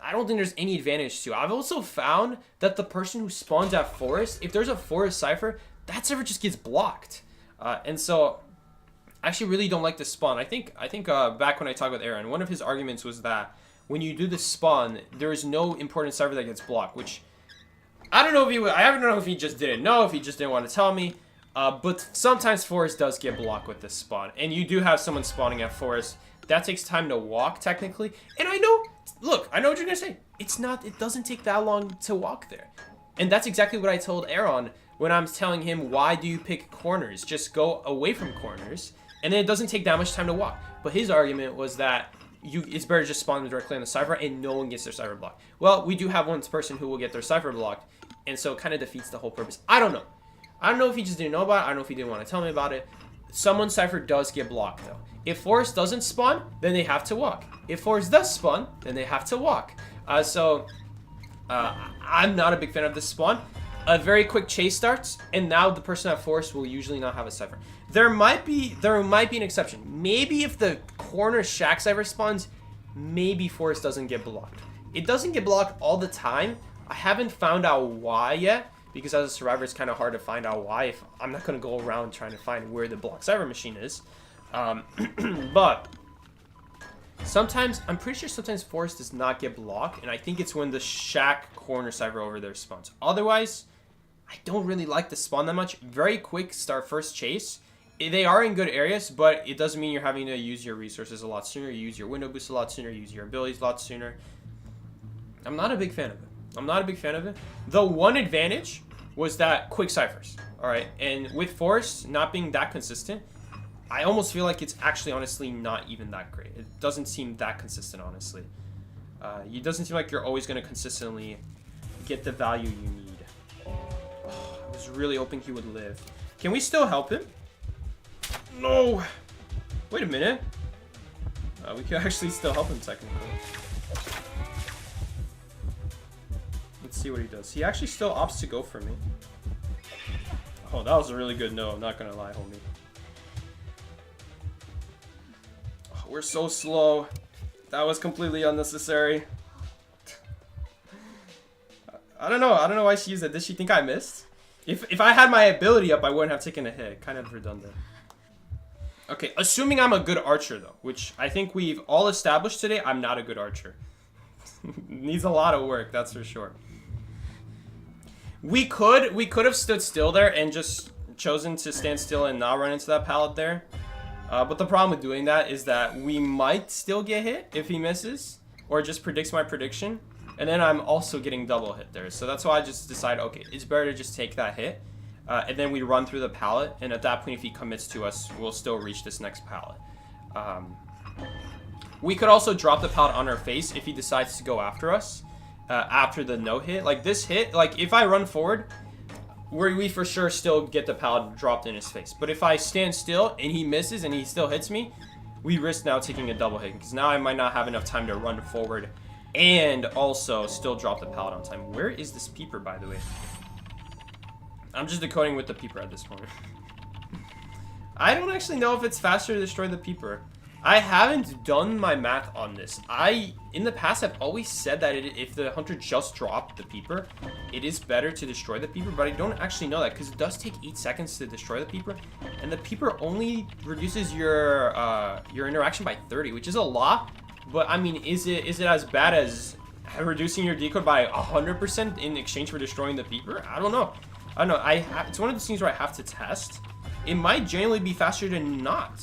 I don't think there's any advantage to. I've also found that the person who spawns at Forest, if there's a Forest Cypher, that server just gets blocked. And so I actually really don't like this spawn. I think back when I talked with Aaron, one of his arguments was that when you do this spawn, there is no important cypher that gets blocked, which I don't know if I don't know if he just didn't know, if he just didn't want to tell me. But sometimes Forest does get blocked with this spawn, and you do have someone spawning at Forest. That takes time to walk technically, and I know. Look, I know what you're gonna say. It doesn't take that long to walk there, and that's exactly what I told Aaron when I'm telling him, why do you pick corners? Just go away from corners, and then it doesn't take that much time to walk. But his argument was that it's better to just spawn directly on the cypher and no one gets their cypher blocked. Well, we do have one person who will get their cypher blocked, and so it kind of defeats the whole purpose. I don't know. I don't know if he just didn't know about it. I don't know if he didn't want to tell me about it. Someone's cypher does get blocked, though. If Forest doesn't spawn, then they have to walk. If Forest does spawn, then they have to walk. I'm not a big fan of this spawn. A very quick chase starts, and now the person at Forest will usually not have a cypher. There might be an exception. Maybe if the corner shack cypher spawns, maybe Forest doesn't get blocked. It doesn't get blocked all the time. I haven't found out why yet, because as a survivor, it's kind of hard to find out why. If I'm not going to go around trying to find where the block cypher machine is. But sometimes, I'm pretty sure sometimes Forest does not get blocked, and I think it's when the shack corner cypher over there spawns. Otherwise, I don't really like the spawn that much. Very quick start first chase. They are in good areas, but it doesn't mean you're having to use your resources a lot sooner. You use your window boost a lot sooner. You use your abilities a lot sooner. I'm not a big fan of it. I'm not a big fan of it. The one advantage was that quick ciphers. All right, and with Forest not being that consistent, I almost feel like it's actually honestly not even that great. It doesn't seem that consistent, honestly. It doesn't seem like you're always going to consistently get the value you need. I was really hoping he would live. Can we still help him? No. Wait a minute. We can actually still help him technically. Let's see what he does. He actually still opts to go for me. Oh, that was a really good no. I'm not gonna lie, homie. Oh, we're so slow. That was completely unnecessary. I don't know. I don't know why she used it. Did she think I missed? If I had my ability up, I wouldn't have taken a hit. Kind of redundant. Okay, assuming I'm a good archer, though, which I think we've all established today, I'm not a good archer. Needs a lot of work, that's for sure. We could have stood still there and just chosen to stand still and not run into that pallet there. But the problem with doing that is that we might still get hit if he misses, or just predicts my prediction. And then I'm also getting double hit there. So that's why I just decided, okay, it's better to just take that hit. And then we run through the pallet. And at that point, if he commits to us, we'll still reach this next pallet. We could also drop the pallet on our face if he decides to go after us. After the no hit. Like this hit, like if I run forward, we for sure still get the pallet dropped in his face. But if I stand still and he misses and he still hits me, we risk now taking a double hit. Because now I might not have enough time to run forward and also still drop the pallet on time. Where is this peeper, by the way? I'm just decoding with the peeper at this point. I don't actually know if it's faster to destroy the peeper. I haven't done my math on this. In the past, I've always said that if the hunter just dropped the peeper, it is better to destroy the peeper, but I don't actually know that because it does take 8 seconds to destroy the peeper, and the peeper only reduces your interaction by 30, which is a lot. But I mean, is it as bad as reducing your decode by 100% in exchange for destroying the peeper? I don't know. It's one of those things where I have to test. It might genuinely be faster to not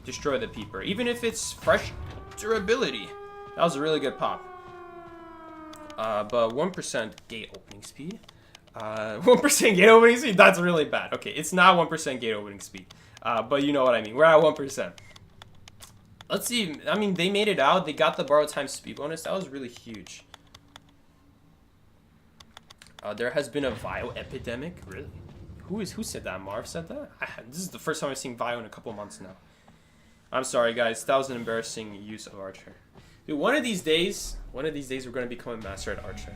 destroy the peeper, even if it's fresh durability. That was a really good pop. But 1% gate opening speed. 1% gate opening speed? That's really bad. Okay, it's not 1% gate opening speed. But you know what I mean. We're at 1%. Let's see. I mean, they made it out. They got the borrowed time speed bonus. That was really huge. There has been a Vio epidemic. Really? Who said that? Marv said that? This is the first time I've seen Vio in a couple months now. I'm sorry, guys. That was an embarrassing use of Archer. Dude, one of these days, we're going to become a master at Archer.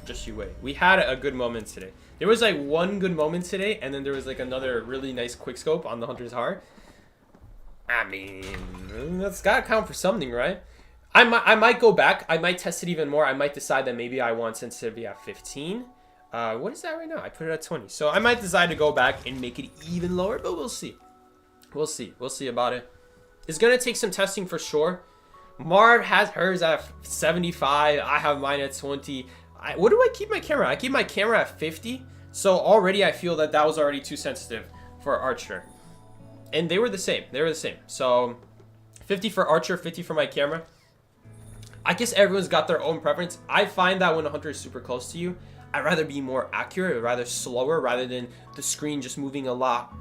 Just you wait. We had a good moment today. There was like one good moment today, and then there was like another really nice quickscope on the Hunter's Heart. I mean, that's got to count for something, right? I might go back. I might test it even more. I might decide that maybe I want sensitivity at 15. What is that right now? I put it at 20. So I might decide to go back and make it even lower, but we'll see. We'll see. We'll see about it. It's going to take some testing for sure. Marv has hers at 75. I have mine at 20. What do I keep my camera? I keep my camera at 50. So already I feel that was already too sensitive for Archer. And they were the same. They were the same. So 50 for Archer, 50 for my camera. I guess everyone's got their own preference. I find that when a hunter is super close to you, I'd rather be more accurate, rather slower, rather than the screen just moving a lot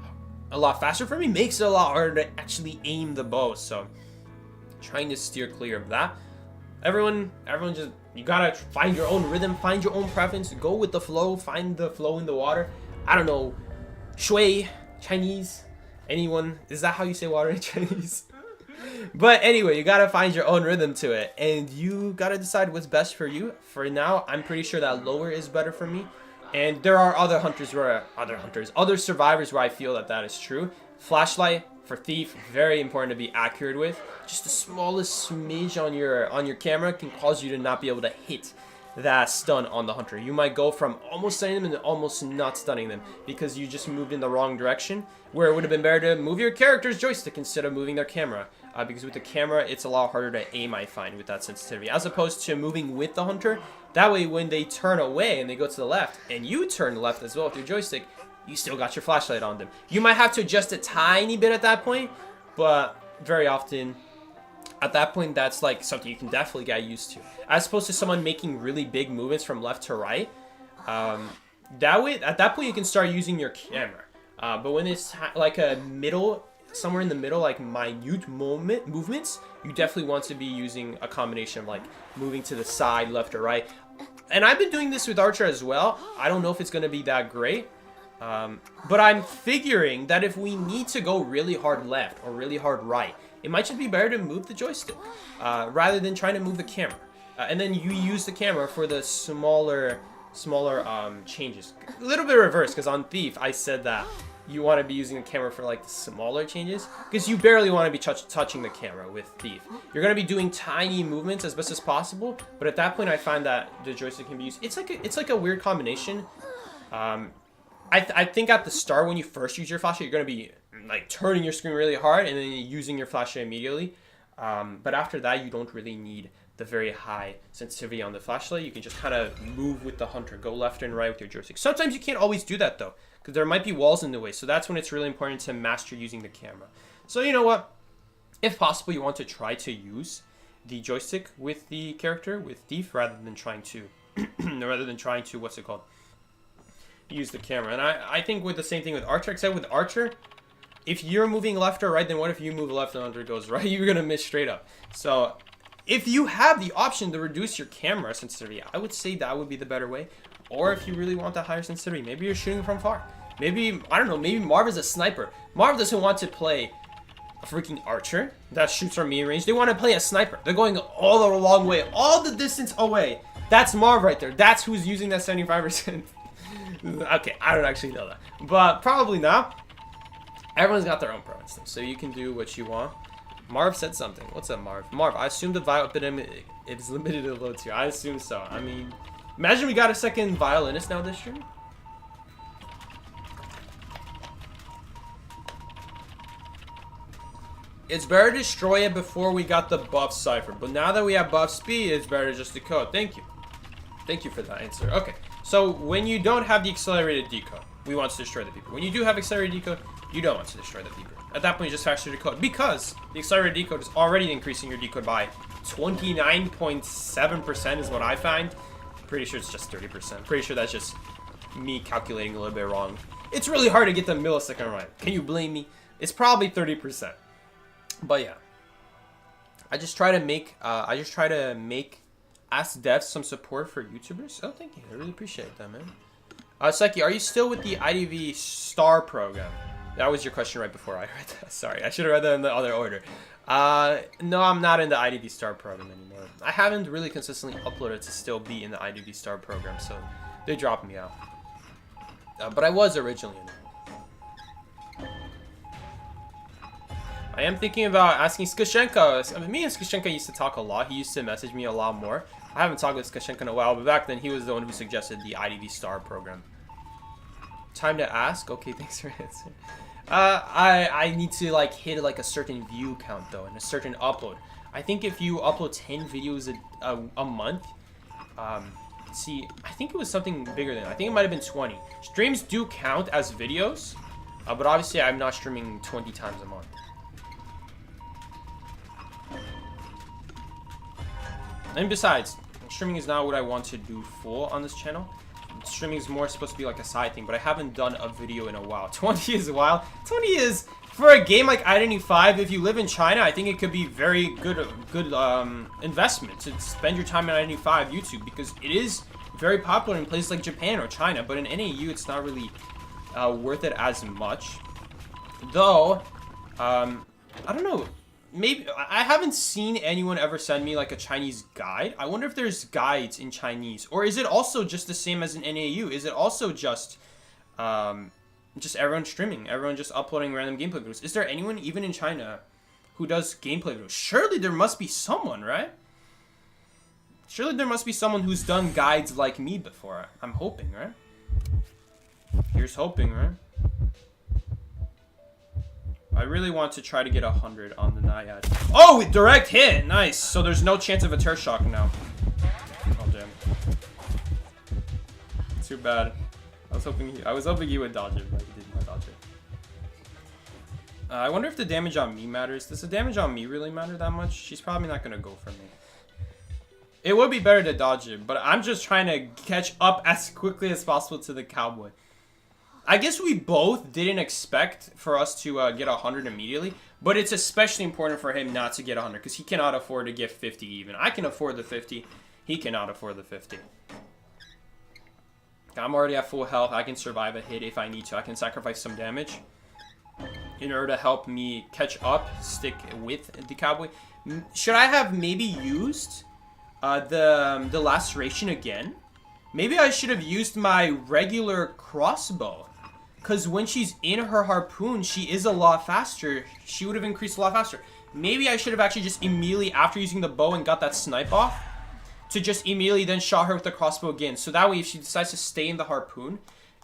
faster. For me, makes it a lot harder to actually aim the bow. So trying to steer clear of that. Everyone just, you gotta find your own rhythm, find your own preference, go with the flow, find the flow in the water. I don't know, shui, Chinese, anyone, is that how you say water in Chinese? But anyway, you gotta find your own rhythm to it, and you gotta decide what's best for you. For now, I'm pretty sure that lower is better for me, and there are other survivors where I feel that is true. Flashlight for Thief, very important to be accurate with. Just the smallest smidge on your camera can cause you to not be able to hit that stun on the hunter. You might go from almost stunning them and almost not stunning them because you just moved in the wrong direction, where it would have been better to move your character's joystick instead of moving their camera. Because with the camera, it's a lot harder to aim, I find, with that sensitivity, as opposed to moving with the hunter. That way, when they turn away and they go to the left, and you turn left as well with your joystick, you still got your flashlight on them. You might have to adjust a tiny bit at that point, but very often, at that point, that's like something you can definitely get used to. As opposed to someone making really big movements from left to right. That way, at that point, you can start using your camera. But when it's like a middle, somewhere in the middle, like minute movements, you definitely want to be using a combination of like moving to the side, left or right. And I've been doing this with Archer as well. I don't know if it's going to be that great. But I'm figuring that if we need to go really hard left or really hard right, it might just be better to move the joystick rather than trying to move the camera. And then you use the camera for the smaller changes. A little bit reverse, because on Thief, I said that you want to be using the camera for like the smaller changes, because you barely want to be touching the camera with Thief. You're going to be doing tiny movements as best as possible, but at that point I find that the joystick can be used. It's like a weird combination. I think at the start, when you first use your flashlight, you're going to be like turning your screen really hard and then using your flashlight immediately. But after that, you don't really need the very high sensitivity on the flashlight. You can just kind of move with the hunter, go left and right with your joystick. Sometimes you can't always do that though, because there might be walls in the way. So that's when it's really important to master using the camera. So you know what? If possible, you want to try to use the joystick with the character, with Thief, rather than trying to, what's it called? Use the camera. And I think with the same thing with Archer, except with Archer, if you're moving left or right, then what if you move left and the hunter goes right? You're going to miss straight up. So if you have the option to reduce your camera sensitivity, I would say that would be the better way. Or if you really want that higher sensitivity, maybe you're shooting from far. Maybe, I don't know, maybe Marv is a sniper. Marv doesn't want to play a freaking Archer that shoots from medium range. They want to play a sniper. They're going all the long way, all the distance away. That's Marv right there. That's who's using that 75%. Okay, I don't actually know that, but probably not. Everyone's got their own preference, so you can do what you want. Marv said something. What's up, Marv? Marv, I assume the viol epidemic is limited to low tier. I assume so. I mean, imagine we got a second violinist now this stream. It's better to destroy it before we got the buff cipher, but now that we have buff speed, it's better just to decode. Thank you. Thank you for that answer. Okay, so when you don't have the accelerated decode, we want to destroy the beeper. When you do have accelerated decode, you don't want to destroy the beeper. At that point, you just faster decode, because the accelerated decode is already increasing your decode by 29.7% is what I find. Pretty sure it's just 30%. Pretty sure that's just me calculating a little bit wrong. It's really hard to get the millisecond right. Can you blame me? It's probably 30%. But yeah. I just try to make Ask Devs some support for YouTubers. Oh, thank you. I really appreciate that, man. Psyche, are you still with the IDV Star program? That was your question right before I read that. Sorry, I should have read that in the other order. No, I'm not in the IDV Star program anymore. I haven't really consistently uploaded to still be in the IDV Star program, so they dropped me out. But I was originally in it. I am thinking about asking Skashenka. I mean, me and Skashenka used to talk a lot. He used to message me a lot more. I haven't talked with Skashenka in a while, but back then he was the one who suggested the IDV Star program. Time to ask? Okay, thanks for answering. I need to like hit like a certain view count though, and a certain upload. I think if you upload 10 videos a month, see, I think it was something bigger than that. I think it might have been 20. Streams do count as videos, but obviously I'm not streaming 20 times a month. And besides, streaming is not what I want to do full on this channel. Streaming is more supposed to be like a side thing, but I haven't done a video in a while. 20 is a while. 20 is, for a game like Identity 5, if you live in China, I think it could be very good investment to spend your time in Identity 5 YouTube, because it is very popular in places like Japan or China, but in NAU it's not really worth it as much. Though, I don't know. Maybe I haven't seen anyone ever send me like a Chinese guide. I wonder if there's guides in Chinese, or is it also just the same as in NAU? Is it also just everyone streaming, everyone just uploading random gameplay videos? Is there anyone even in China who does gameplay videos? Surely there must be someone, right? Surely there must be someone who's done guides like me before. I'm hoping, right? Here's hoping, right? I really want to try to get 100 on the Naiad. Oh, direct hit! Nice. So there's no chance of a turret shock now. Oh damn. Too bad. I was hoping you would dodge it, but you did not dodge it. I wonder if the damage on me matters. Does the damage on me really matter that much? She's probably not gonna go for me. It would be better to dodge it, but I'm just trying to catch up as quickly as possible to the cowboy. I guess we both didn't expect for us to get 100 immediately, but it's especially important for him not to get 100 because he cannot afford to get 50 even. I can afford the 50. He cannot afford the 50. I'm already at full health. I can survive a hit if I need to. I can sacrifice some damage in order to help me catch up, stick with the cowboy. Should I have maybe used the laceration again? Maybe I should have used my regular crossbow. Because when she's in her harpoon, she is a lot faster. She would have increased a lot faster. Maybe I should have actually just immediately, after using the bow and got that snipe off, to just immediately then shot her with the crossbow again. So that way, if she decides to stay in the harpoon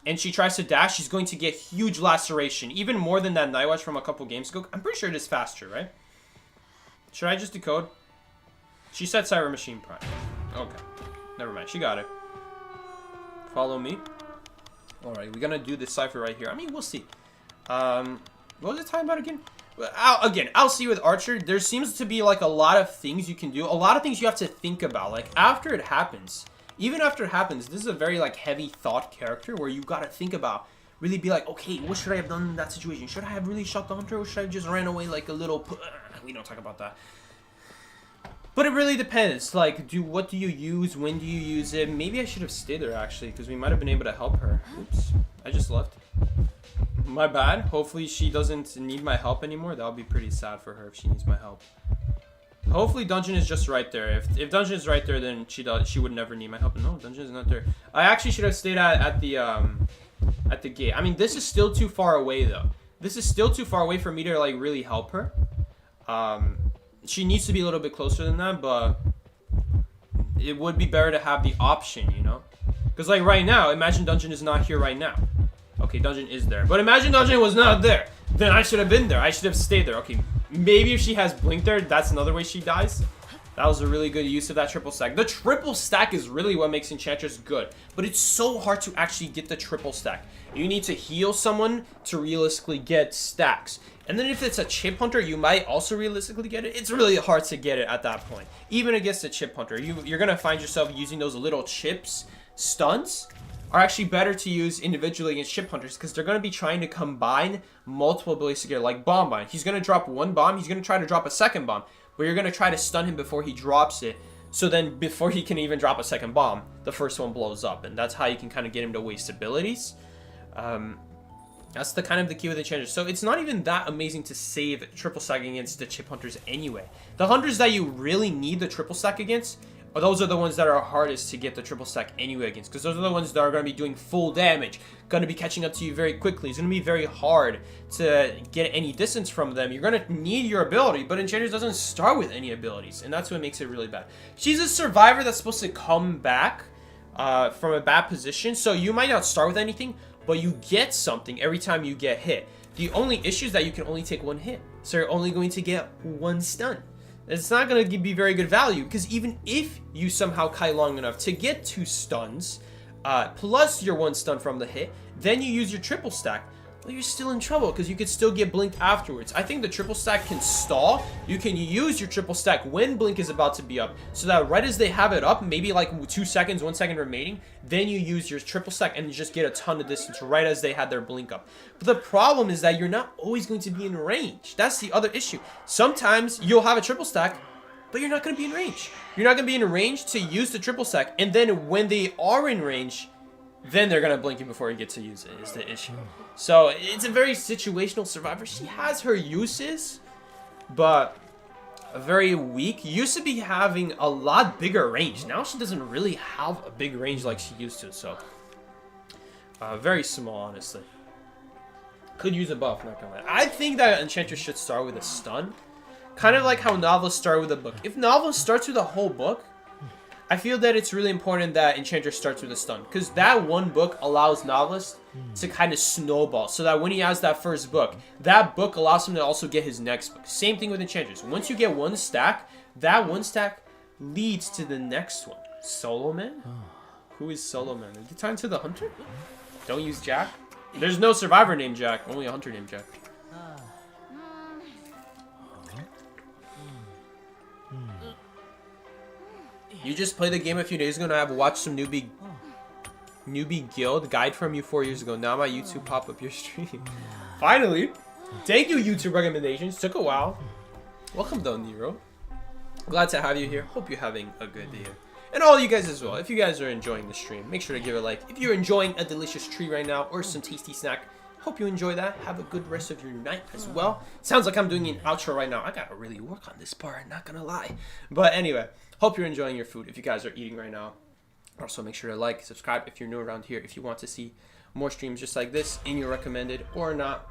and she tries to dash, she's going to get huge laceration. Even more than that Night Watch from a couple games ago. I'm pretty sure it is faster, right? Should I just decode? She said Cyber Machine Prime. Okay. Never mind. She got it. Follow me. Alright, we're gonna do this cipher right here. I mean, we'll see. What was it time about again? I'll see with Archer. There seems to be like a lot of things you can do. A lot of things you have to think about. Like, after it happens, even after it happens, this is a very like heavy thought character where you gotta think about, really be like, okay, what should I have done in that situation? Should I have really shot the hunter, or should I have just ran away like a little... We don't talk about that. But it really depends. Like, what do you use? When do you use it? Maybe I should have stayed there, actually, because we might have been able to help her. Oops. I just left. My bad. Hopefully she doesn't need my help anymore. That would be pretty sad for her if she needs my help. Hopefully Dungeon is just right there. If Dungeon is right there, then she would never need my help. No, Dungeon is not there. I actually should have stayed at the gate. I mean, this is still too far away, though. This is still too far away for me to, like, really help her. She needs to be a little bit closer than that, but it would be better to have the option, you know? Because, like, right now, imagine Dungeon is not here right now. Okay, Dungeon is there. But imagine Dungeon was not there. Then I should have been there. I should have stayed there. Okay, maybe if she has Blink there, that's another way she dies. That was a really good use of that triple stack. The triple stack is really what makes Enchantress good. But it's so hard to actually get the triple stack. You need to heal someone to realistically get stacks. And then if it's a chip hunter, you might also realistically get it. It's really hard to get it at that point. Even against a chip hunter, you're going to find yourself using those little chips, stunts. are actually better to use individually against ship hunters because they're going to be trying to combine multiple abilities together, like bomb bind. He's going to drop one bomb, he's going to try to drop a second bomb, but you're going to try to stun him before he drops it. So then before he can even drop a second bomb, the first one blows up, and that's how you can kind of get him to waste abilities. That's the kind of the key with enchanters. So it's not even that amazing to save triple stack against the chip hunters anyway. The hunters that you really need the triple stack against, those are the ones that are hardest to get the triple stack anyway against, because those are the ones that are going to be doing full damage, going to be catching up to you very quickly. It's going to be very hard to get any distance from them. You're going to need your ability, but enchanters doesn't start with any abilities, and that's what makes it really bad. She's a survivor that's supposed to come back from a bad position, so you might not start with anything, but you get something every time you get hit. The only issue is that you can only take one hit, so you're only going to get one stun. It's not going to be very good value, because even if you somehow kite long enough to get 2 stuns, plus your 1 stun from the hit, then you use your triple stack, well, you're still in trouble, because you could still get blinked afterwards. I think the triple stack can stall. You can use your triple stack when blink is about to be up, so that right as they have it up, maybe like 2 seconds, 1 second remaining, then you use your triple stack and you just get a ton of distance right as they had their blink up. But the problem is that you're not always going to be in range. That's the other issue. Sometimes you'll have a triple stack, but you're not going to be in range. You're not going to be in range to use the triple stack, and then when they are in range, then they're going to blink you before you get to use it, is the issue. So it's a very situational survivor. She has her uses, but very weak. Used to be having a lot bigger range. Now she doesn't really have a big range like she used to, so very small, honestly. Could use a buff, not gonna lie. I think that Enchantress should start with a stun, kind of like how novelists start with a book. If novelist starts with a whole book, I feel that it's really important that Enchantress starts with a stun, because that one book allows novelist to kind of snowball, so that when he has that first book, that book allows him to also get his next book. Same thing with Enchantress. Once you get 1 stack, that 1 stack leads to the next one. Solo Man? Who is Solo Man? Are you talking to the hunter? Don't use Jack. There's no survivor named Jack, only a hunter named Jack. You just played the game a few days ago and I have watched some newbie guild guide from you 4 years ago. Now my YouTube pop up your stream. Finally. Thank you, YouTube recommendations. Took a while. Welcome though, Nero. Glad to have you here. Hope you're having a good day. And all you guys as well. If you guys are enjoying the stream, make sure to give it a like. If you're enjoying a delicious treat right now or some tasty snack, hope you enjoy that. Have a good rest of your night as well. Sounds like I'm doing an outro right now. I gotta really work on this part, not gonna lie. But anyway, hope you're enjoying your food if you guys are eating right now. Also, make sure to like, subscribe if you're new around here. If you want to see more streams just like this in your recommended or not,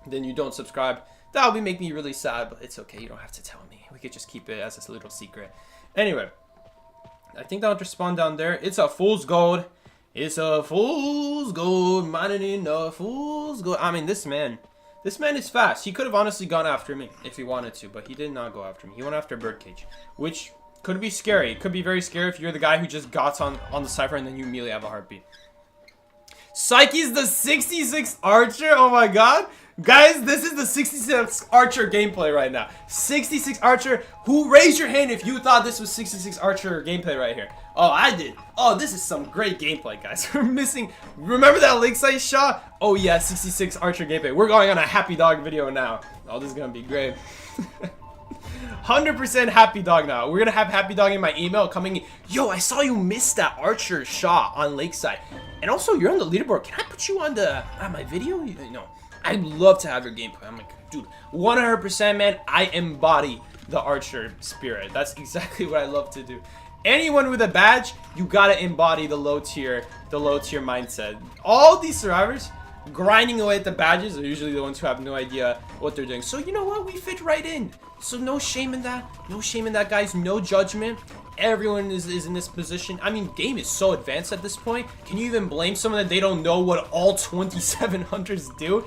then you don't subscribe. That would make me really sad, but it's okay. You don't have to tell me. We could just keep it as a little secret. Anyway, I think that'll just spawn down there. It's a fool's gold. It's a fool's gold. Mining in a fool's gold. I mean, this man is fast. He could have honestly gone after me if he wanted to, but he did not go after me. He went after Birdcage, which could be scary. It could be very scary if you're the guy who just got on the Cypher and then you immediately have a heartbeat. Psyche's the 66 Archer. Oh my god. Guys, this is the 66 Archer gameplay right now. 66 Archer. Who raised your hand if you thought this was 66 Archer gameplay right here? Oh, I did. Oh, this is some great gameplay, guys. We're missing. Remember that lakeside shot? Oh yeah, 66 Archer gameplay. We're going on a Happy Dog video now. Oh, this is gonna be great. 100% Happy Dog now. We're gonna have Happy Dog in my email coming in. Yo, I saw you miss that Archer shot on lakeside, and also you're on the leaderboard. Can I put you on my video? No. I'd love to have your gameplay. I'm like, dude, 100%, man. I embody the Archer spirit. That's exactly what I love to do. Anyone with a badge, you gotta embody the low tier mindset. All these survivors grinding away at the badges are usually the ones who have no idea what they're doing. So you know what? We fit right in. So no shame in that. No shame in that, guys. No judgment. Everyone is in this position. I mean, game is so advanced at this point. Can you even blame someone that they don't know what all 27 hunters do?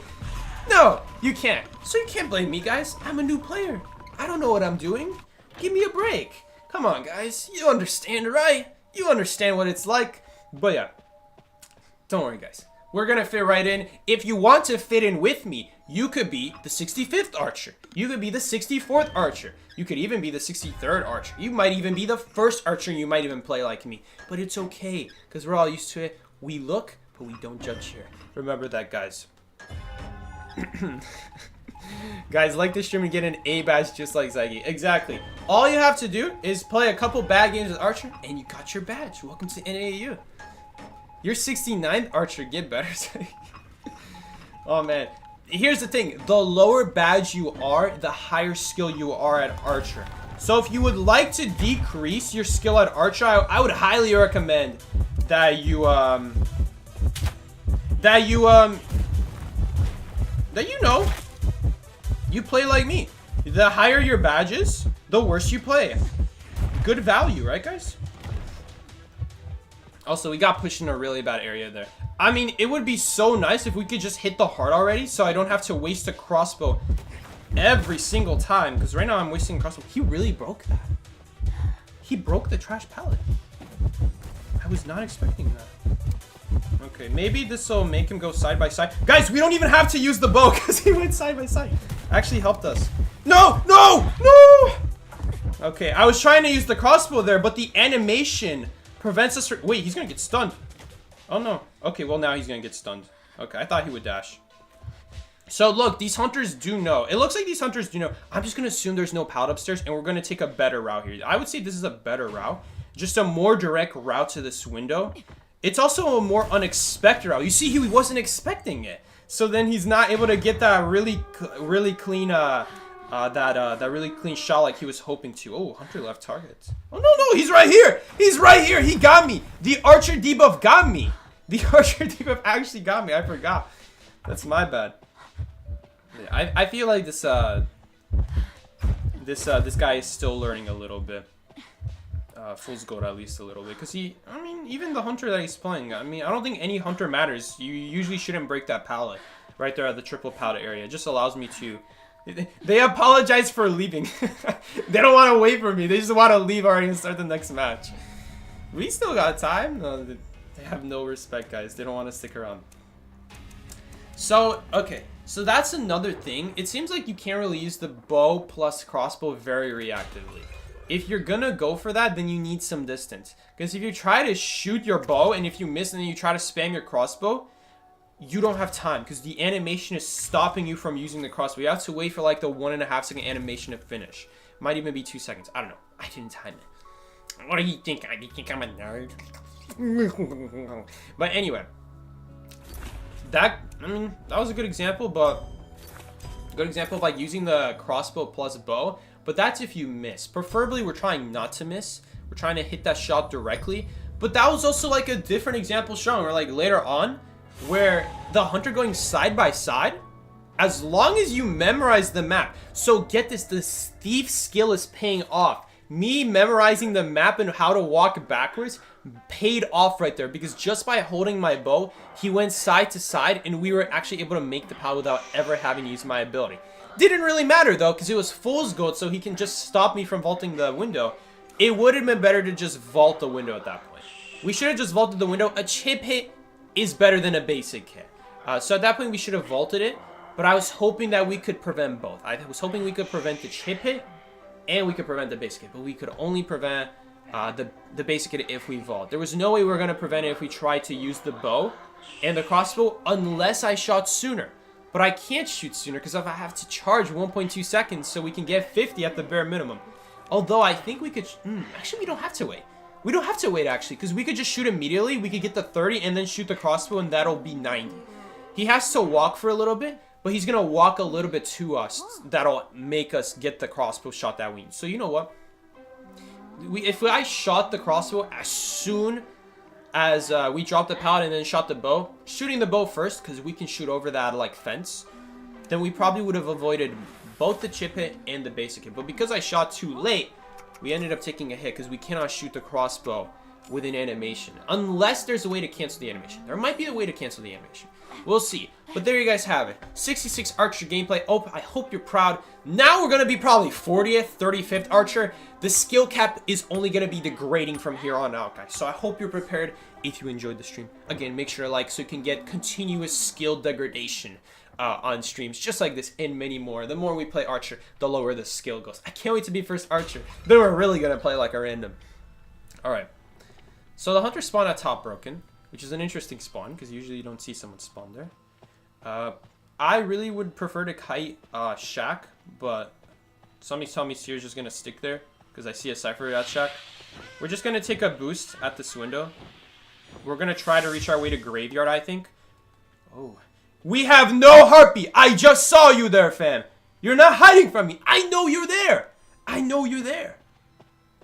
No, you can't. So you can't blame me, guys. I'm a new player. I don't know what I'm doing. Give me a break. Come on, guys. You understand, right? You understand what it's like. But yeah, don't worry, guys. We're gonna fit right in. If you want to fit in with me, you could be the 65th Archer. You could be the 64th Archer. You could even be the 63rd Archer. You might even be the first Archer. You might even play like me. But it's okay, because we're all used to it. We look, but we don't judge here. Remember that, guys. Guys, like this stream and get an A badge just like Zygie. Exactly. All you have to do is play a couple bad games with Archer, and you got your badge. Welcome to NAU. You're 69th, Archer. Get better. Oh, man. Here's the thing. The lower badge you are, the higher skill you are at Archer. So if you would like to decrease your skill at Archer, I would highly recommend that you you play like me. The higher your badges, the worse you play. Good value, right, guys? Also, we got pushed in a really bad area there. I mean, it would be so nice if we could just hit the heart already, so I don't have to waste a crossbow every single time. Because right now I'm wasting a crossbow. He really broke that. He broke the trash pallet. I was not expecting that. Okay, maybe this will make him go side by side. Guys, we don't even have to use the bow because he went side by side. Actually helped us. No, no, no! Okay, I was trying to use the crossbow there, but the animation prevents us from... Wait, he's gonna get stunned. Oh, no. Okay, well, now he's gonna get stunned. Okay, I thought he would dash. So, look, these hunters do know. It looks like these hunters do know. I'm just gonna assume there's no pallet upstairs, and we're gonna take a better route here. I would say this is a better route. Just a more direct route to this window. It's also a more unexpected route. You see, he wasn't expecting it. So then he's not able to get that really clean, that really clean shot like he was hoping to. Oh, Hunter left target. Oh, no, he's right here. He's right here. He got me. The Archer debuff got me. The Archer debuff actually got me. I forgot. That's my bad. Yeah, I feel like this guy is still learning a little bit. Fool's Gold at least a little bit, because I mean, even the hunter that he's playing, I mean, I don't think any hunter matters. You usually shouldn't break that pallet right there at the triple pallet area. It just allows me to... They apologize for leaving. They don't want to wait for me. They just want to leave already and start the next match. We still got time. No, they have no respect, guys. They don't want to stick around. So, okay. So that's another thing. It seems like you can't really use the bow plus crossbow very reactively. If you're gonna go for that, then you need some distance. Because if you try to shoot your bow, and if you miss and then you try to spam your crossbow, you don't have time. Because the animation is stopping you from using the crossbow. You have to wait for like the 1.5 second animation to finish. Might even be 2 seconds. I don't know. I didn't time it. What do you think? Do you think I'm a nerd? But anyway. I mean, that was a good example, but... Good example of like using the crossbow plus bow. But that's if you miss. Preferably, we're trying not to miss. We're trying to hit that shot directly. But that was also like a different example shown. Where like later on, where the hunter going side by side, as long as you memorize the map. So get this, the thief skill is paying off. Me memorizing the map and how to walk backwards paid off right there. Because just by holding my bow, he went side to side. And we were actually able to make the pal without ever having to use my ability. Didn't really matter though, because it was Fool's Gold, so he can just stop me from vaulting the window. It would have been better to just vault the window at that point. We should have just vaulted the window. A chip hit is better than a basic hit. So at that point, we should have vaulted it, but I was hoping that we could prevent both. I was hoping we could prevent the chip hit, and we could prevent the basic hit, but we could only prevent the basic hit if we vault. There was no way we were going to prevent it if we tried to use the bow and the crossbow, unless I shot sooner. But I can't shoot sooner because if I have to charge 1.2 seconds so we can get 50 at the bare minimum. Although I think we could... actually, we don't have to wait. We don't have to wait, actually, because we could just shoot immediately. We could get the 30 and then shoot the crossbow, and that'll be 90. He has to walk for a little bit, but he's going to walk a little bit to us. That'll make us get the crossbow shot that we need. So you know what? If I shot the crossbow as soon as we dropped the pallet and then shot the bow, shooting the bow first, because we can shoot over that like fence, then we probably would have avoided both the chip hit and the basic hit. But because I shot too late, we ended up taking a hit because we cannot shoot the crossbow with an animation. Unless there's a way to cancel the animation. There might be a way to cancel the animation. We'll see. But there you guys have it. 66 Archer gameplay. Oh, I hope you're proud. Now we're going to be probably 40th, 35th Archer. The skill cap is only going to be degrading from here on out, guys. So I hope you're prepared if you enjoyed the stream. Again, make sure to like so you can get continuous skill degradation on streams just like this and many more. The more we play Archer, the lower the skill goes. I can't wait to be first Archer. Then we're really going to play like a random. Alright. So the hunter spawned at top broken. which is an interesting spawn because usually you don't see someone spawn there. I really would prefer to kite shack, but somebody tell me Seer's just gonna stick there because I see a Cypher at shack. We're just gonna take a boost at this window. We're gonna try to reach our way to graveyard, I think. Oh, we have no heartbeat. I just saw you there, fam. You're not hiding from me. I know you're there. I know you're there.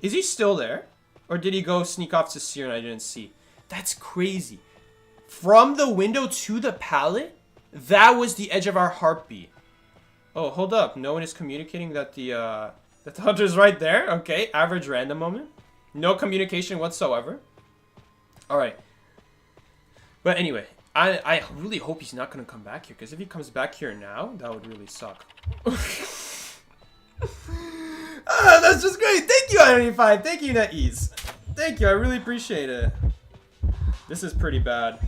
Is he still there? Or did he go sneak off to Seer and I didn't see? That's crazy. From the window to the pallet, that was the edge of our heartbeat. Oh, hold up. No one is communicating that the hunter's right there. Okay, average random moment. No communication whatsoever. Alright. But anyway, I really hope he's not going to come back here. Because if he comes back here now, that would really suck. That's just great. Thank you, I95. Thank you, NetEase. Thank you. I really appreciate it. This is pretty bad.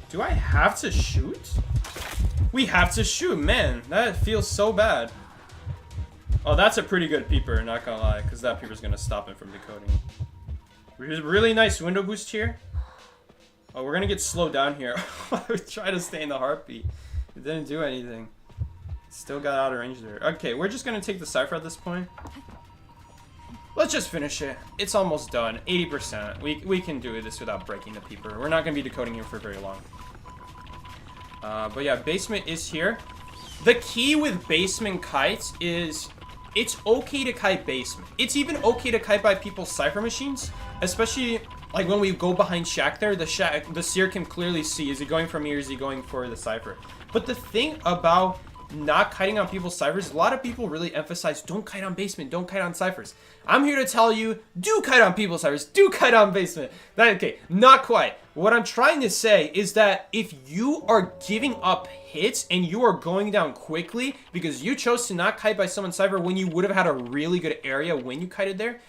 Do I have to shoot? We have to shoot. Man, that feels so bad. Oh, that's a pretty good peeper, not gonna lie. Because that peeper's going to stop him from decoding. Really nice window boost here. Oh, we're going to get slowed down here. I was trying to stay in the heartbeat. It didn't do anything. Still got out of range there. Okay, we're just going to take the Cypher at this point. Let's just finish it. It's almost done. 80%. We can do this without breaking the peeper. We're not going to be decoding here for very long. But yeah, basement is here. The key with basement kites is it's okay to kite basement. It's even okay to kite by people's Cypher machines. Especially like when we go behind shack there, the Seer can clearly see, is he going for me or is he going for the Cypher? But the thing about not kiting on people's Cyphers, a lot of people really emphasize don't kite on basement, don't kite on Cyphers. I'm here to tell you, do kite on people's Cyphers, do kite on basement. Okay, not quite. What I'm trying to say is that if you are giving up hits and you are going down quickly because you chose to not kite by someone's Cypher when you would have had a really good area when you kited there,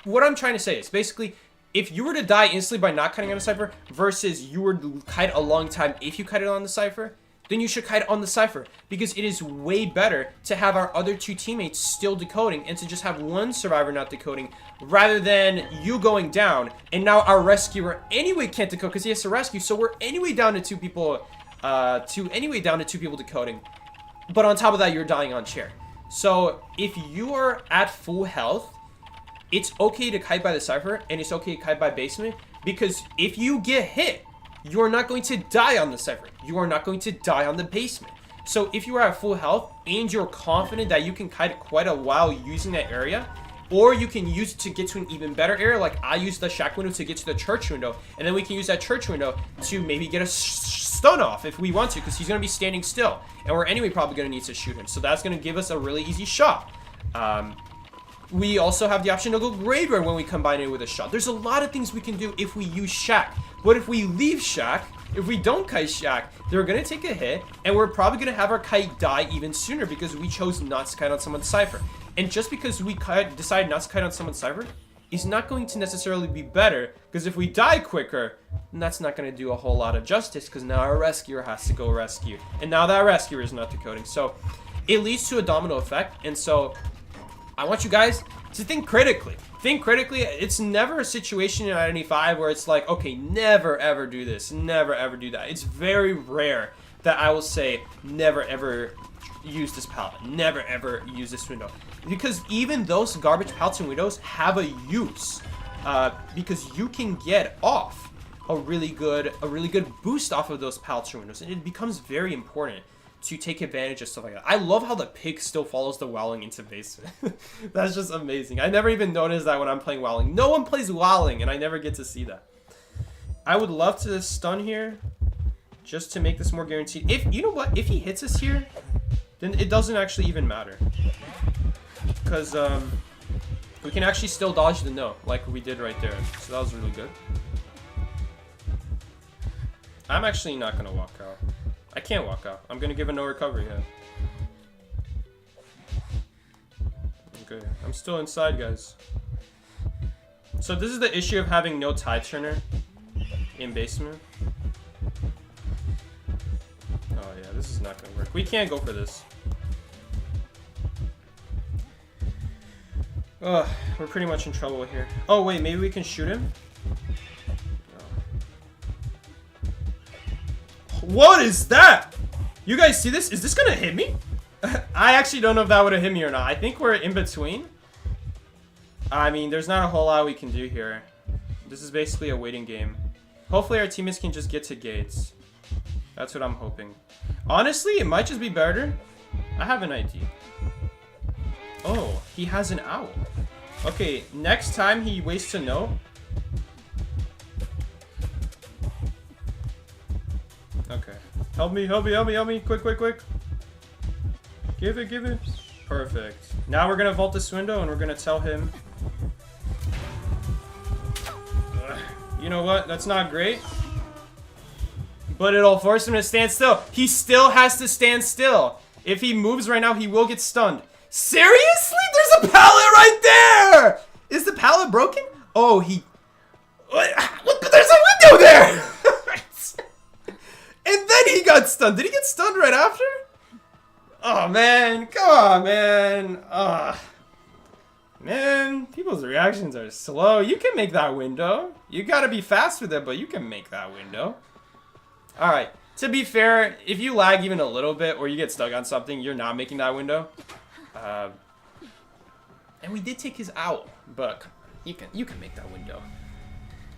what I'm trying to say is basically if you were to die instantly by not kiting on a Cypher versus you were to kite a long time if you kited on the Cypher, then you should kite on the Cypher because it is way better to have our other two teammates still decoding and to just have one survivor not decoding rather than you going down and now our rescuer anyway can't decode because he has to rescue, so we're anyway down to two people decoding, but on top of that you're dying on chair. So if you are at full health, it's okay to kite by the Cypher and it's okay to kite by basement because if you get hit, you are not going to die on the Cypher. You are not going to die on the basement. So if you are at full health and you're confident that you can kite quite a while using that area, or you can use it to get to an even better area, like I used the shack window to get to the church window, and then we can use that church window to maybe get a stun off if we want to, because he's going to be standing still. And we're anyway probably going to need to shoot him. So that's going to give us a really easy shot. We also have the option to go graveyard when we combine it with a shot. There's a lot of things we can do if we use shack. But if we leave shack, if we don't kite shack, they're going to take a hit, and we're probably going to have our kite die even sooner because we chose not to kite on someone's Cypher. And just because we decide not to kite on someone's Cypher is not going to necessarily be better, because if we die quicker, then that's not going to do a whole lot of justice, because now our rescuer has to go rescue. And now that rescuer is not decoding. So it leads to a domino effect, and so I want you guys to think critically. Think critically. It's never a situation in Identity 5 where it's like, okay, never ever do this, never ever do that. It's very rare that I will say never ever use this pallet, never ever use this window, because even those garbage pallets and windows have a use, because you can get off a really good boost off of those pallets or windows, and it becomes very important to take advantage of stuff like that. I love how the pig still follows the Wowling into basement. That's just amazing. I never even noticed that when I'm playing Wowling. No one plays Wowling, and I never get to see that. I would love to stun here, just to make this more guaranteed. If, you know what, if he hits us here, then it doesn't actually even matter. Because, we can actually still dodge the no, like we did right there. So that was really good. I'm actually not going to walk out. I can't walk out. I'm going to give a no recovery hit. Okay, I'm still inside, guys. So this is the issue of having no tide turner in basement. Oh yeah, this is not going to work. We can't go for this. Ugh, we're pretty much in trouble here. Oh wait, maybe we can shoot him? What is that? You guys see this? Is this gonna hit me? I actually don't know if that would have hit me or not. I think we're in between. I mean, there's not a whole lot we can do here. This is basically a waiting game. Hopefully our teammates can just get to gates. That's what I'm hoping. Honestly, it might just be better. I have an idea. Oh, he has an owl. Okay, next time he waits to know. Okay. Help me, help me, help me, help me. Quick, quick, quick. Give it, give it. Perfect. Now we're gonna vault this window and we're gonna tell him. You know what? That's not great. But it'll force him to stand still. He still has to stand still. If he moves right now, he will get stunned. Seriously? There's a pallet right there! Is the pallet broken? Oh, he... Look, there's a window there! And then he got stunned. Did he get stunned right after? Oh, man. Come on, man. Man, people's reactions are slow. You can make that window. You gotta be fast with it, but you can make that window. Alright. To be fair, if you lag even a little bit or you get stuck on something, you're not making that window. And we did take his owl, but you can make that window.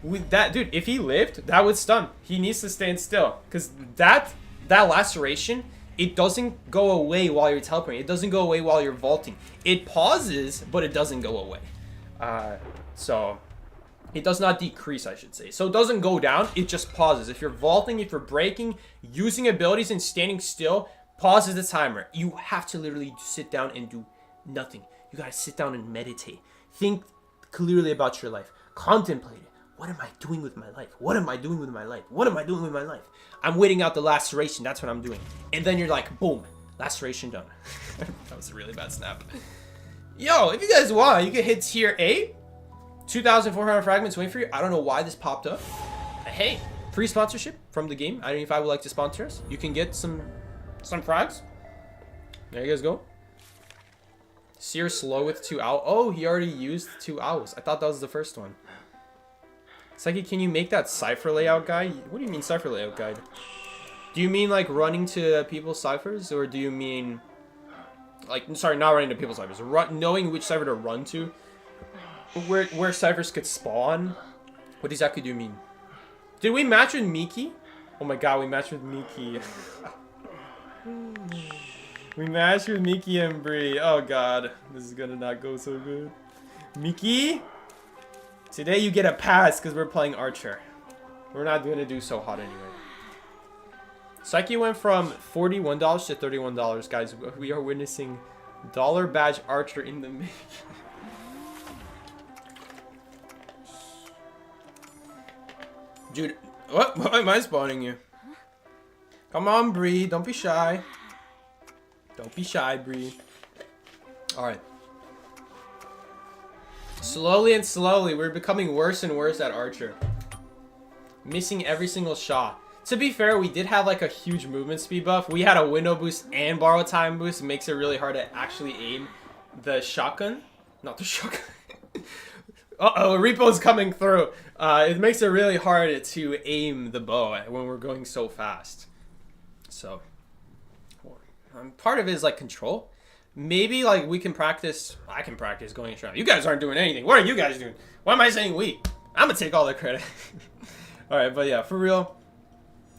With that, dude, if he lived, that would stun. He needs to stand still, because that laceration, it doesn't go away while you're teleporting. It doesn't go away while you're vaulting. It pauses, but it doesn't go away. So it does not decrease, I should say. So it doesn't go down. It just pauses. If you're vaulting, if you're breaking, using abilities and standing still, pauses the timer. You have to literally sit down and do nothing. You gotta sit down and meditate. Think clearly about your life. Contemplate it. What am I doing with my life? What am I doing with my life? What am I doing with my life? I'm waiting out the laceration. That's what I'm doing. And then you're like, boom, laceration done. That was a really bad snap. Yo, if you guys want, you can hit tier 8. 2,400 fragments waiting for you. I don't know why this popped up. Hey, free sponsorship from the game. I don't know if I would like to sponsor us. You can get some frags. There you guys go. Sear slow with 2 owls. Oh, he already used 2 owls. I thought that was the first one. Psyche, can you make that cipher layout guide? What do you mean cipher layout guide? Do you mean like running to people's ciphers? Or do you mean like, sorry, not running to people's ciphers. Knowing which cipher to run to? Where ciphers could spawn? What exactly do you mean? Did we match with Miki? Oh my god, we matched with Miki. We matched with Miki and Bree. Oh god, this is gonna not go so good. Miki? Today you get a pass because we're playing Archer. We're not gonna do so hot anyway. Psyche went from $41 to $31, guys. We are witnessing dollar badge Archer in the making. Dude, what? Why am I spawning you? Come on, Bree. Don't be shy. Don't be shy, Bree. Alright. Slowly and slowly, we're becoming worse and worse at Archer. Missing every single shot. To be fair, we did have like a huge movement speed buff. We had a window boost and borrow time boost. It makes it really hard to actually aim the shotgun. Not the shotgun. Uh-oh, Repo's coming through. It makes it really hard to aim the bow when we're going so fast. So, part of it is like control. Maybe like we can practice. I can practice going around. You guys aren't doing anything. What are you guys doing? Why am I saying we? I'm gonna take all the credit. All right, but yeah, for real,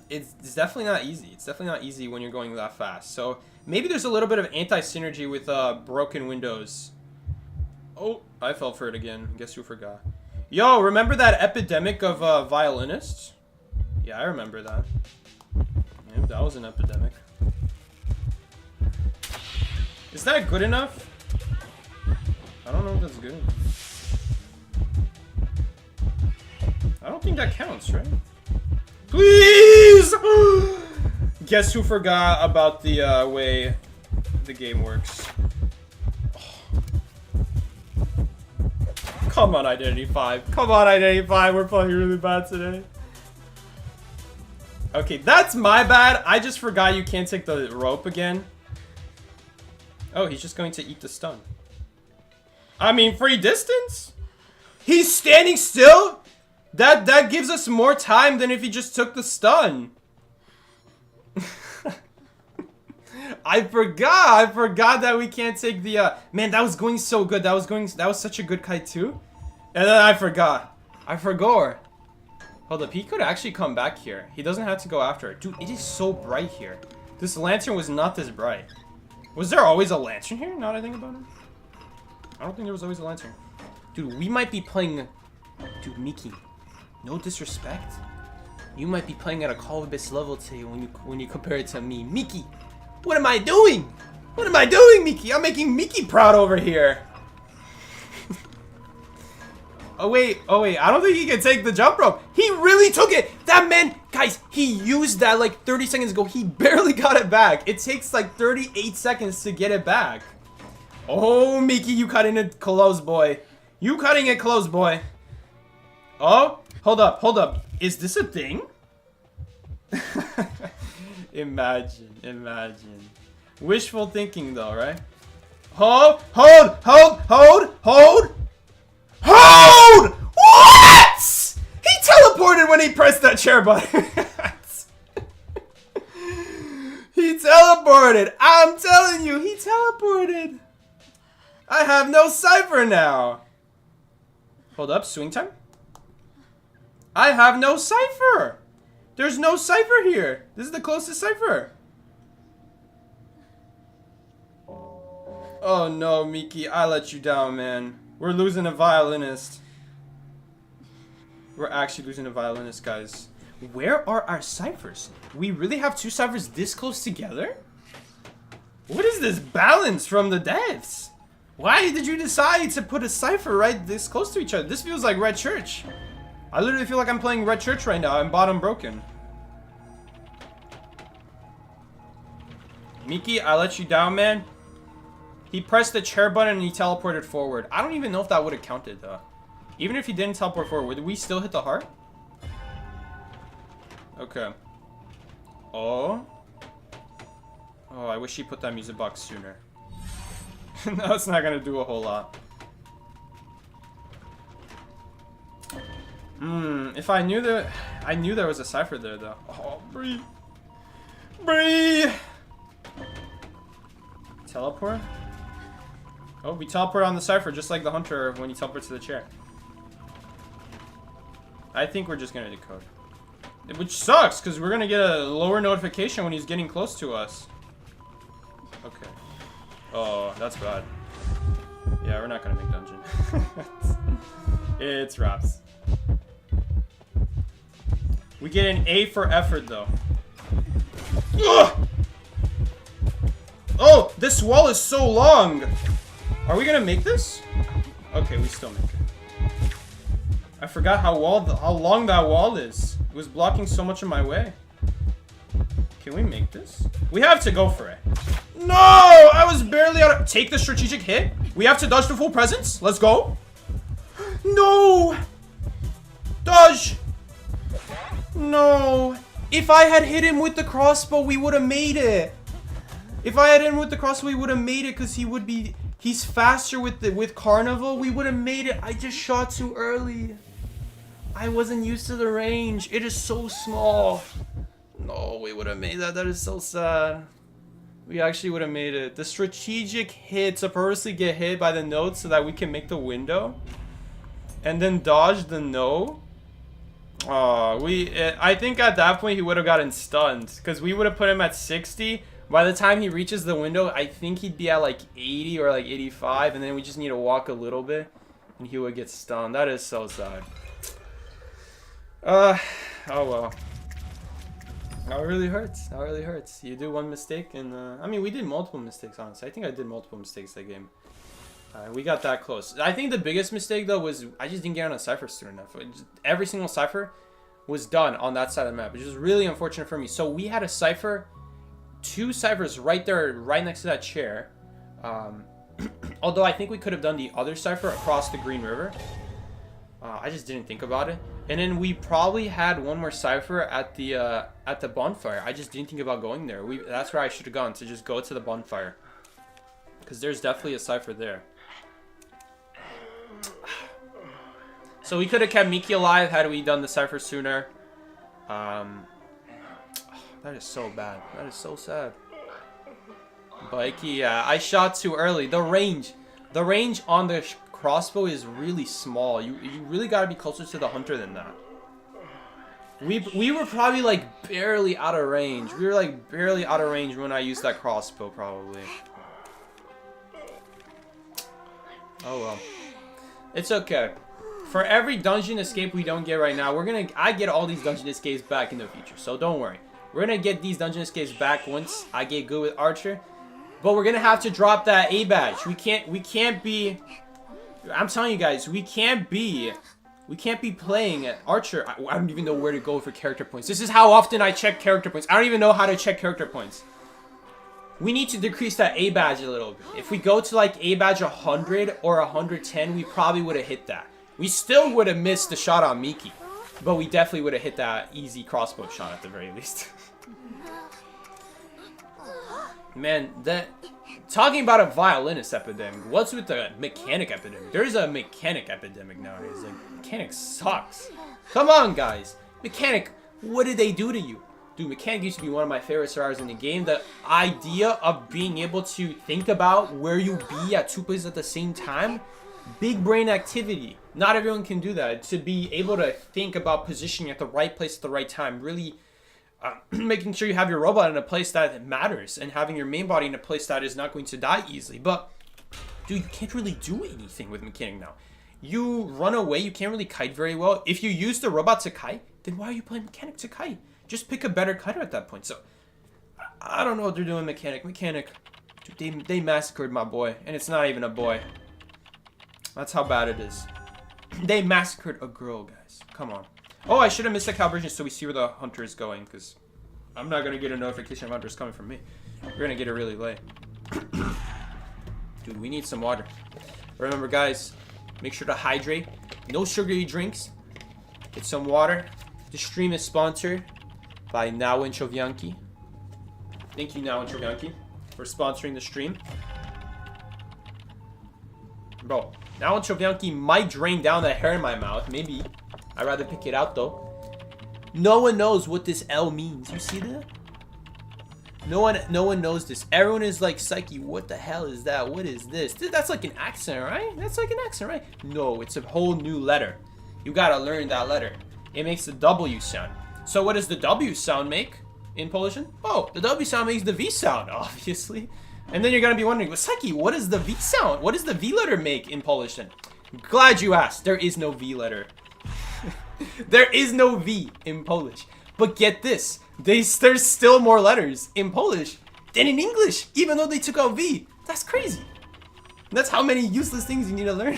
it's definitely not easy. It's definitely not easy when you're going that fast. So maybe there's a little bit of anti-synergy with broken windows. Oh, I fell for it again. Guess who forgot? Yo, remember that epidemic of violinists? Yeah, I remember that. Yeah, that was an epidemic. Is that good enough? I don't know if that's good enough. I don't think that counts, right? Please! Guess who forgot about the way the game works? Come on, Identity 5. Come on, Identity 5. We're playing really bad today. Okay, that's my bad. I just forgot you can't take the rope again. Oh, he's just going to eat the stun. I mean, free distance? He's standing still? That gives us more time than if he just took the stun. I forgot that we can't take the man, that was going so good. That was such a good kite too. And then I forgot. Hold up, he could actually come back here. He doesn't have to go after it. Dude, it is so bright here. This lantern was not this bright. Was there always a lantern here? Now that I think about it. I don't think there was always a lantern. Dude, we might be playing... Dude, Mickey. No disrespect. You might be playing at a Call of Abyss level today when you compare it to me. Mickey! What am I doing? What am I doing, Mickey? I'm making Mickey proud over here. Oh wait, I don't think he can take the jump rope. He really took it. That man, guys, he used that like 30 seconds ago. He barely got it back. It takes like 38 seconds to get it back. Oh, Mickey, you cutting it close, boy. You cutting it close, boy. Oh, hold up. Is this a thing? Imagine. Wishful thinking though, right? Hold! What? He teleported when he pressed that chair button. He teleported. I'm telling you, he teleported. I have no cipher now. Hold up, swing time. I have no cipher. There's no cipher here. This is the closest cipher. Oh no, Miki, I let you down, man. We're losing a violinist. We're actually losing a violinist, guys. Where are our ciphers? We really have two ciphers this close together? What is this balance from the devs? Why did you decide to put a cipher right this close to each other? This feels like Red Church. I literally feel like I'm playing Red Church right now. I'm bottom broken. Miki, I let you down, man. He pressed the chair button and he teleported forward. I don't even know if that would have counted, though. Even if he didn't teleport forward, would we still hit the heart? Okay. Oh. Oh, I wish he put that music box sooner. No, it's not gonna do a whole lot. If I knew that... I knew there was a cipher there, though. Oh, Bree. Teleport? Oh, we teleport on the cipher just like the hunter when he teleports to the chair. I think we're just gonna decode. Which sucks, because we're gonna get a lower notification when he's getting close to us. Okay. Oh, that's bad. Yeah, we're not gonna make dungeon. It's wraps. We get an A for effort, though. Ugh! Oh, this wall is so long! Are we gonna make this? Okay, we still make it. I forgot how long that wall is. It was blocking so much of my way. Can we make this? We have to go for it. No! I was barely out of... Take the strategic hit. We have to dodge the full presence. Let's go. No! Dodge! No! If I had hit him with the crossbow, we would have made it. If I had hit him with the crossbow, we would have made it because he would be... He's faster with Carnival. We would have made it. I just shot too early. I wasn't used to the range. It is so small. No, we would have made that. That is so sad. We actually would have made it. The strategic hit to purposely get hit by the node so that we can make the window. And then dodge the no. Oh, I think at that point he would have gotten stunned. Because we would have put him at 60. By the time he reaches the window, I think he'd be at like 80 or like 85. And then we just need to walk a little bit. And he would get stunned. That is so sad. Oh well. That really hurts. That really hurts. You do one mistake and I mean we did multiple mistakes, honestly. I think I did multiple mistakes that game. We got that close. I think the biggest mistake though was I just didn't get on a cipher soon enough. Every single cipher was done on that side of the map, which is really unfortunate for me. So we had a cipher, 2 ciphers right there, right next to that chair. Although I think we could have done the other cipher across the Green River. I just didn't think about it. And then we probably had one more cipher at the bonfire. I just didn't think about going there. That's where I should have gone, to just go to the bonfire. Because there's definitely a cipher there. So we could have kept Miki alive had we done the cipher sooner. That is so bad. That is so sad. Like, yeah, I shot too early. The range on the crossbow is really small. You really gotta be closer to the hunter than that. We were probably like barely out of range. We were like barely out of range when I used that crossbow, probably. Oh well. It's okay. For every dungeon escape we don't get right now, I get all these dungeon escapes back in the future. So don't worry. We're gonna get these dungeon escapes back once I get good with Archer. But we're gonna have to drop that A badge. We can't be, I'm telling you guys, we can't be playing Archer. I don't even know where to go for character points. This is how often I check character points. I don't even know how to check character points. We need to decrease that A badge a little bit. If we go to like A badge 100 or 110, we probably would have hit that. We still would have missed the shot on Miki. But we definitely would have hit that easy crossbow shot at the very least. Man, talking about a violinist epidemic, what's with the mechanic epidemic? There's a mechanic epidemic nowadays. Like, mechanic sucks. Come on, guys. Mechanic, what did they do to you? Dude, mechanic used to be one of my favorite survivors in the game. The idea of being able to think about where you be at 2 places at the same time, big brain activity. Not everyone can do that. To be able to think about positioning at the right place at the right time, really making sure you have your robot in a place that matters and having your main body in a place that is not going to die easily. But, dude, you can't really do anything with mechanic now. You run away, you can't really kite very well. If you use the robot to kite, then why are you playing mechanic to kite? Just pick a better kiter at that point. So, I don't know what they're doing mechanic. Mechanic, dude, they massacred my boy. And it's not even a boy. That's how bad it is. They massacred a girl, guys. Come on. Oh, I should have missed the calibration so we see where the hunter is going, because I'm not going to get a notification of hunters coming from me. We're going to get it really late. Dude, we need some water. Remember, guys, make sure to hydrate. No sugary drinks. Get some water. The stream is sponsored by Now and Chovianki. Thank you, Now and Chovianki, for sponsoring the stream. Bro, Now and Chovianki might drain down that hair in my mouth. Maybe. I'd rather pick it out, though. No one knows what this L means. You see that? No one knows this. Everyone is like, Psyche, what the hell is that? What is this? Dude, that's like an accent, right? That's like an accent, right? No, it's a whole new letter. You gotta learn that letter. It makes the W sound. So what does the W sound make in Polish? Oh, the W sound makes the V sound, obviously. And then you're gonna be wondering, well, Psyche, what does the V sound? What does the V letter make in Polish then? Glad you asked. There is no V letter. There is no V in Polish. But get this. There's still more letters in Polish than in English, even though they took out V. That's crazy. That's how many useless things you need to learn.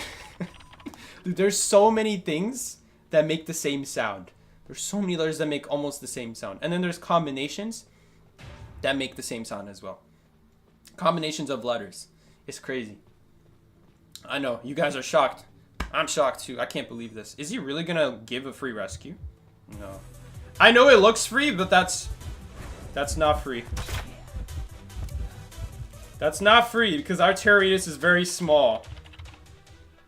Dude, there's so many things that make the same sound. There's so many letters that make almost the same sound. And then there's combinations that make the same sound as well. Combinations of letters. It's crazy. I know, you guys are shocked. I'm shocked too. I can't believe this. Is he really gonna give a free rescue? No. I know it looks free, but that's not free. That's not free because our Terrarius is very small.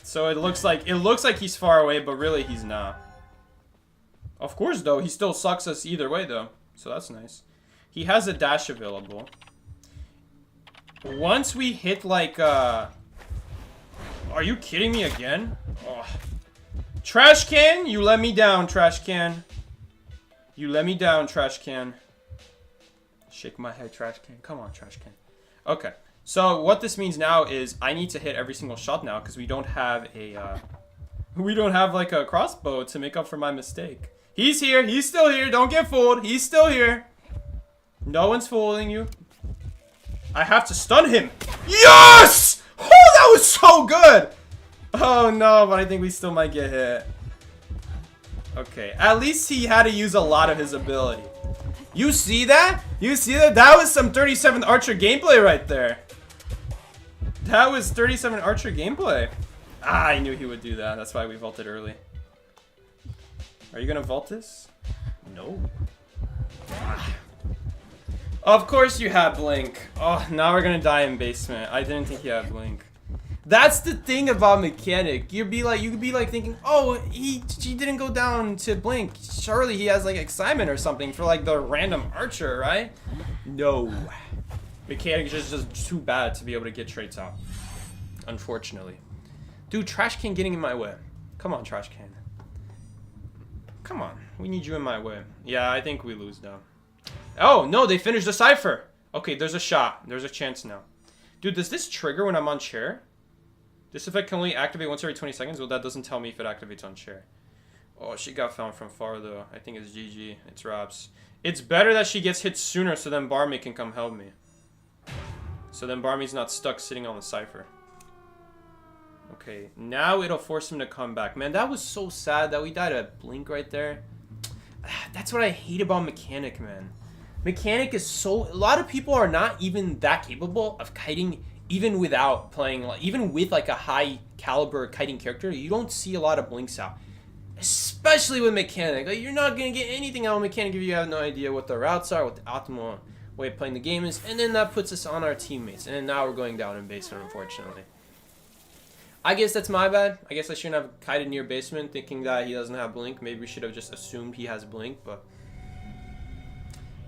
So it looks like he's far away, but really he's not. Of course though, he still sucks us either way though. So that's nice. He has a dash available. Once we hit like are you kidding me again? Oh. Trash can, you let me down, trash can. You let me down, trash can. Shake my head, trash can. Come on, trash can. Okay. So what this means now is I need to hit every single shot now because we don't have like a crossbow to make up for my mistake. He's here. He's still here. Don't get fooled. He's still here. No one's fooling you. I have to stun him. Yes! Oh, that was so good. Oh no, but I think we still might get hit. Okay, at least he had to use a lot of his ability. You see that? You see that? That was some 37 Archer gameplay right there. That was 37 Archer gameplay. Ah, I knew he would do that. That's why we vaulted early. Are you gonna vault this? No. Ah. Of course you have Blink. Oh, now we're gonna die in basement. I didn't think he had Blink. That's the thing about mechanic. You could be like thinking, oh, he didn't go down to Blink. Surely he has like excitement or something for like the random archer, right? No. Mechanic is just too bad to be able to get traits out. Unfortunately. Dude, trash can getting in my way. Come on, trash can. Come on. We need you in my way. Yeah, I think we lose now. Oh, no, they finished the cipher. Okay, there's a shot. There's a chance now. Dude, does this trigger when I'm on chair? This effect can only activate once every 20 seconds. Well, that doesn't tell me if it activates on chair. Oh, she got found from far, though. I think it's GG. It's Raps. It's better that she gets hit sooner so then Barmy can come help me. So then Barmy's not stuck sitting on the cipher. Okay, now it'll force him to come back. Man, that was so sad that we died at Blink right there. That's what I hate about Mechanic, man. Mechanic is so... A lot of people are not even that capable of kiting even without playing... Even with like a high caliber kiting character, you don't see a lot of blinks out. Especially with Mechanic. Like, you're not going to get anything out of Mechanic if you have no idea what the routes are, what the optimal way of playing the game is. And then that puts us on our teammates. And then now we're going down in basement, unfortunately. I guess that's my bad. I guess I shouldn't have kited near basement thinking that he doesn't have blink. Maybe we should have just assumed he has blink, but...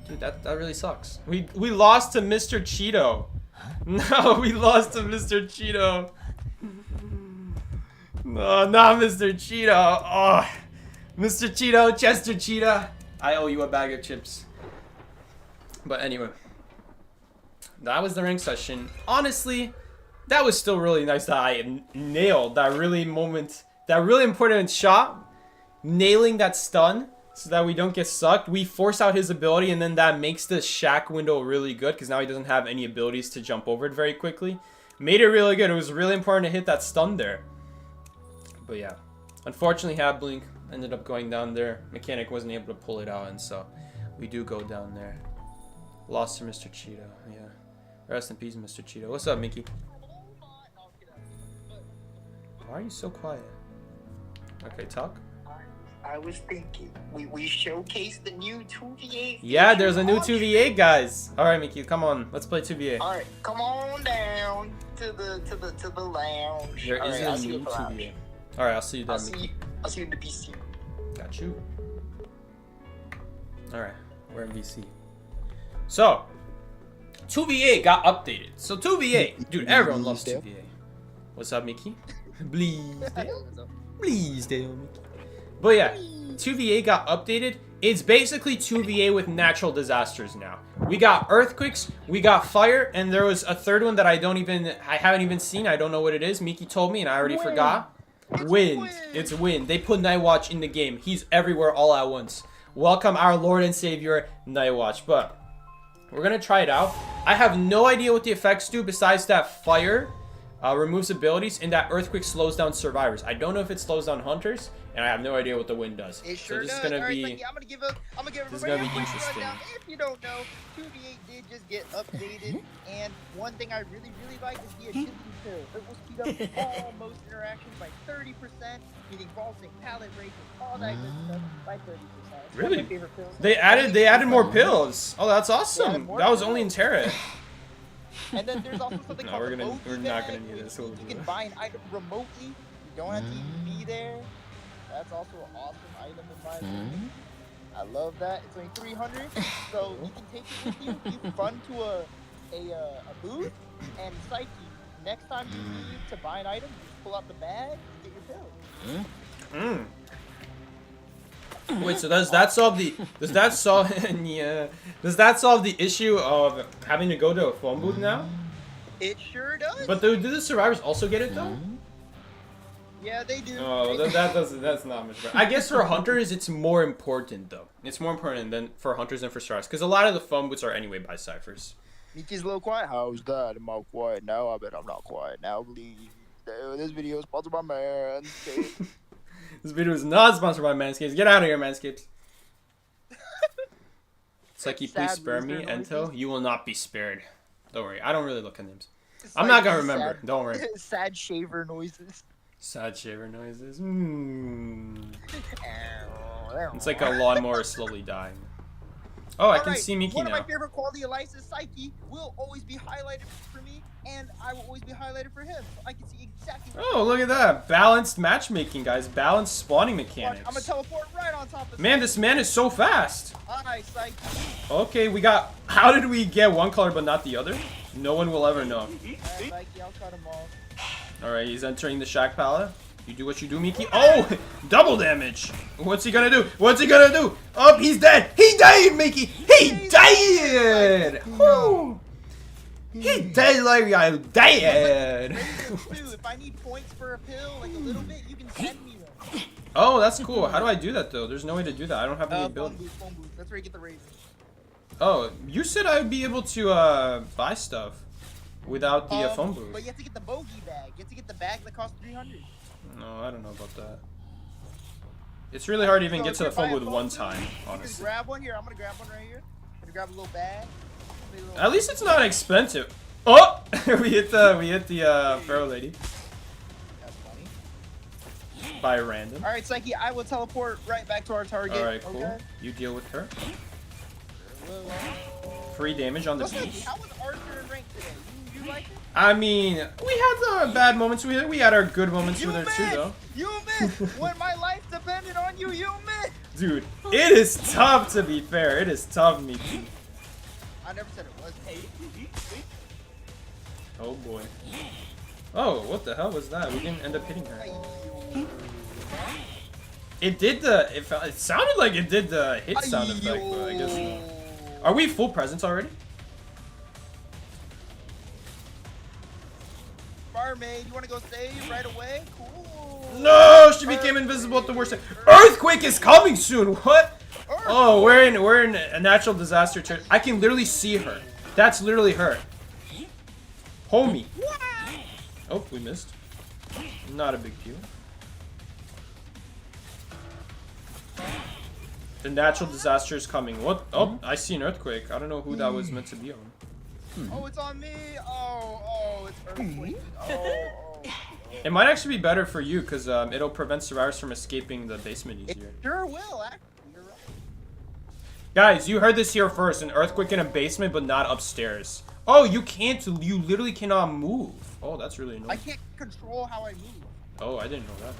Dude, that really sucks. We lost to Mr. Cheeto. No, we lost to Mr. Cheeto. No, not Mr. Cheeto. Oh, Mr. Cheeto, Chester Cheetah. I owe you a bag of chips. But anyway. That was the rank session. Honestly... That was still really nice that I nailed that really important shot. Nailing that stun so that we don't get sucked. We force out his ability and then that makes the shack window really good because now he doesn't have any abilities to jump over it very quickly. Made it really good. It was really important to hit that stun there. But yeah. Unfortunately, had blink. Ended up going down there. Mechanic wasn't able to pull it out and so we do go down there. Lost to Mr. Cheeto. Yeah. Rest in peace, Mr. Cheeto. What's up, Mickey? Why are you so quiet? Okay, talk. I was thinking, we showcased the new 2v8. Yeah, there's a new 2v8, guys. All right, Mickey, come on, let's play 2v8. All right, come on down to the lounge. There is a new 2v8. All right, I'll see you then. I'll see you in the BC. Got you. All right, we're in VC. So, 2v8 got updated. So 2v8, dude, everyone loves 2v8. What's up, Mickey? Please stay on me. But yeah, 2v8 got updated. It's basically 2v8 with natural disasters now. We got earthquakes, we got fire, and there was a third one that I haven't even seen. I don't know what it is. Miki told me and I already forgot. Wind. It's wind. They put Night Watch in the game. He's everywhere all at once. Welcome our Lord and Savior, Night Watch. But we're gonna try it out. I have no idea what the effects do besides that fire removes abilities, and that earthquake slows down survivors. I don't know if it slows down hunters, and I have no idea what the wind does. It sure so this does. is gonna be. Right, I'm gonna give this is gonna be interesting. If you don't know, 2v8 did just get updated, and one thing I really like is the agility pill. It will speed up all most interactions by 30%, meaning vaulting, pallet breaking, all that good stuff by 30%. Really? They added more pills. Oh, that's awesome. That was only in Terra. And then there's also something called we're not gonna need this. You can buy an item remotely. You don't have to even be there. That's also an awesome item in my opinion. I love that. It's only 300, so you can take it with you. You run to a booth, and Psyche, next time you need to buy an item, you just pull out the bag, get your pill. Wait, so does that solve the issue of having to go to a phone booth now? It sure does. But do the survivors also get it though? Yeah, they do. Oh, that's not much better. I guess for hunters it's more important though. It's more important than for hunters than for survivors because a lot of the phone booths are anyway by ciphers. Mickey's a little quiet. How's that? Am I quiet now? I bet I'm not quiet now. Please. This video is sponsored by Manscaped. This video is not sponsored by Manscaped. Get out of here, Manscaped. It's like, please spare me, Ento. You will not be spared. Don't worry. I don't really look at names. I'm not going to remember. Don't worry. Sad shaver noises. Sad shaver noises. It's like a lawnmower slowly dying. Oh, I can see Mickey now. One of my favorite quality of life is Psyche will always be highlighted for me. and I will always be highlighted for him. So I can see exactly. Oh, look at that. Balanced matchmaking, guys. Balanced spawning mechanics. I'm gonna teleport right on top of Man, this man is so fast. Alright, psych. Okay, we got... How did we get one color but not the other? No one will ever know. Alright, psych, I'll cut him off. Alright, he's entering the Shack Pala. You do what you do, Miki. Oh! Double damage! What's he gonna do? What's he gonna do? Oh, he's dead! He died, Miki! He died! Woo! He died like I died! If I need points for a pill, like a little bit, you can send me one. Oh, that's cool. How do I do that, though? There's no way to do that. I don't have any ability. Phone booth. That's where you get the raises. Oh, you said I would be able to buy stuff without the phone booth. But you have to get the bogey bag. You have to get the bag that costs 300. No, I don't know about that. It's really hard to even get to the phone booth one time, You honestly. just grab one here. I'm gonna grab one right here. I'm gonna grab a little bag. At least it's not expensive. Oh, we hit the Pharaoh lady That's funny. by random. All right, Psyche. I will teleport right back to our target. All right, cool. Okay? You deal with her. Well, Free damage on the beach. how was Arthur in rank today? You like it? I mean, we had the bad moments with her. We had our good moments with her too, though. You missed! When my life depended on you, you missed! Dude, it is tough to be fair. It is tough, Miki. I never said it was. Hey. Oh boy. Oh, what the hell was that? We didn't end up hitting her. It did the. It sounded like it did the hit sound effect, but I guess not. Are we full presence already? Barmaid, you want to go save right away? Cool. No, she became invisible at the worst time. Earthquake is coming soon. What? Oh, we're in a natural disaster. I can literally see her. That's literally her. Homie. Oh, we missed. Not a big deal. The natural disaster is coming. What? Oh, I see an earthquake. I don't know who that was meant to be on. Oh, it's on me. Oh, it's earthquake. Oh. It might actually be better for you because it'll prevent survivors from escaping the basement It easier. sure will, actually. You're right. Guys, you heard this here first. An earthquake in a basement, but not upstairs. Oh, you can't. You literally cannot move. Oh, that's really annoying. I can't control how I move. Oh, I didn't know that.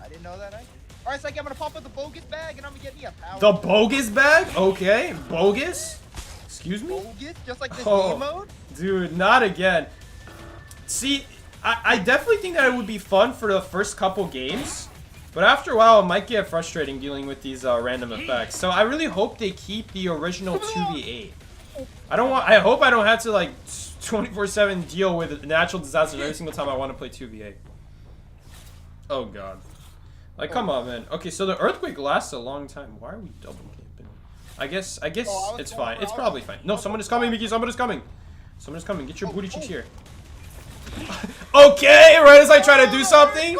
I didn't know that either. Alright, Psyche, I'm gonna pop out the bogus bag and I'm gonna get me a power. The bogus bag? Okay. Bogus? Excuse me? Bogus? Just like this Oh. game mode? Dude, not again. See, I definitely think that it would be fun for the first couple games. But after a while, it might get frustrating dealing with these random effects. So I really hope they keep the original 2v8. I hope I don't have to like 24/7 deal with natural disasters every single time I want to play 2v8. Oh god. Like, come on, man. Okay, so the earthquake lasts a long time. Why are we double camping? I guess it's fine. It's probably fine. No, someone is coming, Miki. Someone is coming. Someone is coming. Get your booty cheeks here. Okay, right as I try to do something.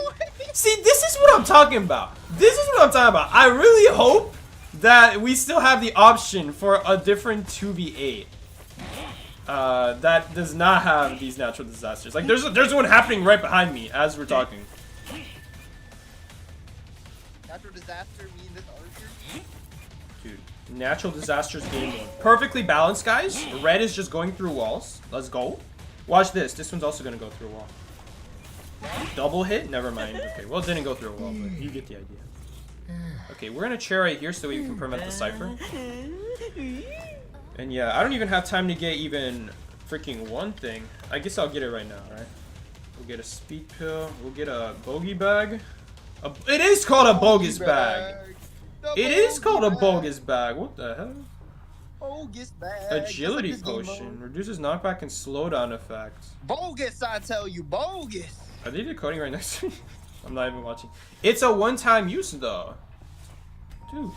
See, this is what I'm talking about. This is what I'm talking about. I really hope that we still have the option for a different 2v8 that does not have these natural disasters. Like, there's one happening right behind me as we're talking. Natural disaster, me and this Archer. Dude, natural disasters game mode. Perfectly balanced, guys. Red is just going through walls. Let's go. Watch this. This one's also gonna go through a wall. Double hit? Never mind. Okay, well, it didn't go through a wall, but you get the idea. Okay, we're in a chair right here so we can prevent the cipher. And yeah, I don't even have time to get even freaking one thing. I guess I'll get it right now, alright? We'll get a speed pill. We'll get a bogey bag. It is called a bogus bag. It is called a bogus bag. What the hell? Bogus bag. Agility Just like this game potion. mode. Reduces knockback and slowdown effects. Bogus, I tell you, bogus. Are they decoding right next to me? I'm not even watching. It's a one-time use, though. Dude.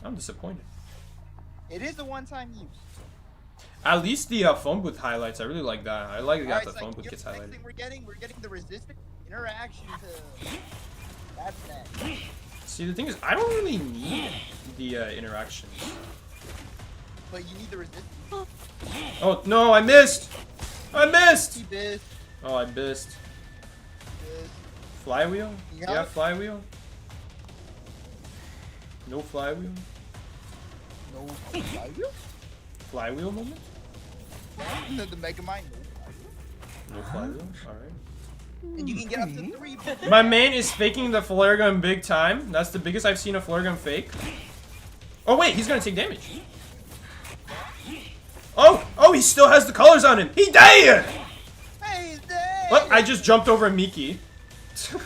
I'm disappointed. It is a one-time use. At least the phone booth highlights. I really like that. I like that Alright, the so phone booth you know gets the next highlighted. thing we're getting the resistant interaction to. That's that. See, the thing is, I don't really need the interactions. But you need the resistance. Oh, no, I missed! I missed! See this. Oh, I missed. This. Flywheel? Yeah. Yeah, flywheel? No flywheel? No. Flywheel? Flywheel moment? The Mega Mine. No flywheel? Alright. And you can get up to 3. My main is faking the flare gun big time. That's the biggest I've seen a flare gun fake. Oh wait, he's gonna take damage. Oh, he still has the colors on him. He died! Hey, he's dead! What? I just jumped over Miki. Stop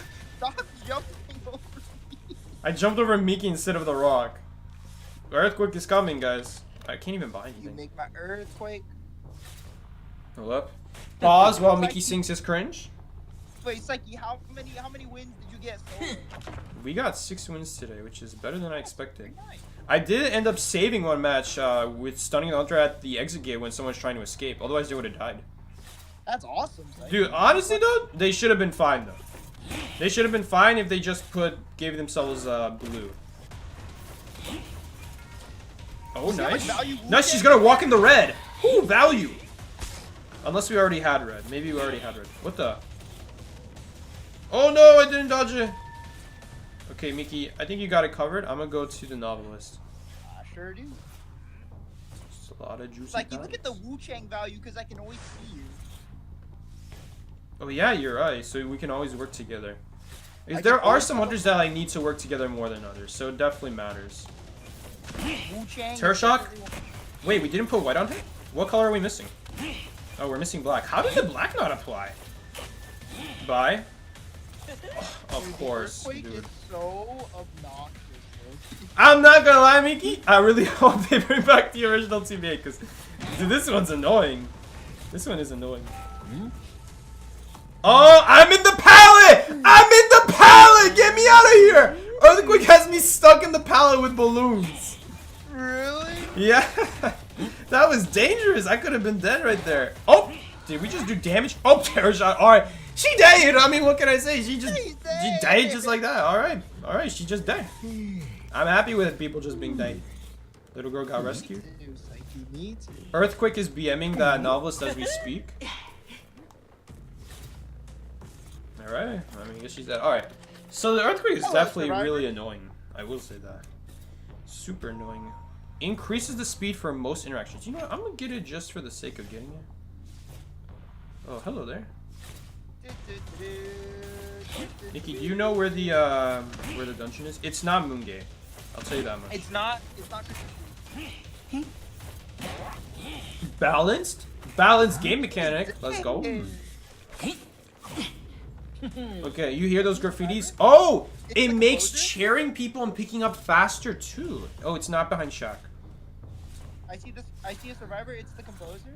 jumping over me. I jumped over Miki instead of the rock. The earthquake is coming, guys. I can't even buy You anything. make my earthquake. Hold up. Pause while Miki sings his cringe. Wait, Psyche, how many wins did you get solo? We got 6 wins today, which is better than I expected. Nice. I did end up saving one match with stunning the hunter at the exit gate when someone's trying to escape. Otherwise, they would have died. That's awesome, Psyche. Dude, honestly though, they should have been fine though. They should have been fine if they just gave themselves blue. Oh, See how much nice. value Wu Nice, she's Tang- gonna walk in the red. Ooh, value. Unless we already had red. Maybe we already had red. What the? Oh no, I didn't dodge it. Okay, Miki, I think you got it covered. I'm gonna go to the novelist. I sure do. It's a lot of juicy Psyche, guys. look at the Wu Chang value because I can always see you. Oh yeah, you're right. So we can always work together. I There can are always some tell. hunters that I need to work together more than others, so it definitely matters. Wu Chang. Terror Shock? Wait, we didn't put white on him? What color are we missing? Oh, we're missing black. How did the black not apply? Bye. Oh, of course, Earthquake dude. is so obnoxious. Bro. I'm not gonna lie, Miki. I really hope they bring back the original TVA because, dude, this one's annoying. This one is annoying. Oh, I'm in the pallet! I'm in the pallet! Get me out of here! Earthquake has me stuck in the pallet with balloons. Really? Yeah, that was dangerous. I could have been dead right there. Oh, did we just do damage? Oh, terror shot. All right, she died. I mean, what can I say? She died just like that. All right, she just died. I'm happy with people just being died. Little girl got rescued. Me too. Earthquake is BMing that novelist as we speak. All right, I mean, I guess she's dead. All right, so the earthquake is definitely really annoying. I will say that. Super annoying. Increases the speed for most interactions. You know what? I'm gonna get it just for the sake of getting it. Oh, hello there. Nikki, do you know where the dungeon is? It's not Moongate. I'll tell you that much. It's not. Balanced game mechanic. Let's go. Okay, you hear those graffitis? Oh, it makes cheering people and picking up faster too. Oh, it's not behind Shaq. I see a survivor. It's the composer.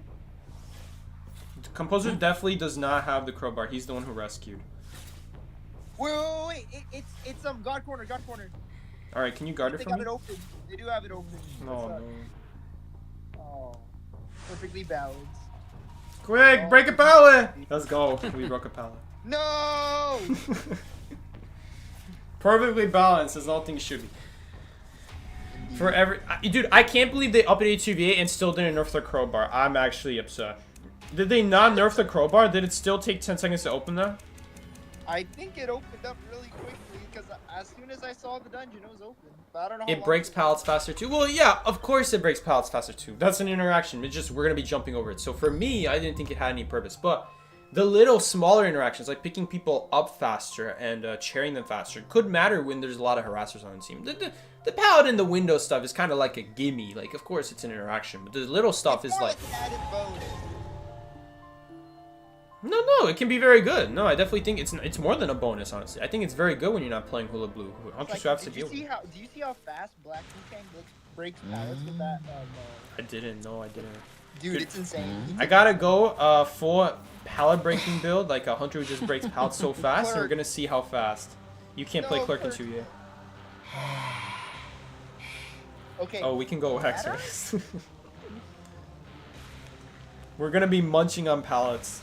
The composer definitely does not have the crowbar. He's the one who rescued. Wait. It's God corner. All right, can you guard it They for got me? it open. They do have it open. Oh no. Oh, perfectly balanced. Quick, break a pallet! Let's go. We broke a pallet. No. Perfectly balanced as all things should be. For every dude, I can't believe they updated TVA and still didn't nerf the crowbar. I'm actually upset. Did they not nerf the crowbar? Did it still take 10 seconds to open that? I think it opened up really quickly because as soon as I saw the dungeon, it was open. But I don't know. How It long breaks it pallets faster too. Well, yeah, of course it breaks pallets faster too. That's an interaction. It's just we're gonna be jumping over it. So for me, I didn't think it had any purpose. But the little smaller interactions, like picking people up faster and cheering them faster, could matter when there's a lot of harassers on the team. The pallet in the window stuff is kind of like a gimme. Like, of course it's an interaction, but the little stuff is like. an added bonus. No, it can be very good. No, I definitely think it's more than a bonus, honestly. I think it's very good when you're not playing Hula Blue. Hunters have to Do you deal with. do you see how fast Black Wu-Tang breaks pallets with that? I didn't. No, I didn't. Dude, it's insane. I gotta go full pallet breaking build, like a hunter who just breaks pallets so fast, and we're gonna see how fast. You can't play Clerk in 2 yet. Okay. Oh, we can go Hexers. We're gonna be munching on pallets.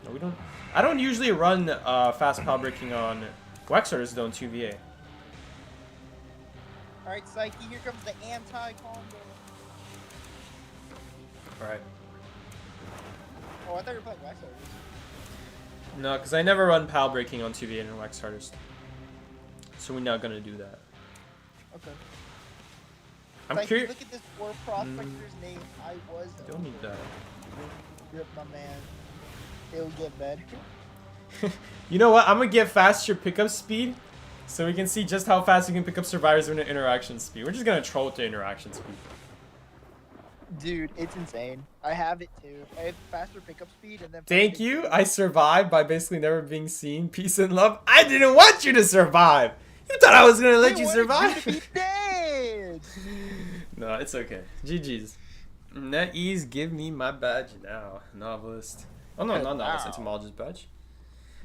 No, we don't. I don't usually run fast pallet breaking on Wexers though in 2VA. Alright, Psyche, here comes the anti-combo. Alright. Oh, I thought you were playing Wax Artist. No, because I never run pallet breaking on 2VA in Wax Artist. So we're not gonna do that. Okay. I'm Like, curious. look at this poor prospector's name. I was. Don't need that. Rip, my man. It'll get better. You know what? I'm gonna get faster pickup speed, so we can see just how fast we can pick up survivors with an interaction speed. We're just gonna troll with the interaction speed. Dude, it's insane. I have it too. I have faster pickup speed and then. Thank you. I survived by basically never being seen. Peace and love. I didn't want you to survive. You thought I was gonna let you survive? You to be dead. No, it's okay. GG's. NetEase, give me my badge now. Novelist. Oh no, not novelist. Wow. Entomologist badge.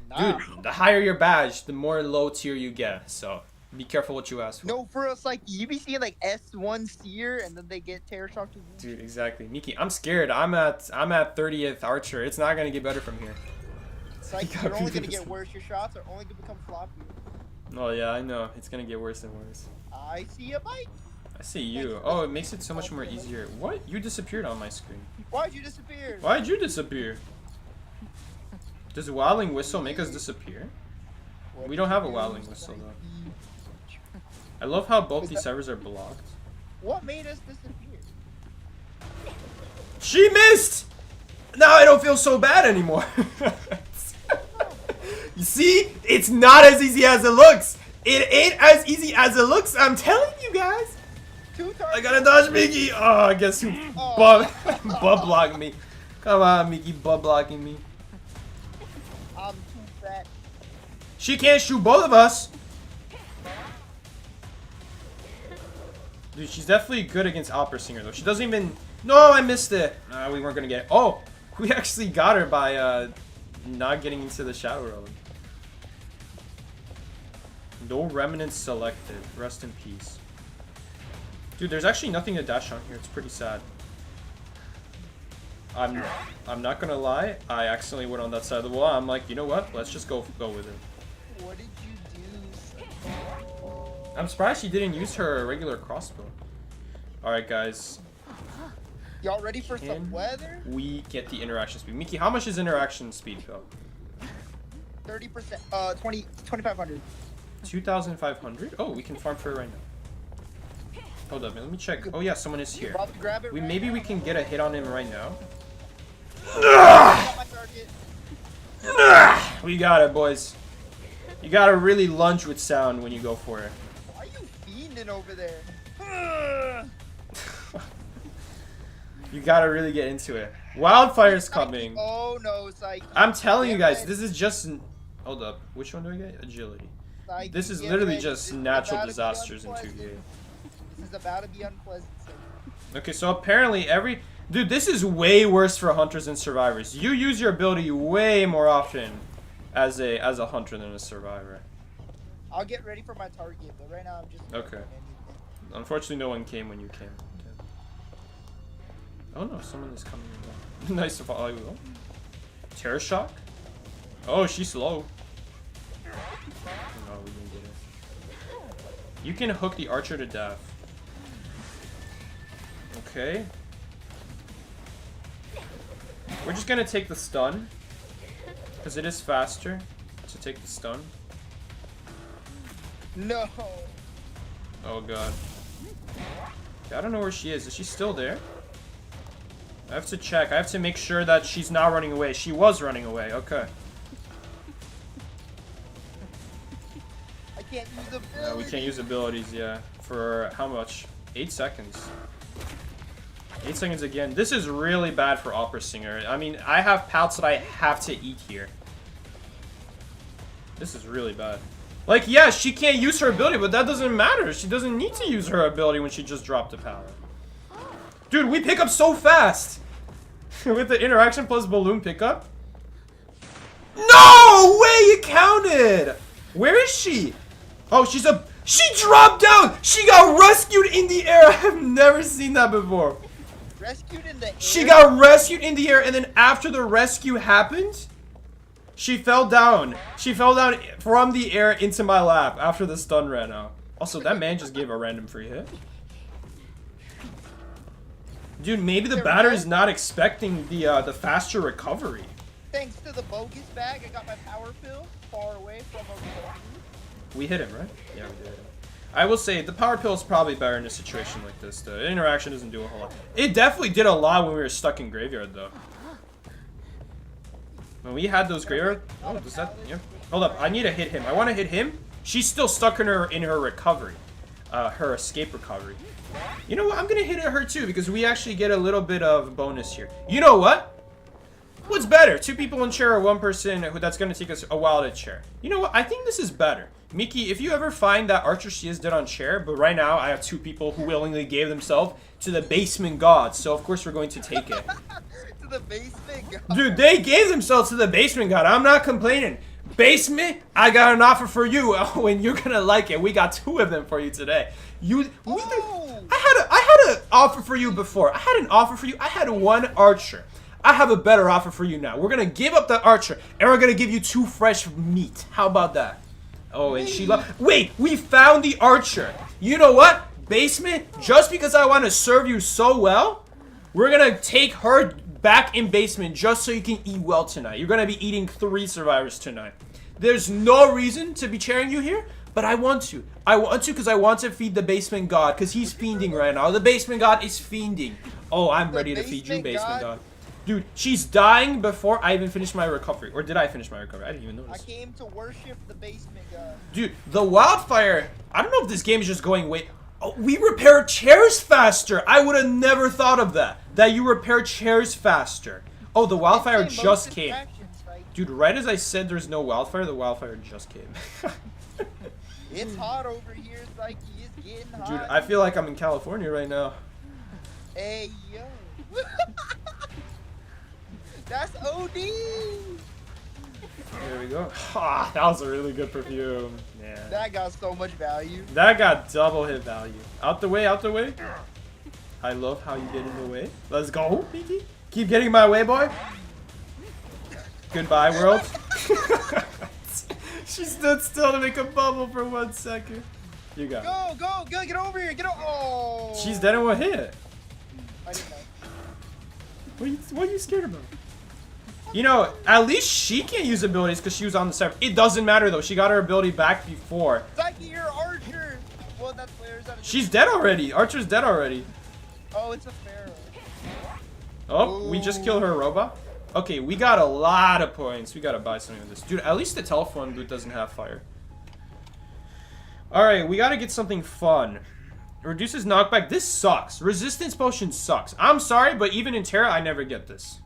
Nah. Dude, the higher your badge, the more low tier you get. So be careful what you ask for. No, for us, like you be seeing like S1 seer, and then they get terror shock to. Dude, exactly. Miki, I'm scared. I'm at 30th archer. It's not gonna get better from here. It's like you're only gonna get worse. Your shots are only gonna become floppy. Oh yeah, I know. It's gonna get worse and worse. I see a bike. I see you. Oh, it makes it so much more easier. What? You disappeared on my screen. Why'd you disappear? Why'd you disappear? Does Wilding Whistle make us disappear? We don't have a Wilding Whistle though. I love how both these servers are blocked. What made us disappear? She missed! Now I don't feel so bad anymore. You see? It's not as easy as it looks. It ain't as easy as it looks. I'm telling you guys. I gotta dodge Mickey. Oh, guess who bub blocked me? Come on, Mickey, bub blocking me. I'm too fat. She can't shoot both of us. Dude, she's definitely good against Opera Singer though. She doesn't even. No, I missed it. We weren't gonna get it. Oh, we actually got her by not getting into the Shadow Realm. No remnants selected. Rest in peace. Dude, there's actually nothing to dash on here. It's pretty sad. I'm not gonna lie. I accidentally went on that side of the wall. I'm like, you know what? Let's just go with it. What did you do? I'm surprised she didn't use her regular crossbow. All right, guys. Y'all ready for some weather? We get the interaction speed. Miki, how much is interaction speed, Phil? 30%. 2,500. 2,500. Oh, we can farm for it right now. Hold up, man. Let me check. Oh yeah, someone is here. About to grab it right Maybe now. we can get a hit on him right now. Got my target. We got it, boys. You gotta really lunge with sound when you go for it. Why are you fiending over there? You gotta really get into it. Wildfire's coming. Oh no, Psyche. I'm telling you guys, this is just. Hold up. Which one do I get? Agility. Psyche, This is get literally ready. just This is natural about to be disasters in unpleasant. 2K. This is about to be unpleasant. Okay, so apparently dude, this is way worse for hunters and survivors. You use your ability way more often as a hunter than a survivor. I'll get ready for my target, but right now I'm just. Okay. Unfortunately, no one came when you came. Oh no, someone is coming. Nice to follow you. Terror shock? Oh, she's slow. No, we didn't get it. You can hook the archer to death. Okay. We're just gonna take the stun. Because it is faster to take the stun. No. Oh god. Okay, I don't know where she is. Is she still there? I have to check. I have to make sure that she's not running away. She was running away. Okay. I can't use abilities. We can't use abilities, yeah. For how much? 8 seconds. 8 seconds again. This is really bad for Opera Singer. I mean, I have pouts that I have to eat here. This is really bad. Like, yeah, she can't use her ability, but that doesn't matter. She doesn't need to use her ability when she just dropped a power. Dude, we pick up so fast! With the interaction plus balloon pickup. No way you counted! Where is she? Oh, she dropped down! She got rescued in the air! I've never seen that before. Rescued in the air? She got rescued in the air, and then after the rescue happened, she fell down. She fell down from the air into my lap after the stun ran out. Also, that man just gave a random free hit. Dude, maybe the batter is not expecting the faster recovery. Thanks to the bogus bag, I got my power fill far away from a. We hit him, right? Yeah, we did hit him. I will say the power pill is probably better in a situation like this. The interaction doesn't do a whole lot. It definitely did a lot when we were stuck in graveyard though. When we had those graveyard. Oh, does that? Yeah. Hold up. I need to hit him. I want to hit him. She's still stuck in her recovery, her escape recovery. You know what? I'm gonna hit her too because we actually get a little bit of bonus here. You know what? What's better? 2 people in chair or 1 person that's gonna take us a while to chair? You know what? I think this is better. Mickey, if you ever find that Archer she is dead on chair, but right now I have 2 people who willingly gave themselves to the basement god, so of course we're going to take it. To the basement god. Dude, they gave themselves to the basement god. I'm not complaining. Basement, I got an offer for you. Oh, and you're gonna like it. We got 2 of them for you today. I had an offer for you before. I had an offer for you. I had 1 Archer. I have a better offer for you now. We're gonna give up the Archer, and we're gonna give you 2 fresh meat. How about that? Oh, and she wait, we found the Archer. You know what? Basement, just because I want to serve you so well, we're gonna take her back in basement just so you can eat well tonight. You're gonna be eating 3 survivors tonight. There's no reason to be cheering you here, but I want to. I want to because I want to feed the basement god because he's fiending right now. The basement god is fiending. Oh, I'm ready to feed you, basement god. Dude, she's dying before I even finished my recovery. Or did I finish my recovery? I didn't even notice. I came to worship the basement god. Dude, the wildfire. I don't know if this game is just going way. Oh, we repair chairs faster. I would have never thought of that. That you repair chairs faster. Oh, the wildfire just came. Dude, right as I said there's no wildfire, the wildfire just came. It's hot over here, Psyche. It's getting hot. Dude, I feel like I'm in California right now. Hey, yo. That's OD. There we go. Ah, that was a really good perfume. Yeah. That got so much value. That got double hit value. Out the way, out the way. I love how you get in the way. Let's go, Mickey. Keep getting my way, boy. Goodbye, world. She stood still to make a bubble for 1 second. You got it. Go, get over here. Get over. Oh. She's dead in 1 hit. I didn't know. What are you scared about? You know, at least she can't use abilities because she was on the server. It doesn't matter though. She got her ability back before. Psyche, you're Archer. Well, that's players. She's dead already. Archer's dead already. Oh, it's a pharaoh. Oh, we just killed her robot. Okay, we got a lot of points. We gotta buy something with this. Dude, at least the telephone booth doesn't have fire. Alright, we gotta get something fun. Reduces knockback. This sucks. Resistance potion sucks. I'm sorry, but even in Terra, I never get this.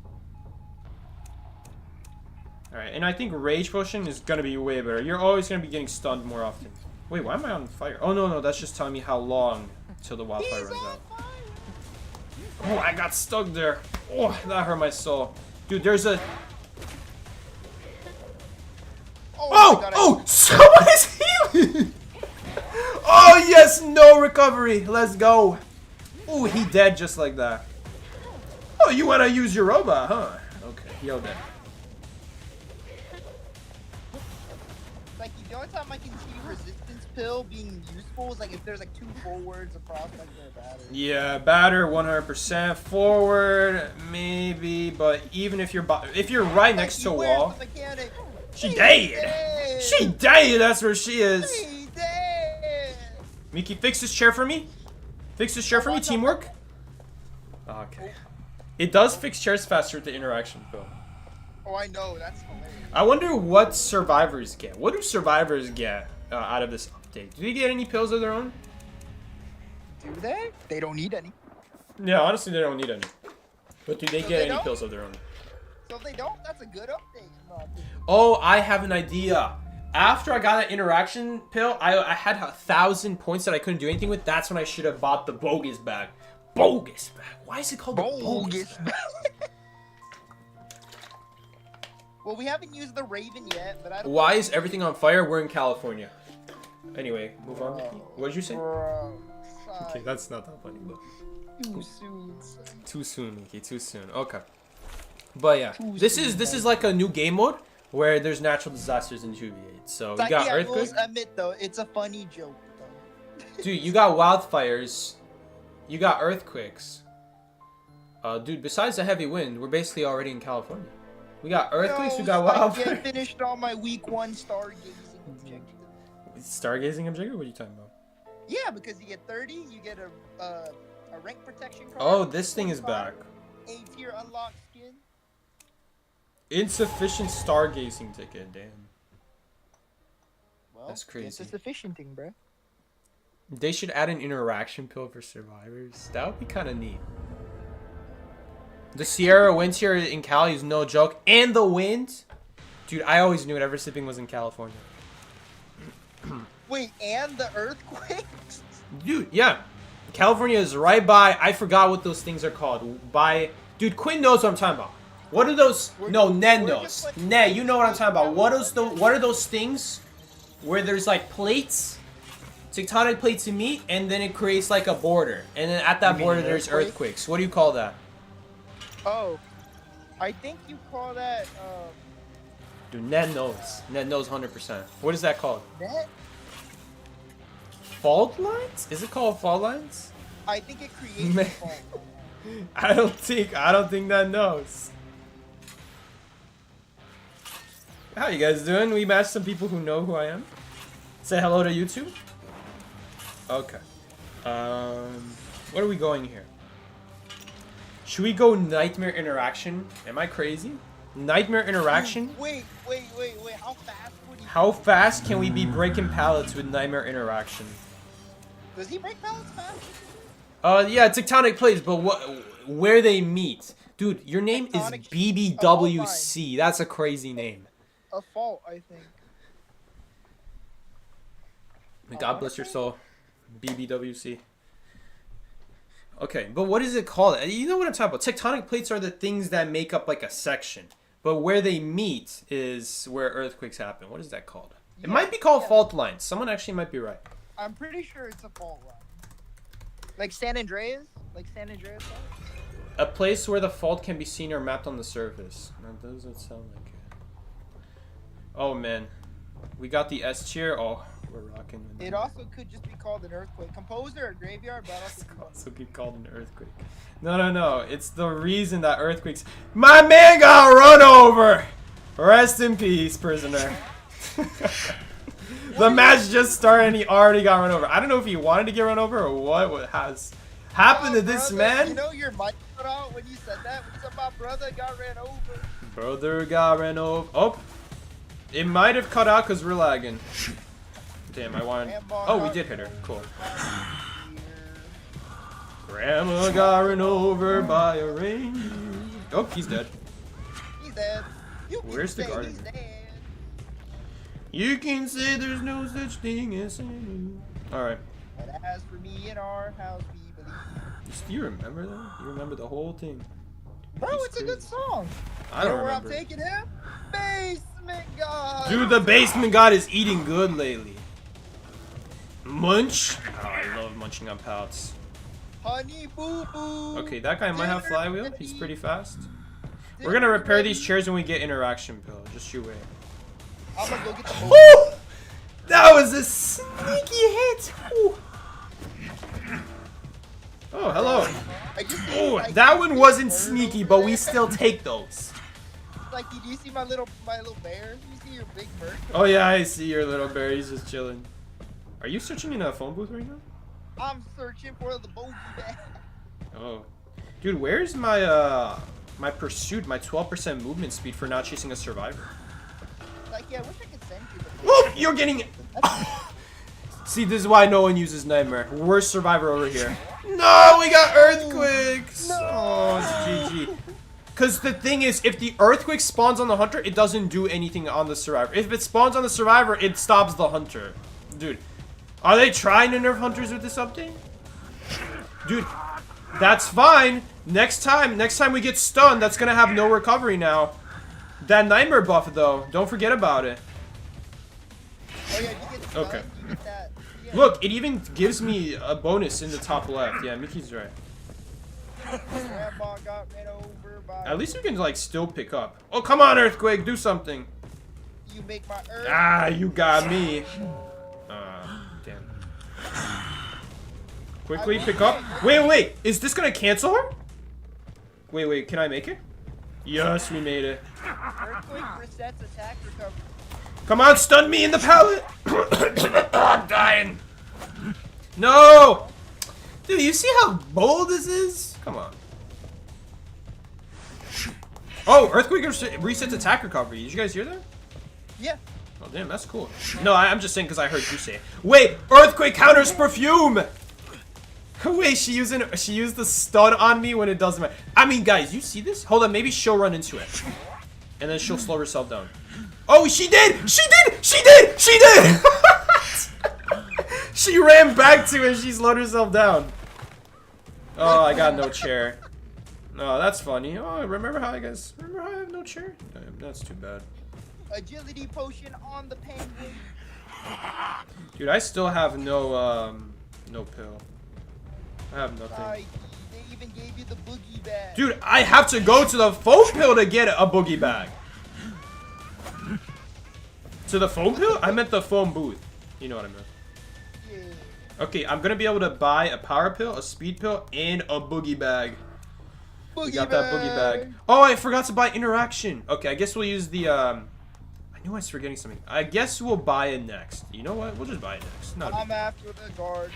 Alright, and I think rage potion is gonna be way better. You're always gonna be getting stunned more often. Wait, why am I on fire? Oh, no, that's just telling me how long till the wildfire runs out. Oh, I got stuck there. Oh, that hurt my soul. Dude, there's a... Oh, someone is healing! Oh, yes, no recovery. Let's go. Oh, he dead just like that. Oh, you want to use your robot, huh? Okay, heal that. Like, the only time I can see resistance pill being useful is like if there's like 2 forwards across like their batter. Yeah, batter 100%. Forward, maybe, but even if you're right next to a wall. She died. She died. That's where she is. Mickey, fix this chair for me. Fix this chair for me. Teamwork. Okay. It does fix chairs faster with the interaction, Phil. Oh, I know. That's hilarious. I wonder what survivors get. What do survivors get out of this update? Do they get any pills of their own? Do they? They don't need any. Yeah, honestly, they don't need any. But do they get any pills of their own? So if they don't, that's a good update. Oh, I have an idea. After I got that interaction pill, I had 1,000 points that I couldn't do anything with. That's when I should have bought the bogus bag. Bogus bag. Why is it called the bogus bag? Well, we haven't used the Raven yet, but I don't. Why is everything on fire? We're in California. Anyway, move on. What did you say? Okay, that's not that funny, but too soon. Too soon, Mickey. Too soon. Okay. But yeah, this is like a new game mode where there's natural disasters in 2v8. So you got earthquakes. I will admit though, it's a funny joke though. Dude, you got wildfires. You got earthquakes. Dude, besides the heavy wind, we're basically already in California. We got earthquakes, we got wildfires. I finished on my week 1 stargazing objective. Stargazing objective? What are you talking about? Yeah, because you get 30, you get a rank protection card. Oh, this thing is back. A tier unlock skin. Insufficient stargazing ticket, damn. Well, That's crazy. It's a sufficient thing, bro. They should add an interaction pill for survivors. That would be kind of neat. The Sierra winds here in Cali is no joke. And the wind. Dude, I always knew it ever sipping was in California. Wait, and the earthquakes? Dude, yeah. California is right by, I forgot what those things are called. By, dude, Quinn knows what I'm talking about. What are those? No, Ned knows. Like, Ned, you know what I'm talking about. What are those things where there's like plates? Tectonic plates meet, and then it creates like a border. And then at that border, there's earthquakes. What do you call that? Oh, I think you call that, Dude, Ned knows. Ned knows 100%. What is that called? net? Fault lines? Is it called fault lines? I think it creates Man. a fault. I don't think Ned knows. How you guys doing? We matched some people who know who I am. Say hello to YouTube. Okay. What are we going here? Should we go Nightmare Interaction? Am I crazy? Nightmare Interaction? Wait. How fast would he? How fast can we be breaking pallets with Nightmare Interaction? Does he break pallets fast? Yeah, tectonic plates, but where they meet. Dude, your name is BBWC. That's a crazy name. A fault, I think. God bless your soul. BBWC. Okay, but what is it called? You know what I'm talking about. Tectonic plates are the things that make up like a section. But where they meet is where earthquakes happen. What is that called? It might be called fault lines. Someone actually might be right. I'm pretty sure it's a fault line. Like San Andreas? Like San Andreas? A place where the fault can be seen or mapped on the surface. That doesn't sound like it. Oh man. We got the S tier. Oh, we're rocking. It also could just be called an earthquake. Composer or graveyard, but It's also be called an earthquake. No. It's the reason that earthquakes. My man got run over. Rest in peace, prisoner. The match just started and he already got run over. I don't know if he wanted to get run over or what has happened to this man. You know your mic cut out when you said that? When you said my brother got ran over. Brother got ran over. Oh. It might have cut out because we're lagging. Damn, I wanted... Oh, we did hit her. Cool. Grandma got run over by a reindeer. Oh, he's dead. He's dead. Where's the garden? You can say there's no such thing as sin. Alright. But as for me in our house, we believe. Do you remember that? You remember the whole thing? Bro, it's a good song. I don't know where remember. I'm taking him? Basement God. Dude, the basement god is eating good lately. Munch. Oh, I love munching on pallets. Honey boo boo. Okay, that guy might have flywheel. He's pretty fast. We're gonna repair these chairs when we get interaction pill. Just you wait. I'm gonna go get the Woo! That was a sneaky hit. Ooh. Oh, hello. Oh, that one wasn't sneaky, but we still take those. Like, did you see my little bear? You see your big bird? Oh yeah, I see your little bear. He's just chilling. Are you searching in a phone booth right now? I'm searching for the bogey bag. Oh, dude, where's my my pursuit? My 12% movement speed for not chasing a survivor. Like, yeah, I wish I could send you the. Oh, you're getting it. See, this is why no one uses Nightmare. Worst survivor over here. No, we got earthquakes. No. Oh, it's GG. Because the thing is, if the earthquake spawns on the hunter, it doesn't do anything on the survivor. If it spawns on the survivor, it stops the hunter. Dude, are they trying to nerf hunters with this update? Dude, that's fine. Next time we get stunned, that's gonna have no recovery now. That nightmare buff, though, don't forget about it. Oh yeah, you get stunned, Okay. you get that. Yeah. Look, it even gives me a bonus in the top left. Yeah, Mickey's right. Grandma got ran over by. At least you can, like, still pick up. Oh, come on, Earthquake, do something. You make my earth. Ah, you got me. Damn. Quickly pick up. Wait. Is this gonna cancel her? Wait. Can I make it? Yes, we made it. Earthquake resets attack recovery. Come on, stun me in the pallet. I'm dying. No! Dude, you see how bold this is? Come on. Oh, Earthquake resets attack recovery. Did you guys hear that? Yeah. Oh, damn, that's cool. No, I'm just saying because I heard you say it. Wait, Earthquake counters perfume! Wait, she used the stun on me when it doesn't matter. I mean, guys, you see this? Hold on, maybe she'll run into it. And then she'll slow herself down. Oh, she did! She did! She did! She did! She ran back to it and she slowed herself down. Oh, I got no chair. Oh, that's funny. Oh, remember how I have no chair? Damn, that's too bad. Agility potion on the penguin. Dude, I still have no pill. I have nothing. They even gave you the boogie bag. Dude, I have to go to the foam pill to get a boogie bag. To the foam pill? I meant the foam booth. You know what I meant. Yeah. Okay, I'm gonna be able to buy a power pill, a speed pill, and a boogie bag. Boogie Got that boogie bag. Oh, I forgot to buy interaction. Okay, I guess we'll use the I knew I was forgetting something. I guess we'll buy it next. You know what? We'll just buy it next. Not a I'm after the gardener.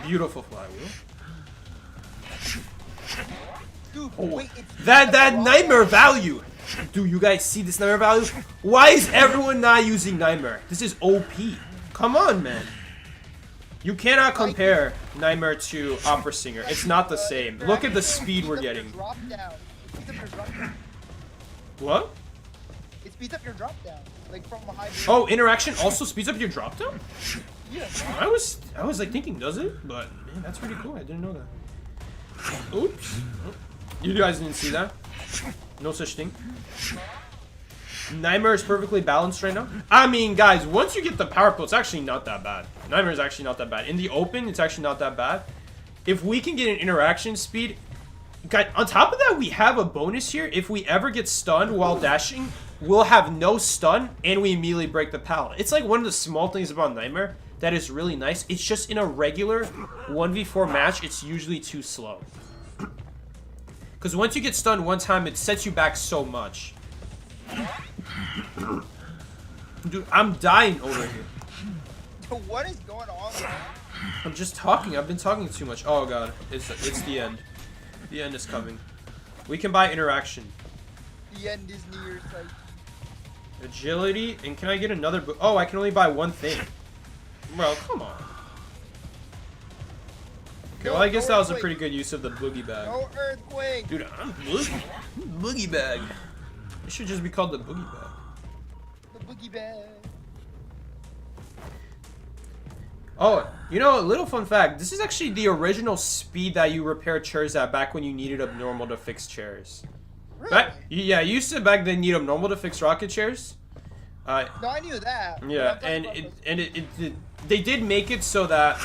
beautiful flywheel. Dude, Oh, wait, it's that nightmare value. Do you guys see this nightmare value? Why is everyone not using nightmare? This is OP. Come on, man. You cannot compare nightmare to opera singer. It's not the same. Look at the speed we're getting. Drop down. It speeds up your drop down. What? It speeds up your drop down, like from a high. Oh, interaction also speeds up your drop down? Yeah. I was like thinking, does it? But man, that's pretty cool. I didn't know that. Oops. You guys didn't see that? No such thing. Nightmare is perfectly balanced right now. I mean, guys, once you get the power pill, it's actually not that bad. Nightmare is actually not that bad. In the open, it's actually not that bad. If we can get an interaction speed, guys, on top of that, we have a bonus here. If we ever get stunned while dashing, we'll have no stun, and we immediately break the pallet. It's like one of the small things about Nightmare that is really nice. It's just in a regular 1v4 match, it's usually too slow. Because once you get stunned one time, it sets you back so much. Dude, I'm dying over here. What is going on? I'm just talking. I've been talking too much. Oh god, it's the end. The end is coming. We can buy interaction. The end is near sight. Agility, and can I get another? Oh, I can only buy one thing. Bro, come on. Okay, well I guess that was a pretty good use of the boogie bag. No earthquake. Dude, I'm boogie bag. It should just be called the boogie bag. The boogie bag. Oh, you know, a little fun fact. This is actually the original speed that you repair chairs at back when you needed abnormal to fix chairs. Really? Yeah, you used to back then need abnormal to fix rocket chairs. No, I knew that. Yeah, and they did make it so that...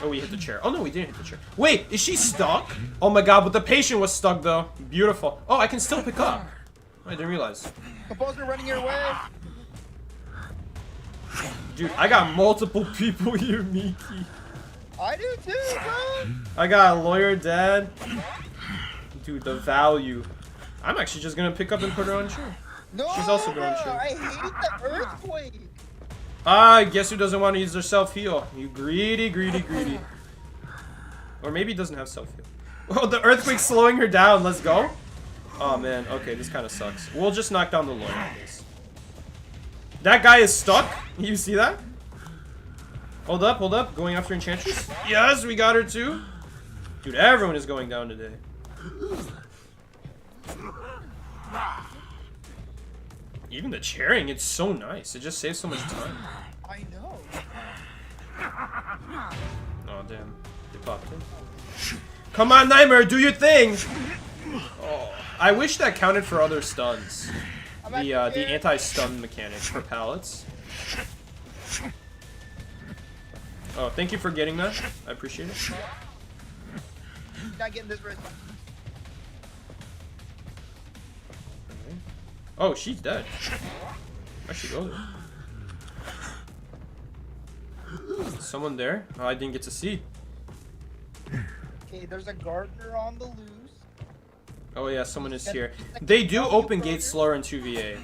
Oh, we hit the chair. Oh, no, we didn't hit the chair. Wait, is she stuck? Oh my god, but the patient was stuck, though. Beautiful. Oh, I can still pick up. I didn't realize. Composer running your way. Dude, I got multiple people here, Miki. I do too, bro. I got a lawyer dad. Dude, the value. I'm actually just gonna pick up and put her on chair. No, She's also going bro, chair. I hate the earthquake. Guess who doesn't want to use their self-heal? You greedy, greedy, greedy. Or maybe he doesn't have self-heal. Oh, the earthquake's slowing her down. Let's go. Oh, man. Okay, this kind of sucks. We'll just knock down the lawyer, I guess. That guy is stuck. You see that? Hold up, hold up. Going after Enchantress? Yes, we got her too. Dude, everyone is going down today. Even the chairing, it's so nice. It just saves so much time. I know. Oh, damn. They popped in. Come on, Nightmare, do your thing! Oh, I wish that counted for other stuns. The anti-stun mechanic for pallets. Oh, thank you for getting that. I appreciate it. Not getting this wrist. Oh, she's dead. Where'd she go? Someone there? Oh, I didn't get to see. Okay, there's a gardener on the loose. Oh yeah, someone is here. They do open gate slower in 2VA.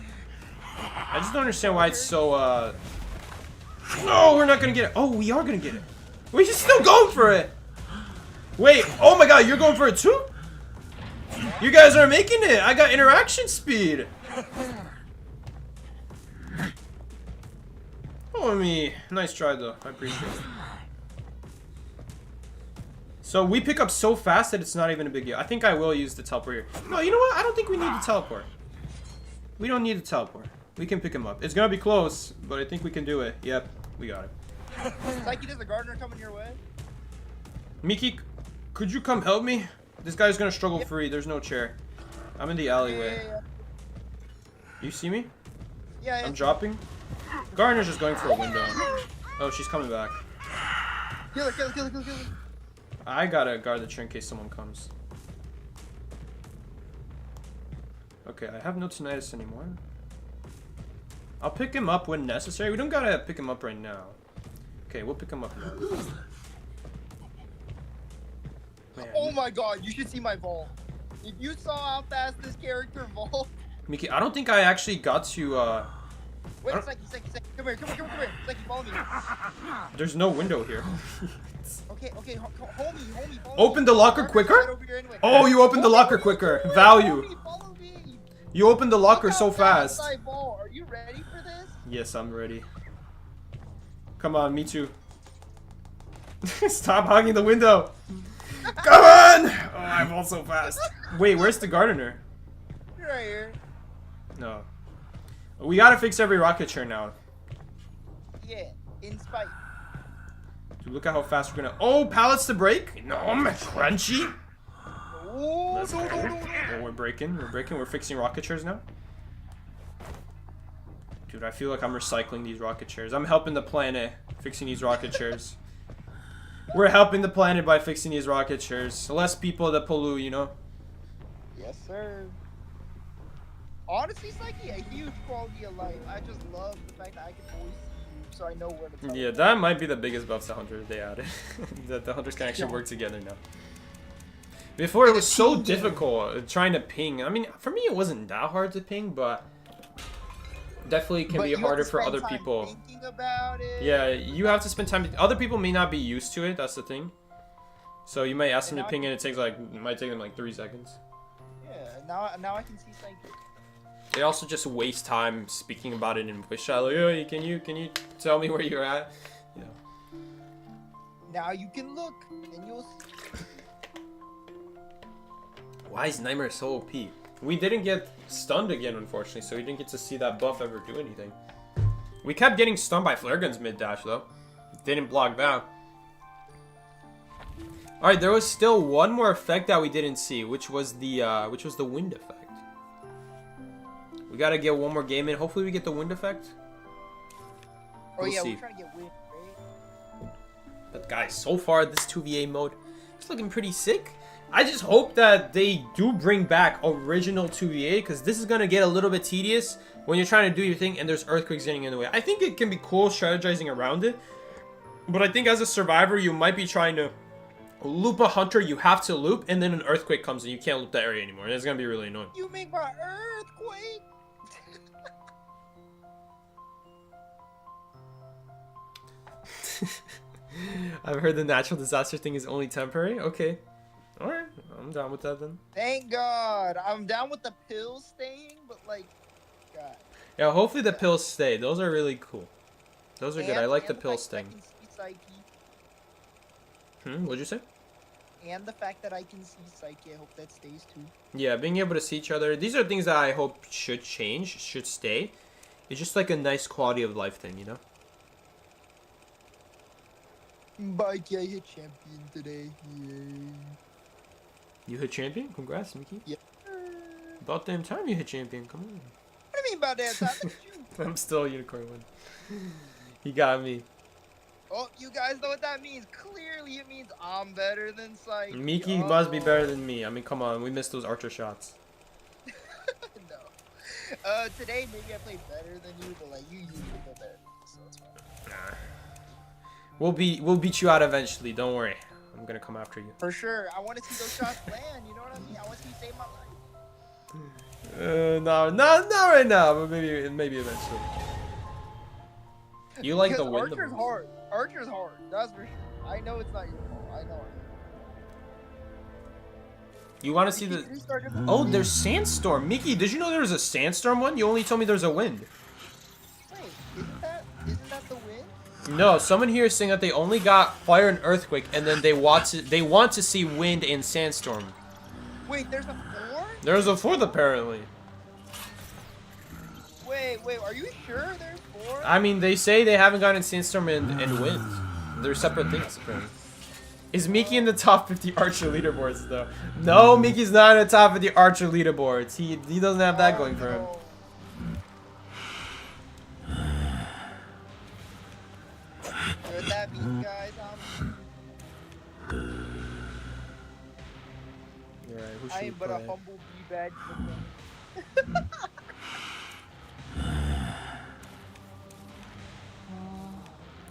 I just don't understand why it's so, No, we're not gonna get it. Oh, we are gonna get it. Wait, he's still going for it. Wait, oh my god, you're going for it too? You guys are making it. I got interaction speed. Oh, me. Nice try though. I appreciate it. So we pick up so fast that it's not even a big deal. I think I will use the teleport here. No, you know what? I don't think we need to teleport. We don't need to teleport. We can pick him up. It's gonna be close, but I think we can do it. Yep, we got it. Psyche, there's a gardener coming your way. Miki, could you come help me? This guy's gonna struggle free. There's no chair. I'm in the alleyway. Yeah. You see me? Yeah. I'm dropping. Gardener's just going for a window. Oh, she's coming back. Kill her, kill her, kill her, kill her, kill her. I gotta guard the chair in case someone comes. Okay, I have no tinnitus anymore. I'll pick him up when necessary. We don't gotta pick him up right now. Okay, we'll pick him up now. Man. Oh my god, you should see my vault. If you saw how fast this character vault. Miki, I don't think I actually got to, Wait, Psyche, come here, Psyche, follow me. There's no window here. Okay, hold me. Open the locker quicker? Oh, you opened the locker quicker. Value. Follow me. You opened the locker so fast. Are you ready for this? Yes, I'm ready. Come on, me too. Stop hogging the window. Come on! Oh, I'm all so fast. Wait, where's the gardener? Right here. No. We gotta fix every rocket chair now. Yeah, in spite. Dude, look at how fast we're gonna. Oh, pallets to break? No, I'm crunchy. Oh, Let's go. Oh, we're breaking. We're fixing rocket chairs now. Dude, I feel like I'm recycling these rocket chairs. I'm helping the planet fixing these rocket chairs. We're helping the planet by fixing these rocket chairs. Less people that pollute, you know? Yes, sir. Honestly, Psyche, a huge quality of life. I just love the fact that I can always see you, so I know where to tell Yeah, that might be the biggest buff to Hunter they added. That the Hunters can actually work together now. Before it was so difficult trying to ping. I mean, for me it wasn't that hard to ping, but definitely can be harder for other people. Thinking about it. Yeah, you have to spend time. Other people may not be used to it. That's the thing. So you might ask them to ping and it might take them like 3 seconds. Yeah, now I can see Psyche. They also just waste time speaking about it in voice chat. Like, oh, can you tell me where you're at? You know. Now you can look and you'll see. Why is Nightmare so OP? We didn't get stunned again, unfortunately, so we didn't get to see that buff ever do anything. We kept getting stunned by flare guns mid-dash, though. Didn't block that. Alright, there was still one more effect that we didn't see, which was the wind effect. We gotta get one more game in. Hopefully we get the wind effect. We're see. trying to get wind, right? But guys, so far this 2v8 mode is looking pretty sick. I just hope that they do bring back original 2v8, because this is gonna get a little bit tedious when you're trying to do your thing and there's earthquakes getting in the way. I think it can be cool strategizing around it, but I think as a survivor you might be trying to loop a hunter you have to loop, and then an earthquake comes and you can't loop that area anymore, and it's gonna be really annoying. You make my earthquake. I've heard the natural disaster thing is only temporary. Okay. Alright. I'm down with that then. Thank God. I'm down with the pills staying, but like, God. Yeah, hopefully the pills stay. Those are really cool. Those are good. I like the pills fact staying. that I can see Psyche. What'd you say? And the fact that I can see Psyche, I hope that stays too. Yeah, being able to see each other. These are things that I hope should change, should stay. It's just like a nice quality of life thing, you know? Mikey, I hit champion today. Yay. You hit champion? Congrats, Mickey. Yeah. About damn time you hit champion. Come on. What do you mean about that? Look at you. I'm still a unicorn one. He got me. Oh, you guys know what that means. Clearly it means I'm better than Psyche. Mickey must be better than me. I mean, come on. We missed those archer shots. No. Today maybe I played better than you, but like you usually play better than me, so it's fine. Nah. We'll beat you out eventually. Don't worry. I'm gonna come after you. For sure. I want to see those shots land. You know what I mean? I want to see you save my life. No, not right now, but maybe eventually. You like the wind? Archer's hard. Archer's hard. That's for sure. I know it's not your fault. I know. You want to see the... Oh, there's sandstorm. Mickey, did you know there was a sandstorm one? You only told me there's a wind. Wait, isn't that the wind? No, someone here is saying that they only got fire and earthquake, and then they want to see wind and sandstorm. Wait, there's a 4? There's a 4th apparently. Wait, are you sure there's 4? I mean, they say they haven't gotten sandstorm and wind. They're separate things apparently. Is Mickey in the top 50 Archer leaderboards though? No, Mickey's not in the top 50 Archer leaderboards. He doesn't have that going for him. What that means, guys, I am but a humble B-badge.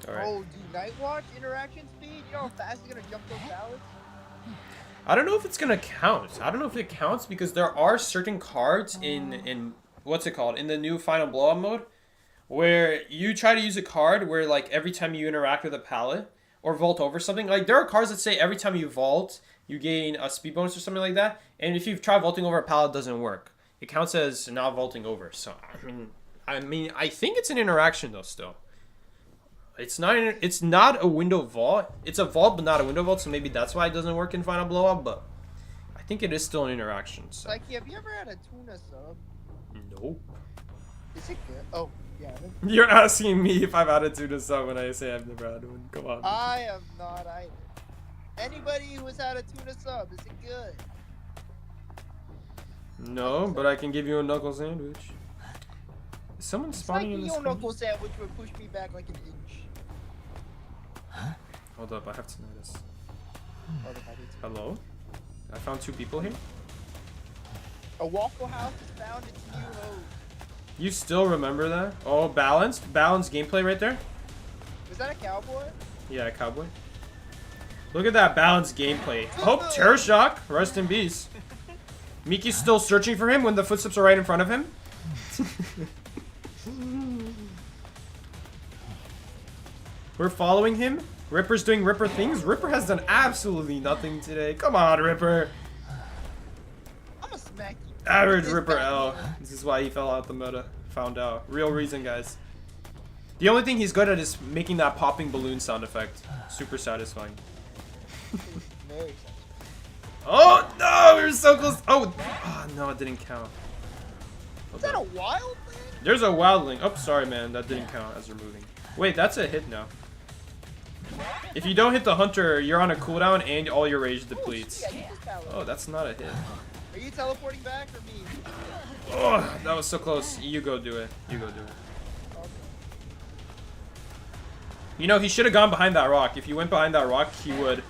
Alright. Oh, dude, Night Watch interaction speed? You know how fast you're gonna jump those ballots? I don't know if it's gonna count. I don't know if it counts because there are certain cards in what's it called? In the new final blow up mode where you try to use a card where like every time you interact with a pallet or vault over something, like there are cards that say every time you vault you gain a speed bonus or something like that, and if you've tried vaulting over a pallet, it doesn't work. It counts as not vaulting over. So I mean I think it's an interaction though still. It's not a window vault. It's a vault, but not a window vault. So maybe that's why it doesn't work in final blow up. But I think it is still an interaction. So. Like, have you ever had a tuna sub? Nope. Is it good? Oh, yeah. You're asking me if I've had a tuna sub when I say I've never had one. Come on. I have not either. Anybody who has had a tuna sub, is it good? No, but I can give you a knuckle sandwich. Is someone spawning in this? Your knuckle sandwich would push me back like an inch. Hold up, I have to notice. Hello? I found 2 people here. A Waffle House is found its new home. You still remember that? Oh, balanced gameplay right there. Was that a cowboy? Yeah, a cowboy. Look at that balanced gameplay. Oh, Terror Shock. Rest in peace. Miki's still searching for him when the footsteps are right in front of him. We're following him. Ripper's doing Ripper things. Ripper has done absolutely nothing today. Come on, Ripper. I'm a smack you. Average Ripper L. This is why he fell out the meta. Found out. Real reason, guys. The only thing he's good at is making that popping balloon sound effect. Super satisfying. Very Oh, no! We were so close. Oh, no, it didn't count. Is that a wild thing? There's a wildling. Oh, sorry, man. That didn't count as removing. Wait, that's a hit now. If you don't hit the hunter, you're on a cooldown and all your rage depletes. Oh, that's not a hit. Are you teleporting back or me? Oh, that was so close. You go do it. You go do it. Okay. You know, he should have gone behind that rock. If you went behind that rock, he would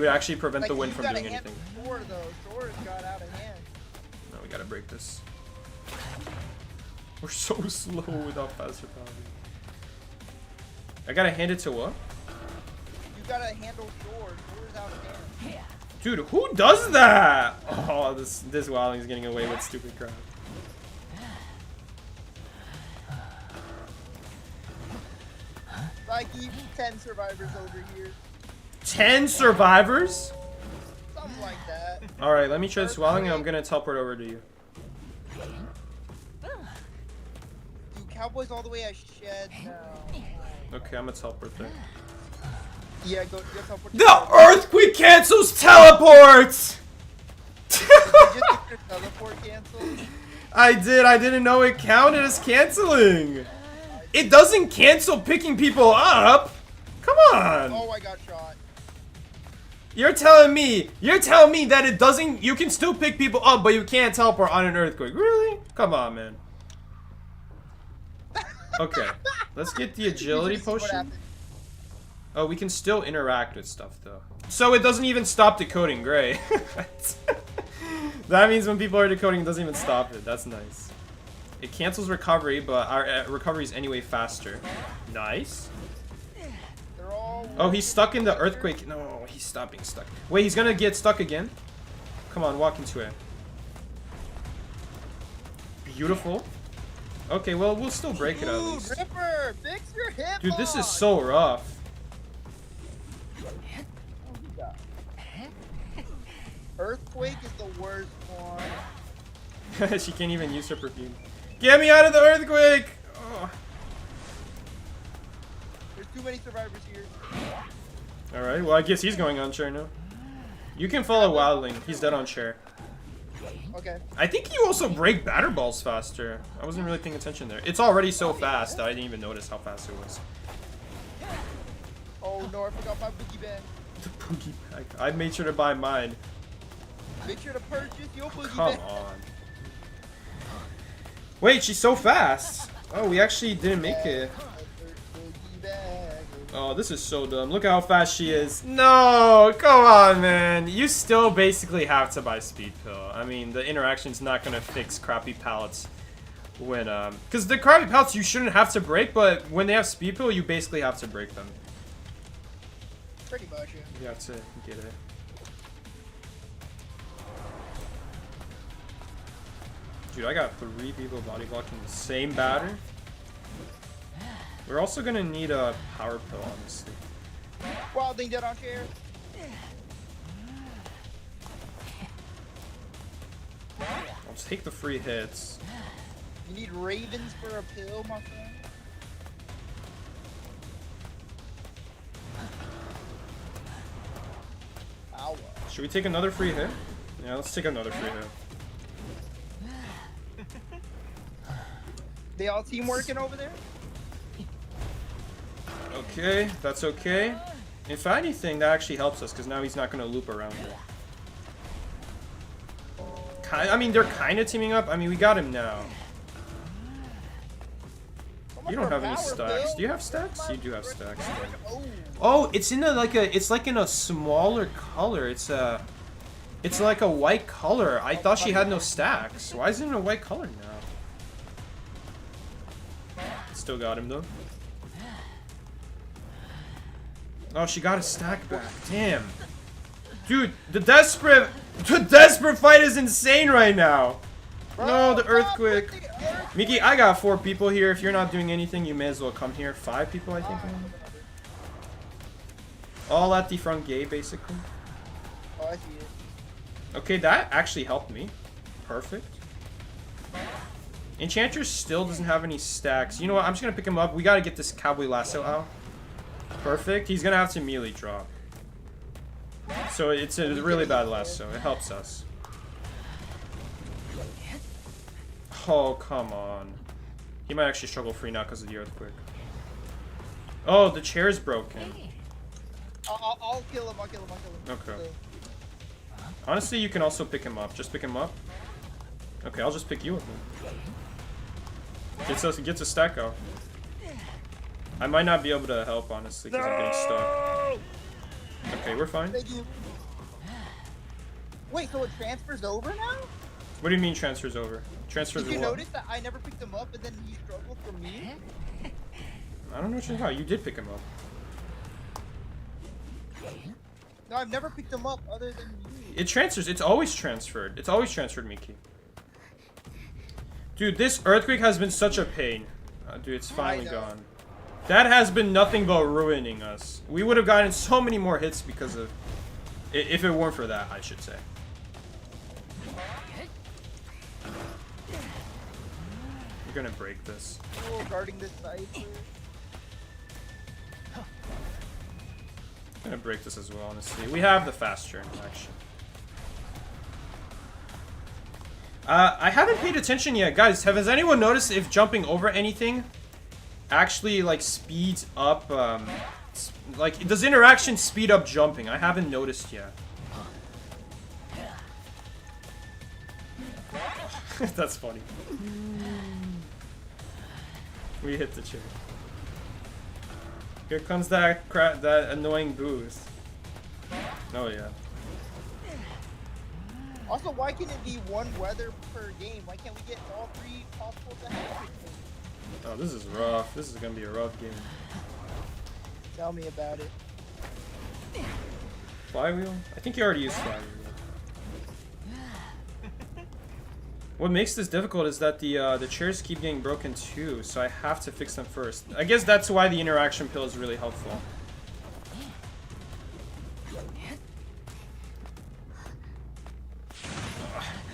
actually prevent the wind from doing anything. Thor, though. Thor got out of hand. No, we gotta break this. We're so slow without faster power. I gotta hand it to what? You gotta handle Thor. Thor's out of hand. Dude, who does that? Oh, this wildling's getting away with stupid crap. Like, even 10 survivors over here. 10 survivors? Something like that. Alright, let me try this wildling and I'm gonna teleport over to you. Dude, Cowboy's all the way at shed now. Okay, I'm gonna teleport there. Yeah, go teleport. The earthquake cancels teleports! Did you just get your teleport canceled? I did. I didn't know it counted as canceling. It doesn't cancel picking people up. Come on. Oh, I got shot. You're telling me that it doesn't, you can still pick people up, but you can't teleport on an earthquake. Really? Come on, man. Okay, let's get the agility potion. Oh, we can still interact with stuff, though. So it doesn't even stop decoding, great. That means when people are decoding, it doesn't even stop it. That's nice. It cancels recovery, but our recovery is anyway faster. Nice. Oh, he's stuck in the earthquake. No, he's stopped being stuck. Wait, he's gonna get stuck again? Come on, walk into it. Beautiful. Okay, well, we'll still break it at least. Ripper, fix your hip. Dude, this is so rough. Earthquake is the worst one. She can't even use her perfume. Get me out of the earthquake! Oh. There's too many survivors here. Alright, well I guess he's going on chair now. You can follow Wildling. He's dead on chair. Okay. I think you also break batter balls faster. I wasn't really paying attention there. It's already so fast that I didn't even notice how fast it was. Oh no, I forgot my boogie bag. The boogie bag. I made sure to buy mine. Make sure to purchase your boogie Come bag. on. Wait, she's so fast. Oh, we actually didn't make it. Oh, this is so dumb. Look how fast she is. No, come on, man. You still basically have to buy Speed Pill. I mean, the interaction's not gonna fix crappy pallets when, because the crappy pallets you shouldn't have to break, but when they have Speed Pill, you basically have to break them. Pretty much, yeah. You have to get it. Dude, I got 3 people body blocking the same batter. We're also gonna need a power pill, honestly. Wild thing dead on chair. I'll just take the free hits. You need ravens for a pill, my friend. Ow. Should we take another free hit? Yeah, let's take another free hit. They all team working over there? Okay, that's okay. If anything, that actually helps us, because now he's not going to loop around it. I mean, they're kind of teaming up. I mean, we got him now. You don't have any stacks. Do you have stacks? You do have stacks. Oh, it's in a it's like in a smaller color. It's like a white color. I thought she had no stacks. Why is it in a white color now? Still got him though. Oh, she got a stack back. Damn. Dude, the desperate fight is insane right now. No, the earthquake. Mickey, I got 4 people here. If you're not doing anything, you may as well come here. 5 people, I think. All at the front gate, basically. Oh, I see it. Okay, that actually helped me. Perfect. Enchantress still doesn't have any stacks. You know what? I'm just going to pick him up. We got to get this cowboy lasso out. Perfect. He's going to have to melee drop. So it's a really bad lasso. It helps us. Oh, come on. He might actually struggle free now because of the earthquake. Oh, the chair's broken. I'll kill him. I'll kill him. Okay. Honestly, you can also pick him up. Just pick him up. Okay, I'll just pick you up then. Gets a stack out. I might not be able to help, honestly, because I'm getting stuck. Okay, we're fine. Thank you. Wait, so it transfers over now? What do you mean transfers over? Transfers Did you what? notice that I never picked him up and then he struggled for me? I don't know what you're talking about. You did pick him up. No, I've never picked him up other than you. It transfers. It's always transferred. It's always transferred, Mickey. Dude, this earthquake has been such a pain. Dude, it's finally gone. That has been nothing but ruining us. We would have gotten so many more hits because of... If it weren't for that, I should say. We're gonna break this. Oh, guarding this side. Gonna break this as well, honestly. We have the fast turn, actually. I haven't paid attention yet. Guys, has anyone noticed if jumping over anything actually, like, speeds up, like, does interaction speed up jumping? I haven't noticed yet. That's funny. We hit the chair. Here comes that annoying boost. Oh yeah. Also, why can't it be 1 weather per game? Why can't we get all 3 possible to have? Oh, this is rough. This is gonna be a rough game. Tell me about it. Flywheel? I think you already used flywheel. What makes this difficult is that the chairs keep getting broken too, so I have to fix them first. I guess that's why the interaction pill is really helpful.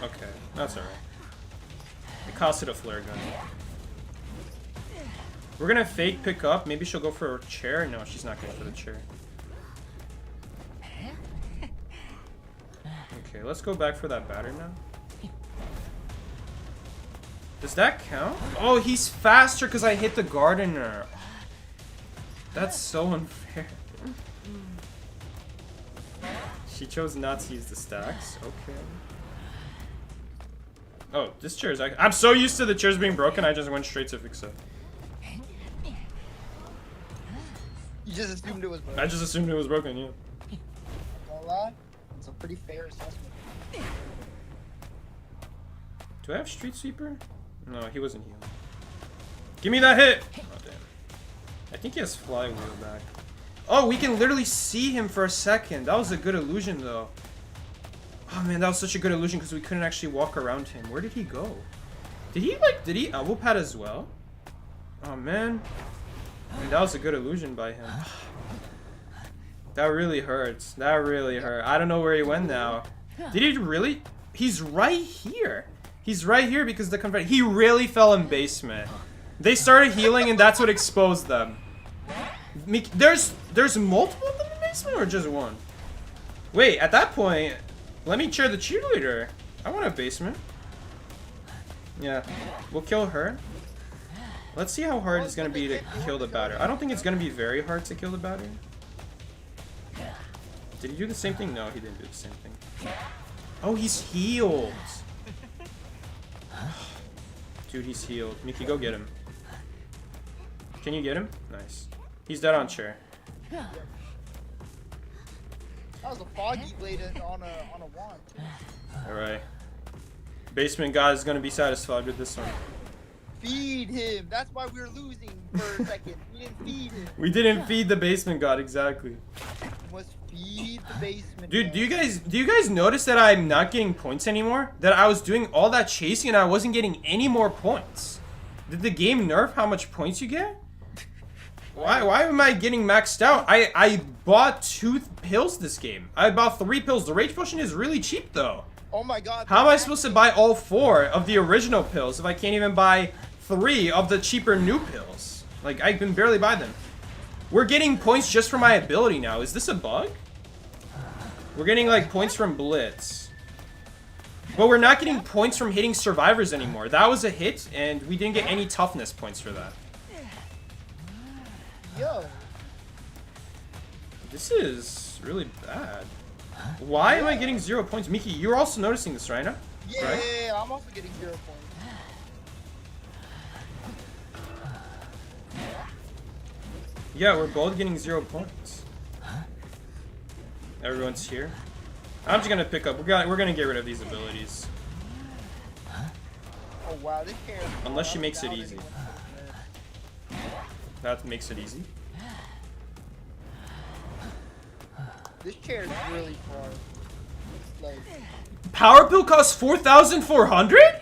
Okay, that's alright. It costed a flare gun. We're gonna fake pick up. Maybe she'll go for a chair. No, she's not going for the chair. Okay, let's go back for that batter now. Does that count? Oh, he's faster because I hit the gardener. That's so unfair. She chose not to use the stacks. Okay. Oh, this chair is... I'm so used to the chairs being broken, I just went straight to fix it. You just assumed it was broken. I just assumed it was broken, yeah. Don't lie. It's a pretty fair assessment. Do I have Street Sweeper? No, he wasn't healed. Give me that hit! Oh, damn. I think he has Flywheel back. Oh, we can literally see him for a second. That was a good illusion, though. Oh, man, that was such a good illusion because we couldn't actually walk around him. Where did he go? Did he elbow pad as well? Oh, man. I mean, that was a good illusion by him. That really hurts. That really hurt. I don't know where he went now. Did he really? He's right here. He's right here because the confetti. He really fell in basement. They started healing and that's what exposed them. There's multiple of them in the basement or just one? Wait, at that point, let me cheer the cheerleader. I want a basement. Yeah, we'll kill her. Let's see how hard it's gonna be to kill the batter. I don't think it's gonna be very hard to kill the batter. Did he do the same thing? No, he didn't do the same thing. Oh, he's healed. Dude, he's healed. Mickey, go get him. Can you get him? Nice. He's dead on chair. That was a foggy blade on a wand. Alright. Basement guy is gonna be satisfied with this one. Feed him. That's why we were losing for a second. We didn't feed him. We didn't feed the basement god, exactly. We must feed the basement. Dude, do you guys notice that I'm not getting points anymore? That I was doing all that chasing and I wasn't getting any more points. Did the game nerf how much points you get? Why am I getting maxed out? I bought 2 pills this game. I bought 3 pills. The rage potion is really cheap though. Oh my god. How am I supposed to buy all 4 of the original pills if I can't even buy 3 of the cheaper new pills? Like, I can barely buy them. We're getting points just for my ability now. Is this a bug? We're getting, like, points from Blitz. But we're not getting points from hitting survivors anymore. That was a hit, and we didn't get any toughness points for that. Yo. This is really bad. Why am I getting 0 points? Mickey, you're also noticing this, right now? Yeah, right? I'm also getting 0 points. Yeah, we're both getting 0 points. Everyone's here. I'm just gonna pick up. We're gonna get rid of these abilities. Oh wow, this chair. Unless she makes it easy. That makes it easy. This chair is really far. Like, Power pill costs 4,400?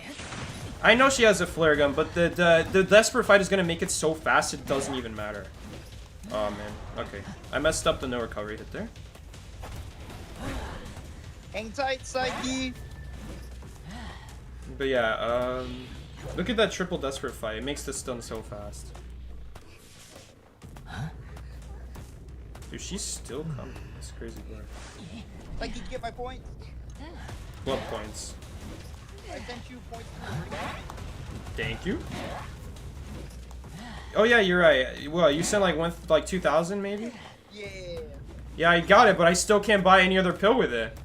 I know she has a flare gun, but the desperate fight is gonna make it so fast it doesn't even matter. Oh man. Okay. I messed up the no recovery hit there. hang tight, Psyche. But yeah, look at that triple desperate fight. It makes the stun so fast. Dude, she's still coming. That's crazy, bro. Psyche, did you get my points? What points? I sent you points to the ring. Thank you. Oh yeah, you're right. Well, you sent like 2,000 maybe? Yeah. Yeah, I got it, but I still can't buy any other pill with it.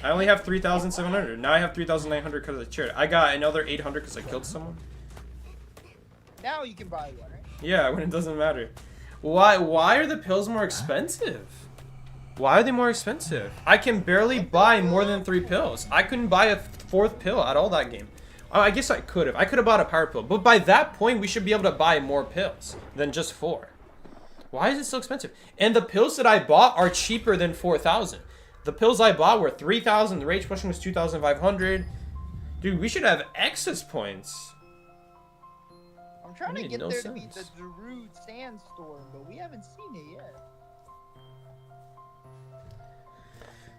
I only have 3,700. Now I have 3,900 because of the chair. I got another 800 because I killed someone. Now you can buy one, right? Yeah, when it doesn't matter. Why are the pills more expensive? Why are they more expensive? I can barely buy more than 3 pills. I couldn't buy a 4th pill at all that game. I guess I could have. I could have bought a power pill. But by that point, we should be able to buy more pills than just 4. Why is it so expensive? And the pills that I bought are cheaper than 4,000. The pills I bought were 3,000. The rage potion was 2,500. Dude, we should have excess points. I'm trying to get no there sense. to meet the Darude Sandstorm, but we haven't seen it yet.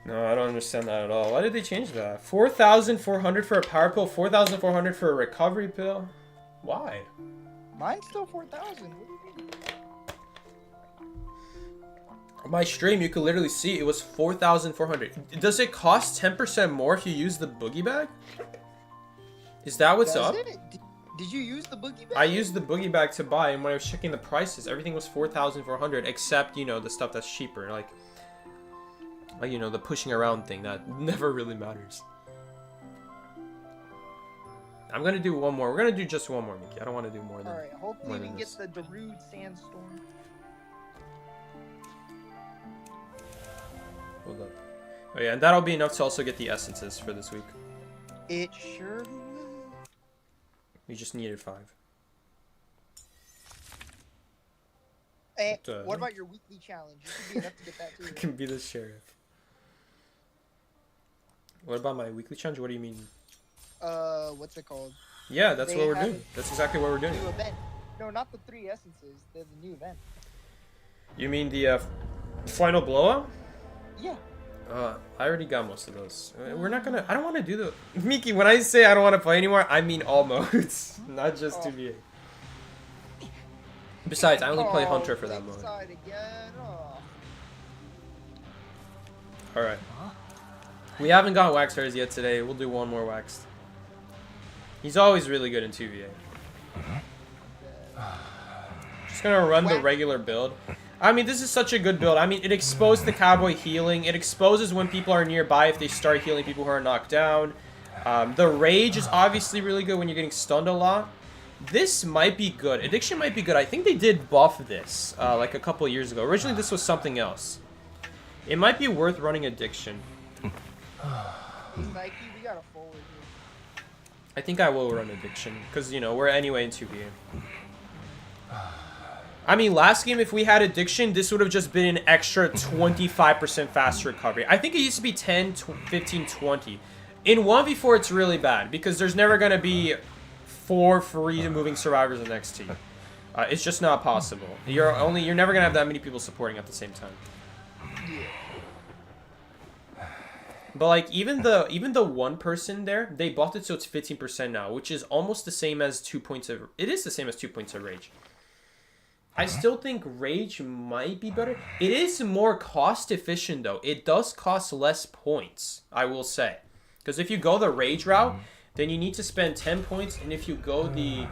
No, I don't understand that at all. Why did they change that? 4,400 for a power pill, 4,400 for a recovery pill? Why? Mine's still 4,000. What do you mean? On my stream, you could literally see it was 4,400. Does it cost 10% more if you use the boogie bag? Is that what's up? Did you use the boogie bag? I used the boogie bag to buy, and when I was checking the prices, everything was 4,400, except, you know, the stuff that's cheaper, like, you know, the pushing around thing that never really matters. I'm gonna do one more. We're gonna do just one more, Mickey. I don't want to do more than. All right. Hopefully we can get the Darude Sandstorm. Hold up. Oh yeah, and that'll be enough to also get the essences for this week. It sure will. We just needed 5. Hey, what about your weekly challenge? You should be enough to get that too. I can be the sheriff. What about my weekly challenge? What do you mean? What's it called? Yeah, that's what we're doing. That's exactly what we're doing. New event. No, not the 3 essences. They're the new event. You mean the final blowout? Yeah. I already got most of those. We're not gonna. I don't want to do the. Miki, when I say I don't want to play anymore, I mean all modes, not just 2v8. Besides, I only play Hunter for that mode. Alright. We haven't got Wax Hairs yet today. We'll do one more Waxed. He's always really good in 2v8. Just gonna run the regular build. I mean, this is such a good build. I mean, it exposed the cowboy healing. It exposes when people are nearby if they start healing people who are knocked down. The rage is obviously really good when you're getting stunned a lot. This might be good. Addiction might be good. I think they did buff this like a couple years ago. Originally, this was something else. It might be worth running Addiction. Nike, we got a forward here. I think I will run Addiction because, you know, we're anyway in 2v8. I mean, last game, if we had Addiction, this would have just been an extra 25% faster recovery. I think it used to be 10, 15, 20. In 1v4, it's really bad because there's never going to be 4 free moving survivors in next team. It's just not possible. You're never going to have that many people supporting at the same time. But like even the one person there, they buffed it so it's 15% now, which is almost the same as 2 points of. It is the same as 2 points of rage. I still think Rage might be better. It is more cost efficient though. It does cost less points, I will say. Because if you go the Rage route, then you need to spend 10 points. And if you go the...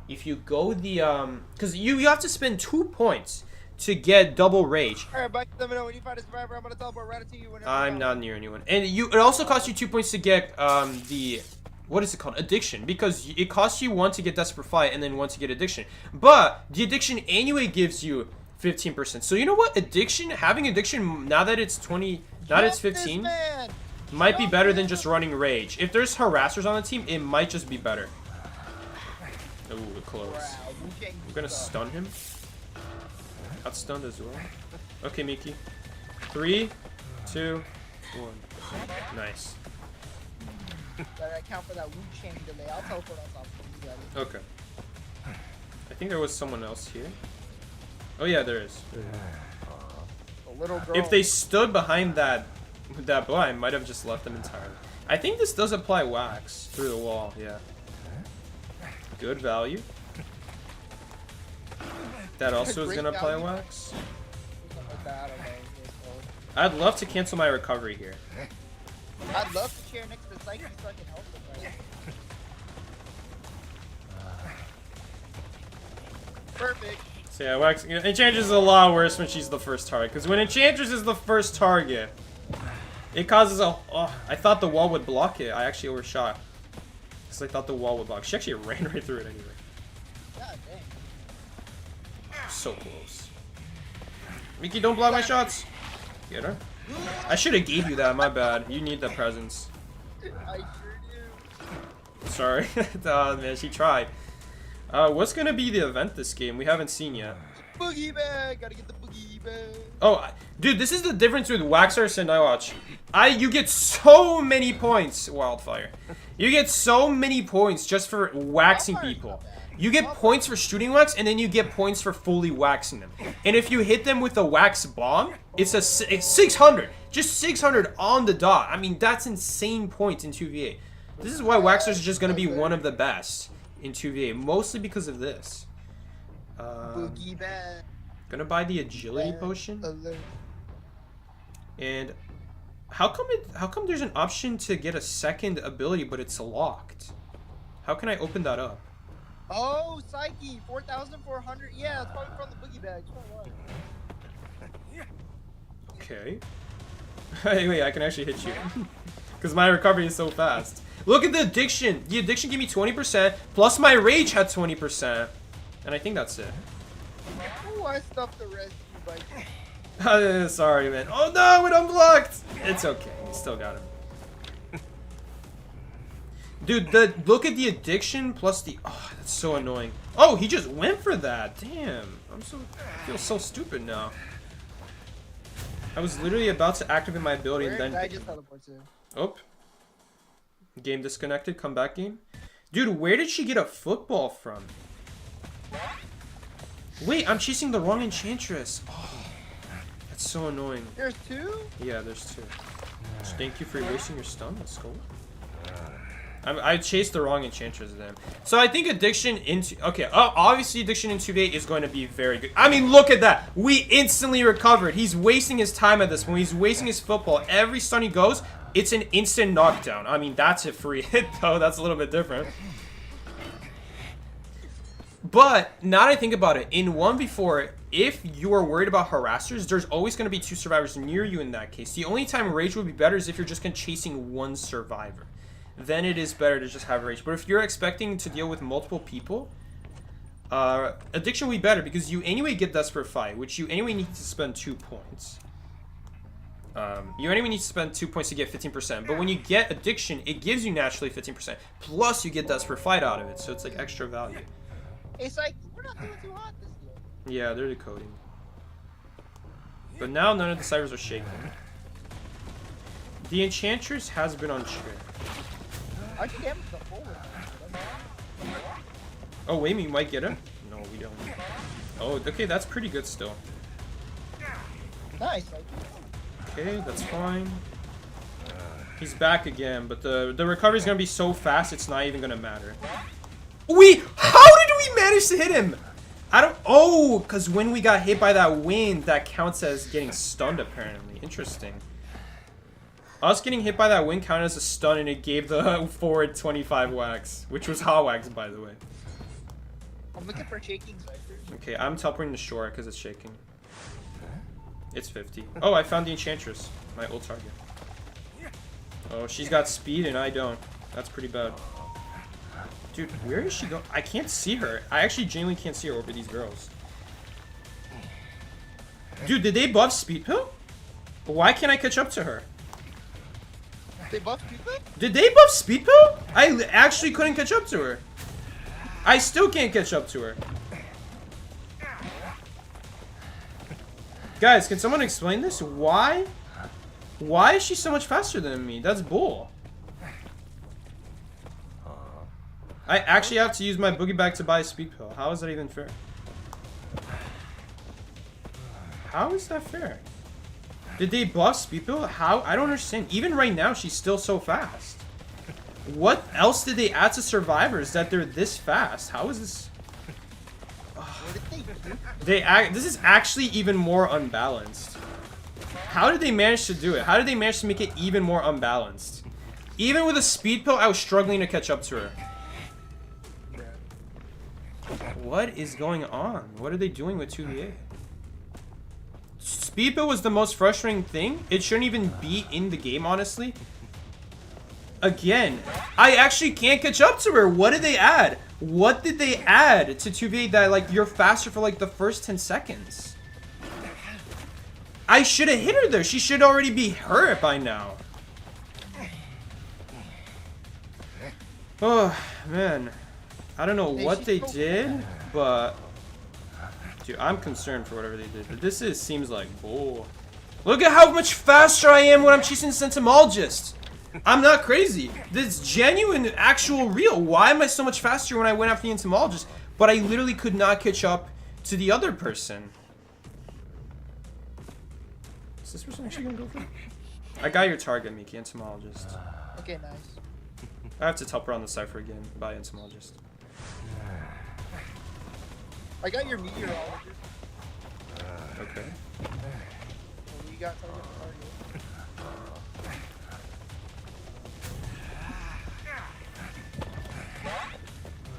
Because you have to spend 2 points to get double Rage. Alright, buddy, let me know when you find a survivor. I'm going to teleport right to you. I'm not near anyone. And it also costs you 2 points to get the... What is it called? Addiction. Because it costs you 1 to get Desperate Fight and then 1 to get Addiction. But the Addiction anyway gives you 15%. So you know what? Having Addiction, now that it's 20, now that it's 15, might be better than just running Rage. If there's harassers on the team, it might just be better. Ooh, close. I'm gonna stun him. Got stunned as well. Okay, Miki. 3, 2, 1. Nice. But I count for that Wu Chang delay. I'll teleport on top of you guys. Okay. I think there was someone else here. Oh yeah, there is. A little girl. If they stood behind that blind, might have just left them entirely. I think this does apply wax through the wall. Yeah. Good value. That also is gonna apply wax. I'd love to cancel my recovery here. I'd love to chair next to Psyche so I can help him, right? Perfect. So yeah, wax. Enchantress is a lot worse when she's the first target. Because when Enchantress is the first target, it causes a... Oh, I thought the wall would block it. I actually overshot. Because I thought the wall would block. She actually ran right through it anyway. God dang. So close. Miki, don't block my shots. Get her. I should have gave you that. My bad. You need the presence. I sure do. Sorry. Oh, man, she tried. What's gonna be the event this game? We haven't seen yet. Boogie bag. Gotta get the boogie bag. Oh, dude, this is the difference with Waxers and iWatch. You get so many points, Wildfire. You get so many points just for waxing people. You get points for shooting wax, and then you get points for fully waxing them. And if you hit them with a wax bomb, it's it's 600. Just 600 on the dot. I mean, that's insane points in 2v8. This is why waxers are just going to be one of the best in 2v8, mostly because of this. Boogie bag. Gonna buy the agility potion. And how come there's an option to get a second ability, but it's locked? How can I open that up? Oh, Psyche, 4,400. Yeah, it's probably from the boogie bag. Okay. Hey, wait, I can actually hit you. Because my recovery is so fast. Look at the addiction. The addiction gave me 20%, plus my rage had 20%. And I think that's it. Oh, I stuffed the rest of you, Bike. Sorry, man. Oh no, it unblocked. It's okay. We still got him. Dude, look at the addiction plus the... Oh, that's so annoying. Oh, he just went for that. Damn. I feel so stupid now. I was literally about to activate my ability and then... I just teleport to. Oh. Game disconnected. Come back, game. Dude, where did she get a football from? Wait, I'm chasing the wrong enchantress. Oh, that's so annoying. There's two? Yeah, there's two. Thank you for erasing your stun. Let's go. I chased the wrong enchantress then. So I think addiction into... Okay, obviously addiction in 2v8 is going to be very good. I mean, look at that. We instantly recovered. He's wasting his time at this point. He's wasting his football. Every stun he goes, it's an instant knockdown. I mean, that's a free hit, though. That's a little bit different. But, now that I think about it, in 1v4, if you are worried about harassers, there's always going to be 2 survivors near you in that case. The only time rage would be better is if you're just chasing 1 survivor. Then it is better to just have rage. But if you're expecting to deal with multiple people, addiction will be better because you anyway get desperate fight, which you anyway need to spend 2 points. You anyway need to spend 2 points to get 15%. But when you get addiction, it gives you naturally 15%. Plus you get desperate fight out of it, so it's like extra value. Hey, Psyche, we're not doing too hot this year. Yeah, they're decoding. But now none of the cybers are shaking. The enchantress has been on chair. I can damage the forward. Oh, wait, we might get him? No, we don't. Oh, okay, that's pretty good still. Nice. Okay, that's fine. He's back again, but the recovery is going to be so fast, it's not even going to matter. How did we manage to hit him? Oh, because when we got hit by that wind, that counts as getting stunned, apparently. Interesting. Us getting hit by that wind counted as a stun, and it gave the forward 25 wax, which was hot wax, by the way. I'm looking for shaking ciphers. Okay, I'm teleporting to shore because it's shaking. It's 50. Oh, I found the enchantress, my old target. Oh, she's got speed and I don't. That's pretty bad. Dude, where is she going? I can't see her. I actually genuinely can't see her over these girls. Dude, did they buff speed pill? Why can't I catch up to her? They buffed speed pill? Did they buff speed pill? I actually couldn't catch up to her. I still can't catch up to her. Guys, can someone explain this? Why is she so much faster than me? That's bull. I actually have to use my boogie bag to buy a speed pill. How is that even fair? How is that fair? Did they buff speed pill? How? I don't understand. Even right now, she's still so fast. What else did they add to survivors that they're this fast? How is this? This is actually even more unbalanced. How did they manage to do it? How did they manage to make it even more unbalanced? Even with a speed pill, I was struggling to catch up to her. What is going on? What are they doing with 2v8? Speed pill was the most frustrating thing. It shouldn't even be in the game, honestly. Again, I actually can't catch up to her. What did they add? What did they add to 2v8 that, like, you're faster for, like, the first 10 seconds? I should have hit her there. She should already be hurt by now. Oh, man. I don't know what they did, but... Dude, I'm concerned for whatever they did. But this seems like bull. Look at how much faster I am when I'm chasing the Sentimologist. I'm not crazy. This is genuine, actual, real. Why am I so much faster when I went after the Entomologist? but I literally could not catch up to the other person. Is this person actually gonna go for it? I got your target, Miki, entomologist. Okay, nice. I have to teleport on the cipher again by entomologist. I got your meteorologist. Okay. Well, we got target.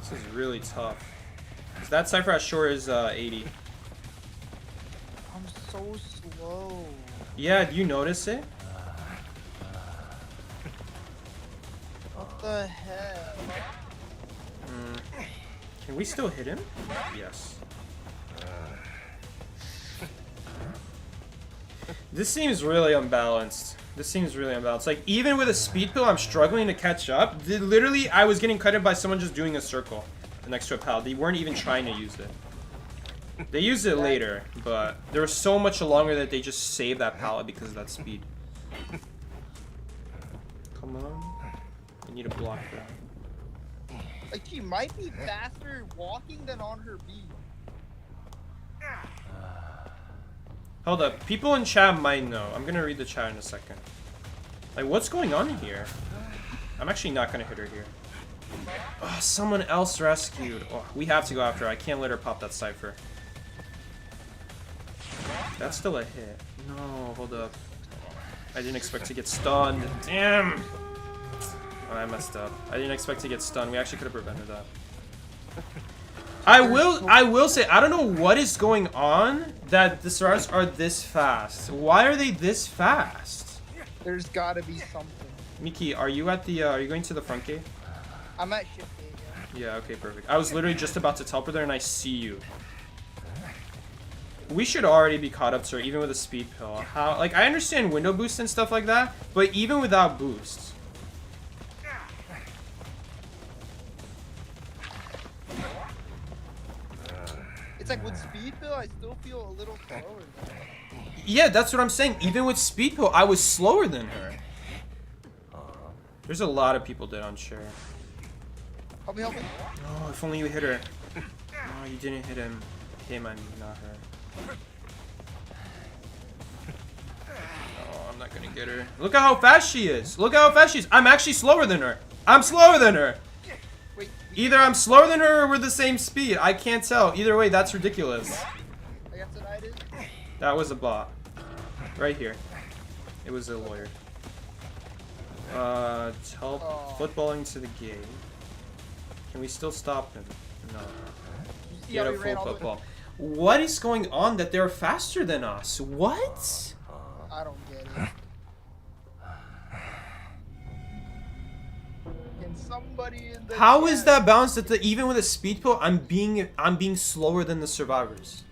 This is really tough. 'Cause that cipher at shore is 80. I'm so slow. Yeah, do you notice it? What the hell? Can we still hit him? Yes. This seems really unbalanced. This seems really unbalanced. Like, even with a speed pill, I'm struggling to catch up. Literally, I was getting cut in by someone just doing a circle next to a pal. They weren't even trying to use it. They used it later, but there was so much longer that they just saved that pallet because of that speed. Come on. I need to block that. Like, she might be faster walking than on her beat. Hold up. People in chat might know. I'm gonna read the chat in a second. Like, what's going on here? I'm actually not gonna hit her here. Oh, someone else rescued. Oh, we have to go after her. I can't let her pop that cipher. That's still a hit. No, hold up. I didn't expect to get stunned. Damn! Oh, I messed up. I didn't expect to get stunned. We actually could have prevented that. I will say, I don't know what is going on that the survivors are this fast. Why are they this fast? There's gotta be something. Miki, are you at the, are you going to the front gate? I'm at shift A, yeah. Yeah, okay, perfect. I was literally just about to teleport there and I see you. We should already be caught up to her, even with a speed pill. How, like, I understand window boost and stuff like that, but even without boosts. It's like with speed pill, I still feel a little slower than her. Yeah, that's what I'm saying. Even with speed pill, I was slower than her. There's a lot of people dead on share. Help me, help me. Oh, if only you hit her. Oh, you didn't hit him. Him, I mean, not her. Oh, I'm not gonna get her. Look at how fast she is. Look at how fast she is. I'm actually slower than her. I'm slower than her. Wait. Either I'm slower than her or we're the same speed. I can't tell. Either way, that's ridiculous. I got tonight. That was a bot. Right here. It was a lawyer. Footballing to the gate. Can we still stop him? No. Get a full football. What is going on that they're faster than us? What? I don't get it. Can somebody in the How chat- is that balanced that even with a speed pill, I'm being slower than the survivors?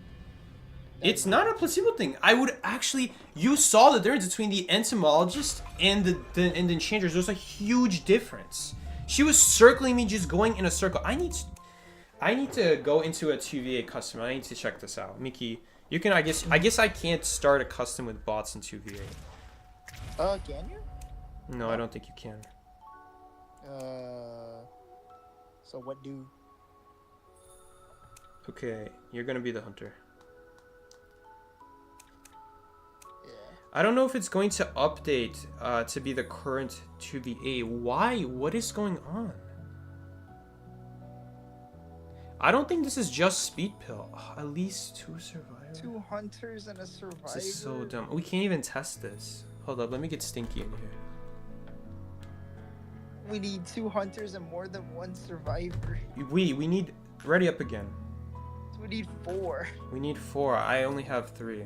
It's not a placebo thing. I would actually, you saw the difference between the entomologist and the enchanters. There's a huge difference. She was circling me, just going in a circle. I need to go into a 2v8 custom. I need to check this out. Miki, you can, I guess I can't start a custom with bots in 2v8. Can you? No, I don't think you can. So what do? Okay, you're gonna be the hunter. Yeah. I don't know if it's going to update to be the current 2v8. Why? What is going on? I don't think this is just speed pill. Oh, at least 2 survivors. 2 hunters and a survivor. This is so dumb. We can't even test this. Hold up, let me get Stinky in here. We need 2 hunters and more than 1 survivor. We need, ready up again. So we need 4. We need 4. I only have 3.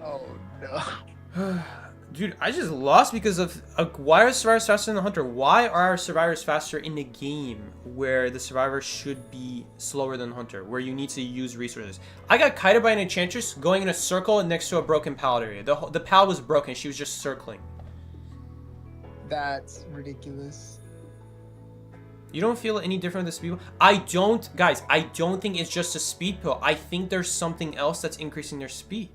Oh no. Dude, I just lost because of why are survivors faster than the hunter? Why are our survivors faster in the game where the survivor should be slower than the hunter, where you need to use resources? I got kited by an enchantress going in a circle next to a broken pallet area. The pallet was broken. She was just circling. That's ridiculous. You don't feel any different with the speed pill? I don't, guys, I don't think it's just a speed pill. I think there's something else that's increasing their speed.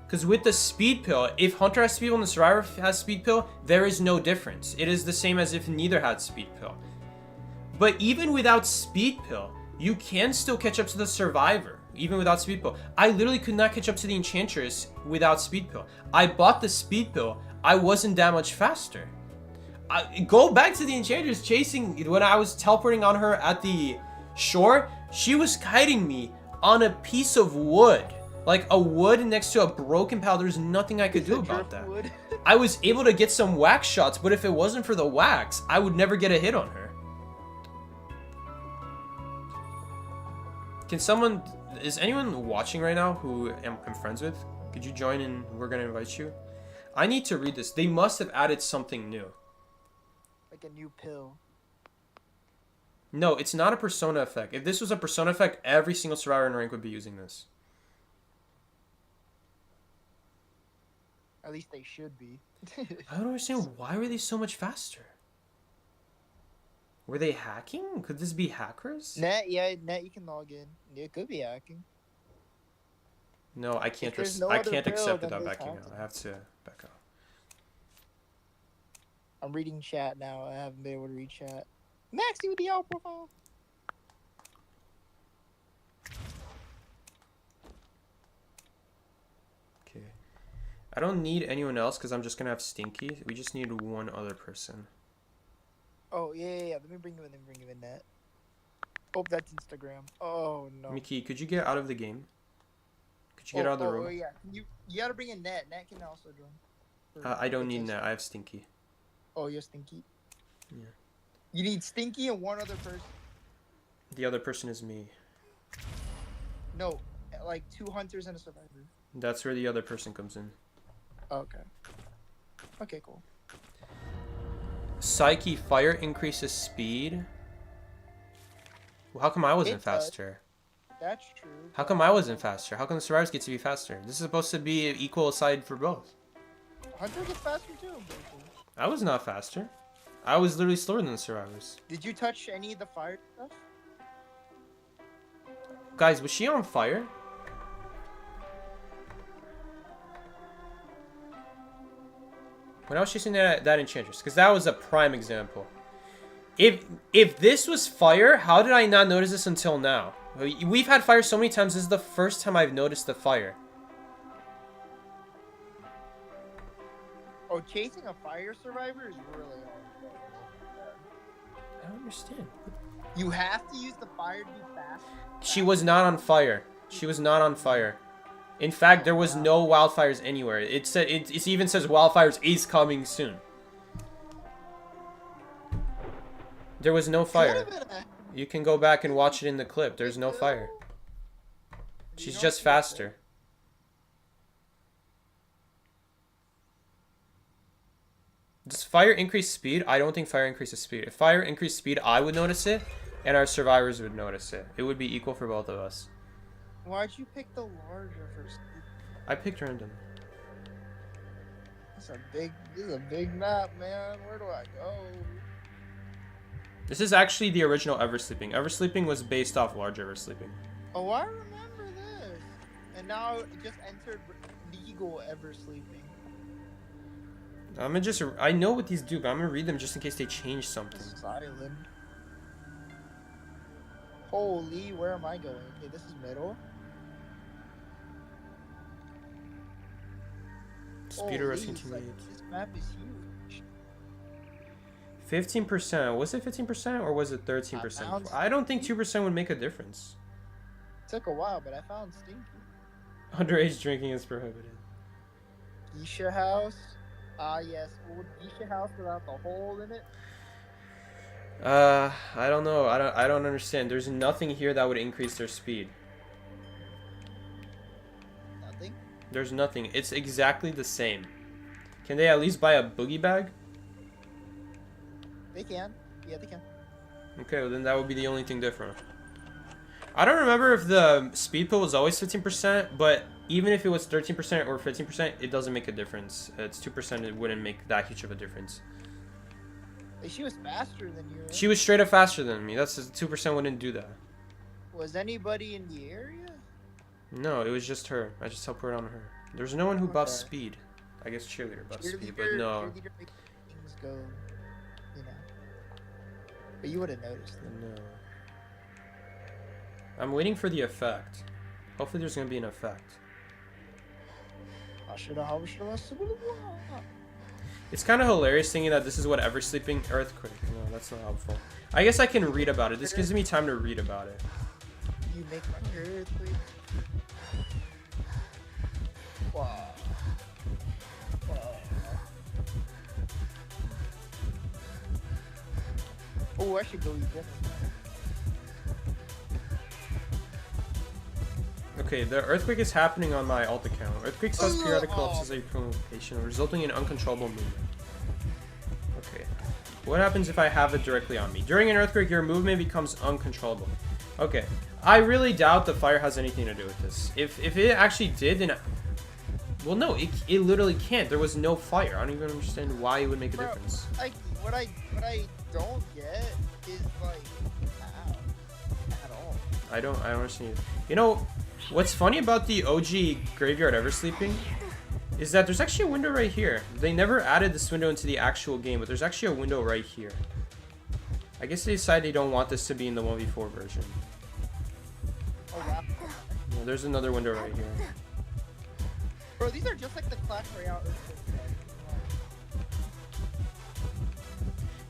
Because with the speed pill, if Hunter has speed pill and the survivor has speed pill, there is no difference. It is the same as if neither had speed pill. But even without speed pill, you can still catch up to the survivor. Even without speed pill. I literally could not catch up to the enchantress without speed pill. I bought the speed pill. I wasn't that much faster. Go back to the enchantress chasing when I was teleporting on her at the shore. She was kiting me on a piece of wood. Like a wood next to a broken pal. There's nothing I could do about that. I was able to get some wax shots, but if it wasn't for the wax, I would never get a hit on her. Can someone... Is anyone watching right now who I'm friends with? Could you join and we're going to invite you? I need to read this. They must have added something new. Like a new pill. No, it's not a persona effect. If this was a persona effect, every single survivor in rank would be using this. At least they should be. I don't understand. Why were they so much faster? Were they hacking? Could this be hackers? Net, you can log in. It could be hacking. No, I can't. No I can't pill, accept then without there's backing out. hacking. I have to back out. I'm reading chat now. I haven't been able to read chat. Maxi with the alt profile. Okay. I don't need anyone else because I'm just gonna have Stinky. We just need one other person. Oh yeah. Let me bring you in. Net. Oh, that's Instagram. Oh no. Mickey, could you get out of the game? Could you get out of the room? Oh yeah. You gotta bring in Net. Net can also join. I don't need that. I have Stinky. Oh, you're Stinky? Yeah. You need Stinky and one other person. The other person is me. No, like 2 hunters and a survivor. That's where the other person comes in. Okay. Okay, cool. Psyche fire increases speed. Well, how come I wasn't It does. faster? That's true. How come I wasn't faster? How come the survivors get to be faster? This is supposed to be equal side for both. Hunter gets faster too. I was not faster. I was literally slower than the survivors. Did you touch any of the fire stuff? Guys, was she on fire? When I was chasing that enchantress, because that was a prime example. If this was fire, how did I not notice this until now? We've had fire so many times. This is the first time I've noticed the fire. Oh, chasing a fire survivor is really hard. I don't understand. You have to use the fire to be fast. She was not on fire. She was not on fire. In fact, there was no wildfires anywhere. It said it even says wildfires is coming soon. There was no fire. You can go back and watch it in the clip. There's no fire. She's just faster. Does fire increase speed? I don't think fire increases speed. If fire increased speed, I would notice it, and our survivors would notice it. It would be equal for both of us. Why'd you pick the larger first? I picked random. This is a big map, man. Where do I go? This is actually the original Eversleeping. Eversleeping was based off large Eversleeping. Oh, I remember this. And now it just entered legal Eversleeping. I know what these do, but I'm gonna read them just in case they change something. This is island. Holy, where am I going? Okay, this is middle. Speeder rush Holy, it's like, continued. this map is huge. 15%. Was it 15% or was it 13%? I don't think 2% would make a difference. Took a while, but I found Stinky. Underage drinking is prohibited. Geisha house. Ah, yes. Old Geisha house without the hole in it. I don't know. I don't understand. There's nothing here that would increase their speed. Nothing? There's nothing. It's exactly the same. Can they at least buy a boogie bag? They can. Yeah, they can. Okay, well then that would be the only thing different. I don't remember if the speed pill was always 15%, but even if it was 13% or 15%, it doesn't make a difference. It's 2%, it wouldn't make that huge of a difference. She was faster than you. Right? She was straight up faster than me. That's 2% wouldn't do that. Was anybody in the area? No, it was just her. I just teleported on her. There's no one who buffs speed. I guess cheerleader buffs speed, but no. Cheerleader makes things go, you know. But you would have noticed it. No. I'm waiting for the effect. Hopefully there's gonna be an effect. It's kind of hilarious thinking that this is what Eversleeping Earthquake. No, that's not helpful. I guess I can read about it. This gives me time to read about it. You make my earthquake. Wow. Wow. Oh, I should go eat dinner. Okay, the earthquake is happening on my alt account. Earthquakes cause periodic collapses of provocation, resulting in uncontrollable movement. Okay. What happens if I have it directly on me? During an earthquake, your movement becomes uncontrollable. Okay. I really doubt the fire has anything to do with this. If it actually did, then... Well, no, it literally can't. There was no fire. I don't even understand why it would make a difference. Like, what I don't get is, like, how? At all. I don't understand. You know... What's funny about the OG Graveyard Eversleeping is that there's actually a window right here. They never added this window into the actual game, but there's actually a window right here. I guess they decided they don't want this to be in the 1v4 version. Oh, wow. Yeah, there's another window right here. Bro, these are just like the Clash Royale earthquakes.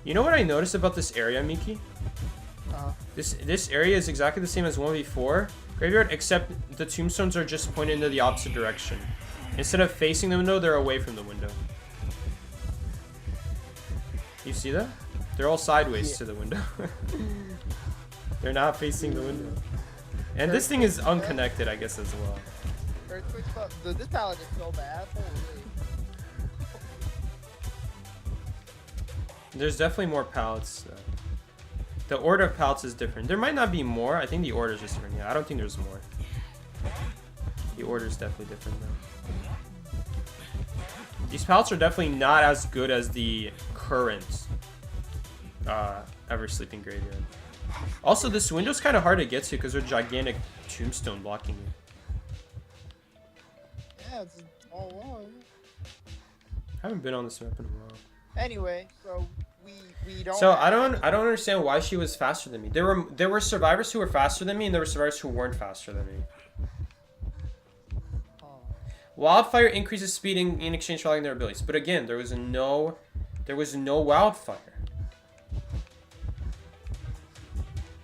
You know what I noticed about this area, Miki? This area is exactly the same as 1v4 Graveyard, except the tombstones are just pointed into the opposite direction. Instead of facing the window, they're away from the window. You see that? They're all sideways to the window. They're not facing the window. And this thing is unconnected, I guess, as well. Earthquakes, dude, this palette is so bad. Holy. There's definitely more pallets. The order of pallets is different. There might not be more. I think the order is just different. Yeah, I don't think there's more. The order is definitely different, though. These pallets are definitely not as good as the current Eversleeping Graveyard. Also, this window's kind of hard to get to because there's a gigantic tombstone blocking you. Yeah, it's all wrong. I haven't been on this map in a while. Anyway, so we don't. So I don't understand why she was faster than me. There were survivors who were faster than me, and there were survivors who weren't faster than me. Wildfire increases speed in exchange for allowing their abilities, but again, there was no wildfire.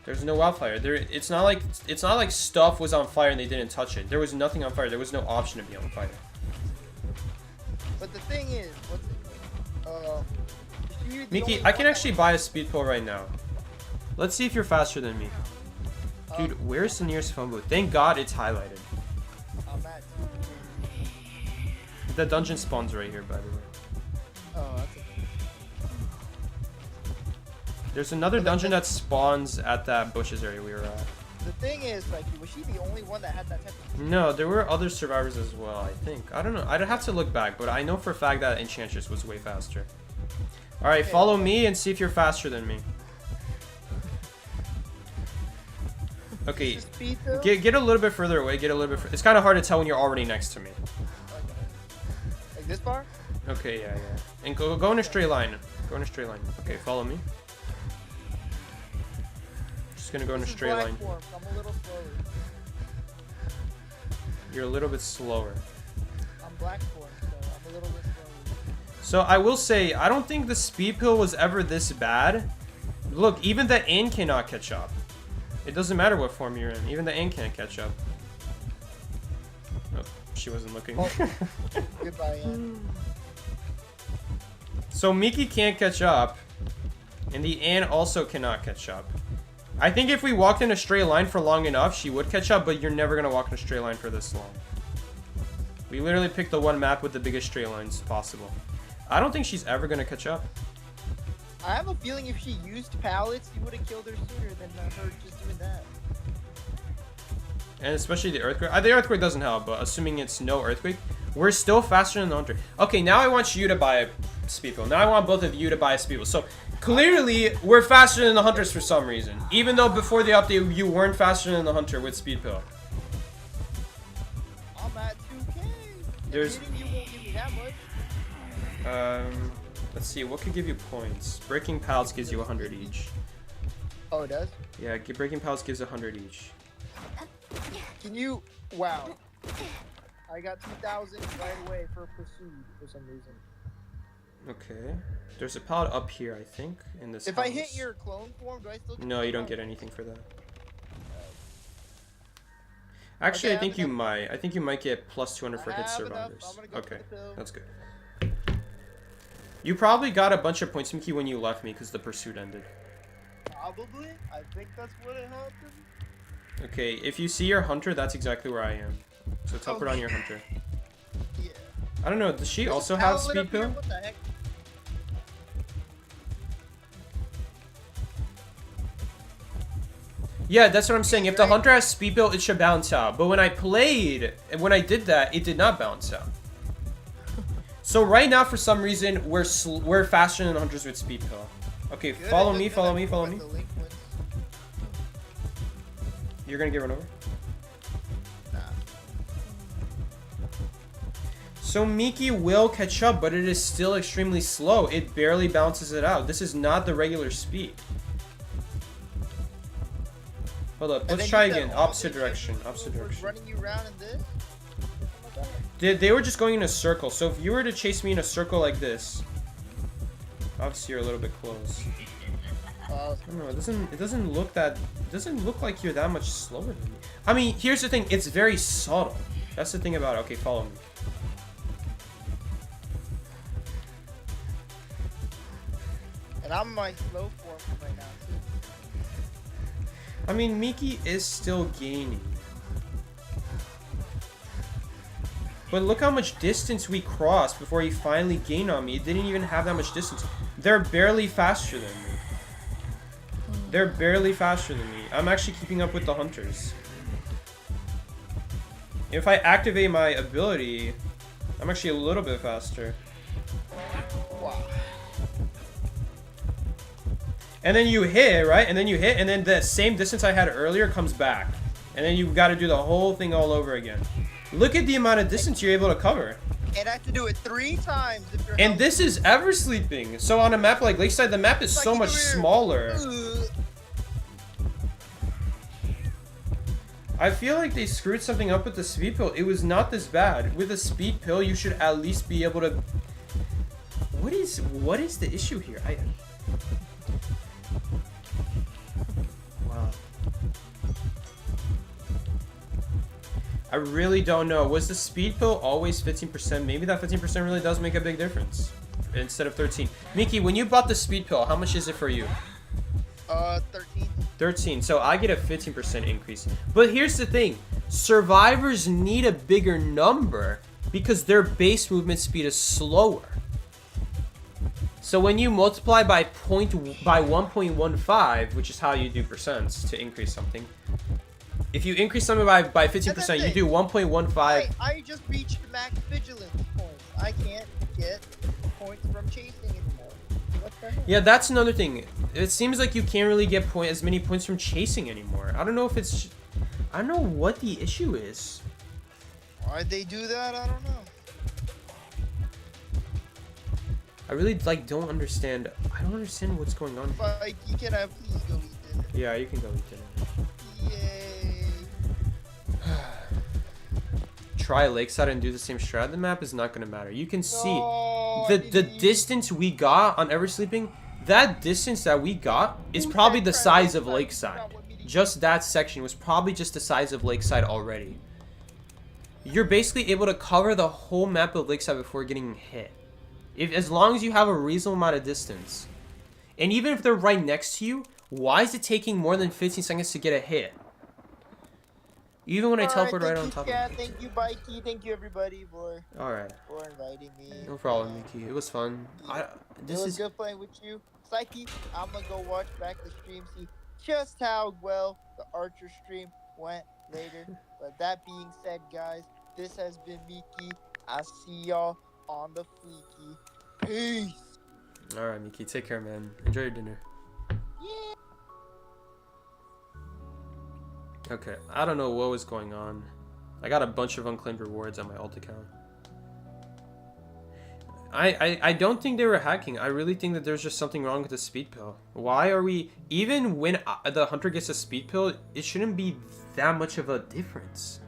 There's no wildfire. It's not like stuff was on fire and they didn't touch it. There was nothing on fire. There was no option to be on fire. But the thing is, Mickey, I can actually buy a speed pill right now. Let's see if you're faster than me. Dude, where's the nearest phone booth? Thank God it's highlighted. I'm at The dungeon spawns right here, by the way. Oh, that's okay. There's another dungeon that spawns at that bushes area we were at. The thing is, like, was she the only one that had that type of... No, there were other survivors as well, I think. I don't know. I'd have to look back, but I know for a fact that Enchantress was way faster. Alright, follow me and see if you're faster than me. Okay, get a little bit further away. Get a little bit. It's kind of hard to tell when you're already next to me. Okay. Like this far? Okay, yeah. And go in a straight line. Go in a straight line. Okay, follow me. Just gonna go in a straight line. I'm a little slower. You're a little bit slower. I'm black form, so I'm a little bit slower. So I will say, I don't think the speed pill was ever this bad. Look, even the inn cannot catch up. It doesn't matter what form you're in. Even the inn can't catch up. Oh, she wasn't looking. Oh. Goodbye, Ann. So Miki can't catch up, and the inn also cannot catch up. I think if we walked in a straight line for long enough, she would catch up, but you're never going to walk in a straight line for this long. We literally picked the one map with the biggest straight lines possible. I don't think she's ever going to catch up. I have a feeling if she used pallets, you would have killed her sooner than her just doing that. And especially the earthquake. The earthquake doesn't help, but assuming it's no earthquake, we're still faster than the hunter. Okay, now I want you to buy a speed pill. Now I want both of you to buy a speed pill. So clearly, we're faster than the hunters for some reason. Even though before the update, you weren't faster than the hunter with speed pill. I'm at 2K. There's... You won't give me that much. Let's see, what could give you points? Breaking pallets gives you 100 each. Oh, it does? Yeah, breaking pals gives 100 each. Can you... Wow. I got 2,000 right away for pursued for some reason. Okay. There's a pallet up here, I think, in this If house. I hit your clone form, do I still... No, you don't get anything for that. Actually, Okay, I think you might. I think you might get plus 200 for hit have enough. survivors. I'm gonna go Okay, for the pill. that's good. You probably got a bunch of points, Mickey, when you left me because the pursuit ended. Probably. I think that's what it happened. Okay, if you see your hunter, that's exactly where I am. So teleport on your Okay. hunter. Yeah. I don't know, does she There's also a have pallet speed up here. pill? What the heck? Yeah, that's what I'm saying. If the hunter has speed pill, it should bounce out. But when I played, and when I did that, it did not bounce out. So right now, for some reason, we're faster than hunters with speed pill. Okay, Good, follow I me, just follow got me, follow the me. link wins. You're gonna get run over? Nah. So Miki will catch up, but it is still extremely slow. It barely bounces it out. This is not the regular speed. Hold up, And let's then try you said again. all Opposite these direction, people opposite were direction. running you around in this? Oh my God. They were just going in a circle. So if you were to chase me in a circle like this, obviously you're a little bit close. I don't know, it doesn't look like you're that much slower than me. I mean, here's the thing, it's very subtle. That's the thing about it. Okay, follow me. And I'm in my slow form right now too. I mean, Miki is still gaining. But look how much distance we crossed before he finally gained on me. It didn't even have that much distance. They're barely faster than me. They're barely faster than me. I'm actually keeping up with the hunters. If I activate my ability, I'm actually a little bit faster. Wow. And then you hit, right? And then you hit, and then the same distance I had earlier comes back. And then you've got to do the whole thing all over again. Look at the amount of distance you're able to cover. And I have to do it 3 times if you're And this is ever sleeping. So on a map like Lakeside, the map is so much smaller. I feel like they screwed something up with the speed pill. It was not this bad. With a speed pill, you should at least be able to... What is the issue here? Wow. I really don't know. Was the speed pill always 15%? Maybe that 15% really does make a big difference. Instead of 13. Miki, when you bought the speed pill, how much is it for you? 13. 13. So I get a 15% increase. But here's the thing. Survivors need a bigger number because their base movement speed is slower. So when you multiply by 1.15, which is how you do percents to increase something. If you increase something by 15%, you do 1.15. I just reached max vigilance points. I can't get points from chasing anymore. What the hell? Yeah, that's another thing. It seems like you can't really get as many points from chasing anymore. I don't know if it's... I don't know what the issue is. Why'd they do that? I don't know. I really don't understand. I don't understand what's going on. Like, can I please go eat dinner? Yeah, you can go eat dinner. Yay. Try Lakeside and do the same strat. The map is not gonna matter. You can see No, the distance we got on Ever Sleeping. That distance that we got is probably the size of Lakeside. Just that section was probably just the size of Lakeside already. You're basically able to cover the whole map of Lakeside before getting hit. As long as you have a reasonable amount of distance. And even if they're right next to you, why is it taking more than 15 seconds to get a hit? Even when I teleport right on top of it. Thank you, Bikey. Thank you, everybody, for inviting me. No problem, Miki. It was fun. This is good playing with you. Psyche, I'm gonna go watch back the stream, see just how well the Archer stream went later. But that being said, guys, this has been Miki. I'll see y'all on the Fleeky. Peace. Alright, Miki. Take care, man. Enjoy your dinner. Yeah. Okay, I don't know what was going on. I got a bunch of unclaimed rewards on my alt account. I don't think they were hacking. I really think that there's just something wrong with the speed pill. Why are we... Even when the hunter gets a speed pill, it shouldn't be that much of a difference.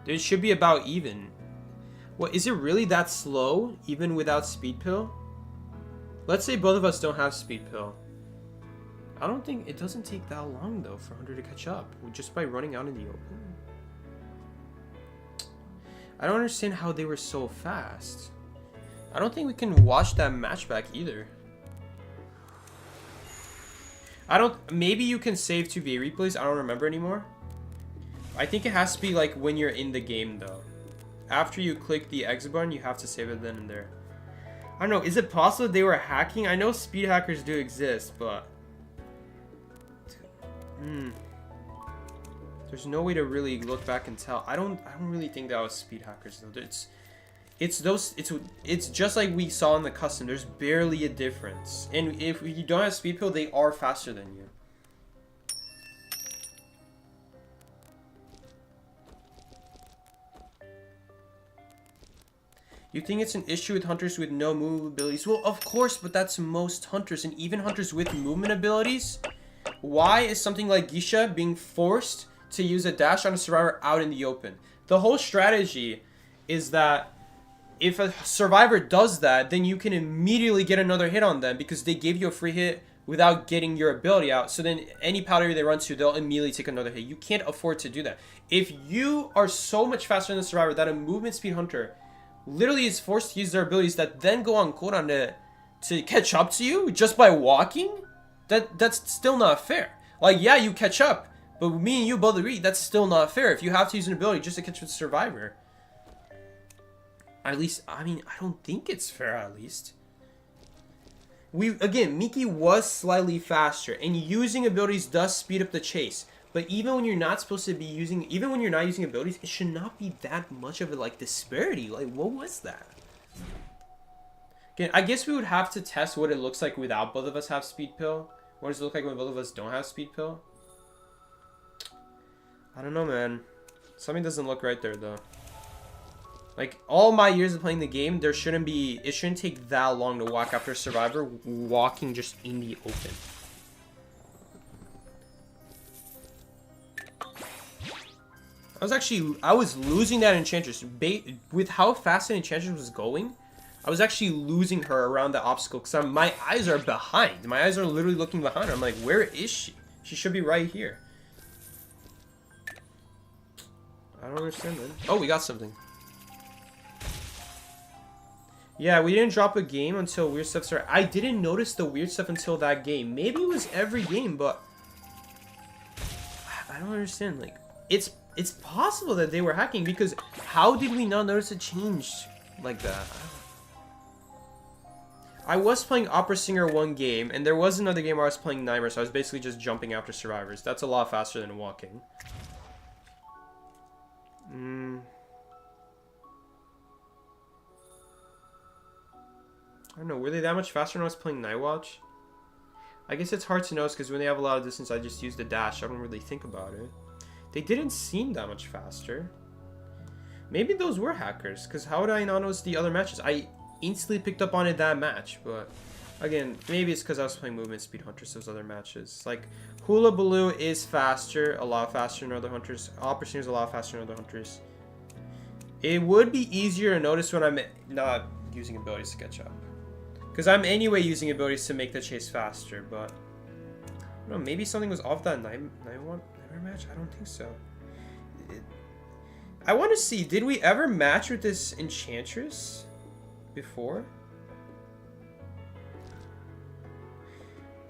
It should be about even. What, is it really that slow, even without speed pill? Let's say both of us don't have speed pill. I don't think... It doesn't take that long, though, for hunter to catch up. Just by running out in the open. I don't understand how they were so fast. I don't think we can watch that match back either. Maybe you can save to VA replays. I don't remember anymore. I think it has to be like when you're in the game though. After you click the exit button, you have to save it then and there. I don't know. Is it possible they were hacking? I know speed hackers do exist, but... There's no way to really look back and tell. I don't really think that was speed hackers though. It's just like we saw in the custom. There's barely a difference. And if you don't have speed pill, they are faster than you. You think it's an issue with hunters with no movement abilities? Well, of course, but that's most hunters, and even hunters with movement abilities. Why is something like Geisha being forced to use a dash on a survivor out in the open? The whole strategy is that if a survivor does that, then you can immediately get another hit on them because they gave you a free hit without getting your ability out. So then any powder they run to, they'll immediately take another hit. You can't afford to do that. If you are so much faster than the survivor that a movement speed hunter literally is forced to use their abilities that then go on cooldown to catch up to you just by walking, that's still not fair. Like, yeah, you catch up, but me and you both agree that's still not fair if you have to use an ability just to catch with the survivor. At least, I mean, I don't think it's fair, at least. Again, Miki was slightly faster, and using abilities does speed up the chase. But even when you're not supposed to be using, even when you're not using abilities, it should not be that much of a, like, disparity. Like, what was that? Again, I guess we would have to test what it looks like without both of us have speed pill. What does it look like when both of us don't have speed pill? I don't know, man. Something doesn't look right there, though. Like, all my years of playing the game, it shouldn't take that long to walk after a survivor walking just in the open. I was losing that Enchantress. With how fast that Enchantress was going, I was actually losing her around the obstacle because my eyes are behind. My eyes are literally looking behind her. I'm like, where is she? She should be right here. I don't understand, man. Oh, we got something. Yeah, we didn't drop a game until weird stuff started. I didn't notice the weird stuff until that game. Maybe it was every game, but I don't understand. Like, it's possible that they were hacking because how did we not notice a change like that? I was playing Opera Singer one game, and there was another game where I was playing Nightmare, so I was basically just jumping after survivors. That's a lot faster than walking. I don't know, were they that much faster when I was playing Night Watch? I guess it's hard to know because when they have a lot of distance, I just use the dash. I don't really think about it. They didn't seem that much faster. Maybe those were hackers, because how would I not notice the other matches? I instantly picked up on it that match, but again, maybe it's because I was playing Movement Speed Hunters those other matches. Like, Hula Baloo is faster, a lot faster than other hunters. Opera Singer is a lot faster than other hunters. It would be easier to notice when I'm not using abilities to catch up. Because I'm anyway using abilities to make the chase faster, but I don't know, maybe something was off that Nightmare match? I don't think so. I want to see, did we ever match with this Enchantress before?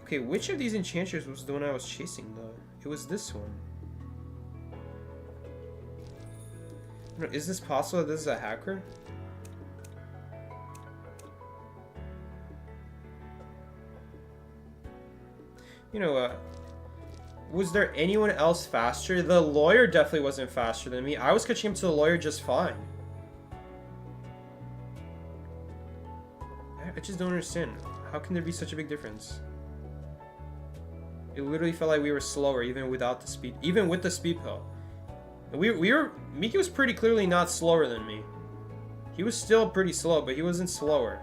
Okay, which of these Enchantresses was the one I was chasing, though? It was this one. I don't know, is this possible that this is a hacker? You know what? Was there anyone else faster? The lawyer definitely wasn't faster than me. I was catching up to the lawyer just fine. I just don't understand. How can there be such a big difference? It literally felt like we were slower even without the speed, even with the speed pill. Miki was pretty clearly not slower than me. He was still pretty slow, but he wasn't slower.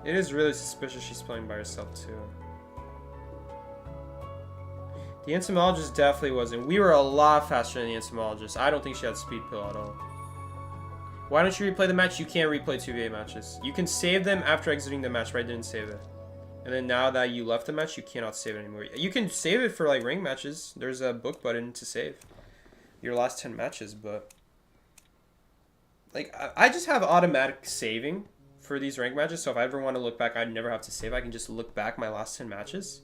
It is really suspicious she's playing by herself too. The entomologist definitely wasn't. We were a lot faster than the entomologist. I don't think she had speed pill at all. Why don't you replay the match? You can't replay 2v8 matches. You can save them after exiting the match, but I didn't save it. And then now that you left the match, you cannot save it anymore. You can save it for like ring matches. There's a book button to save your last 10 matches, but like I just have automatic saving for these rank matches. So if I ever want to look back, I never have to save. I can just look back my last 10 matches.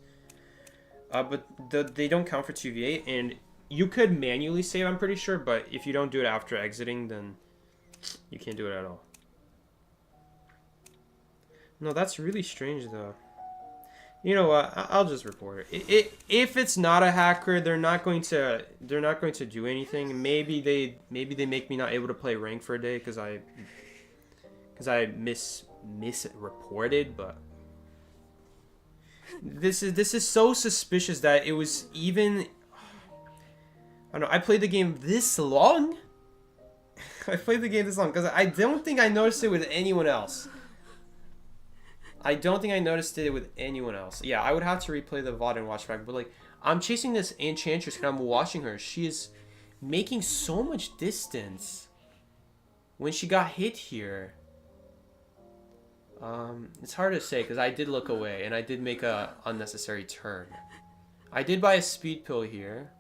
But they don't count for 2v8, and you could manually save, I'm pretty sure, but if you don't do it after exiting, then you can't do it at all. No, that's really strange though. You know what? I'll just report it. If it's not a hacker, they're not going to do anything. Maybe they make me not able to play rank for a day because I misreported, but this is so suspicious that it was even. I don't know. I played the game this long. Because I don't think I noticed it with anyone else. Yeah, I would have to replay the VOD and watch back. But like, I'm chasing this enchantress and I'm watching her. She is making so much distance when she got hit here. It's hard to say because I did look away and I did make a unnecessary turn. I did buy a speed pill here.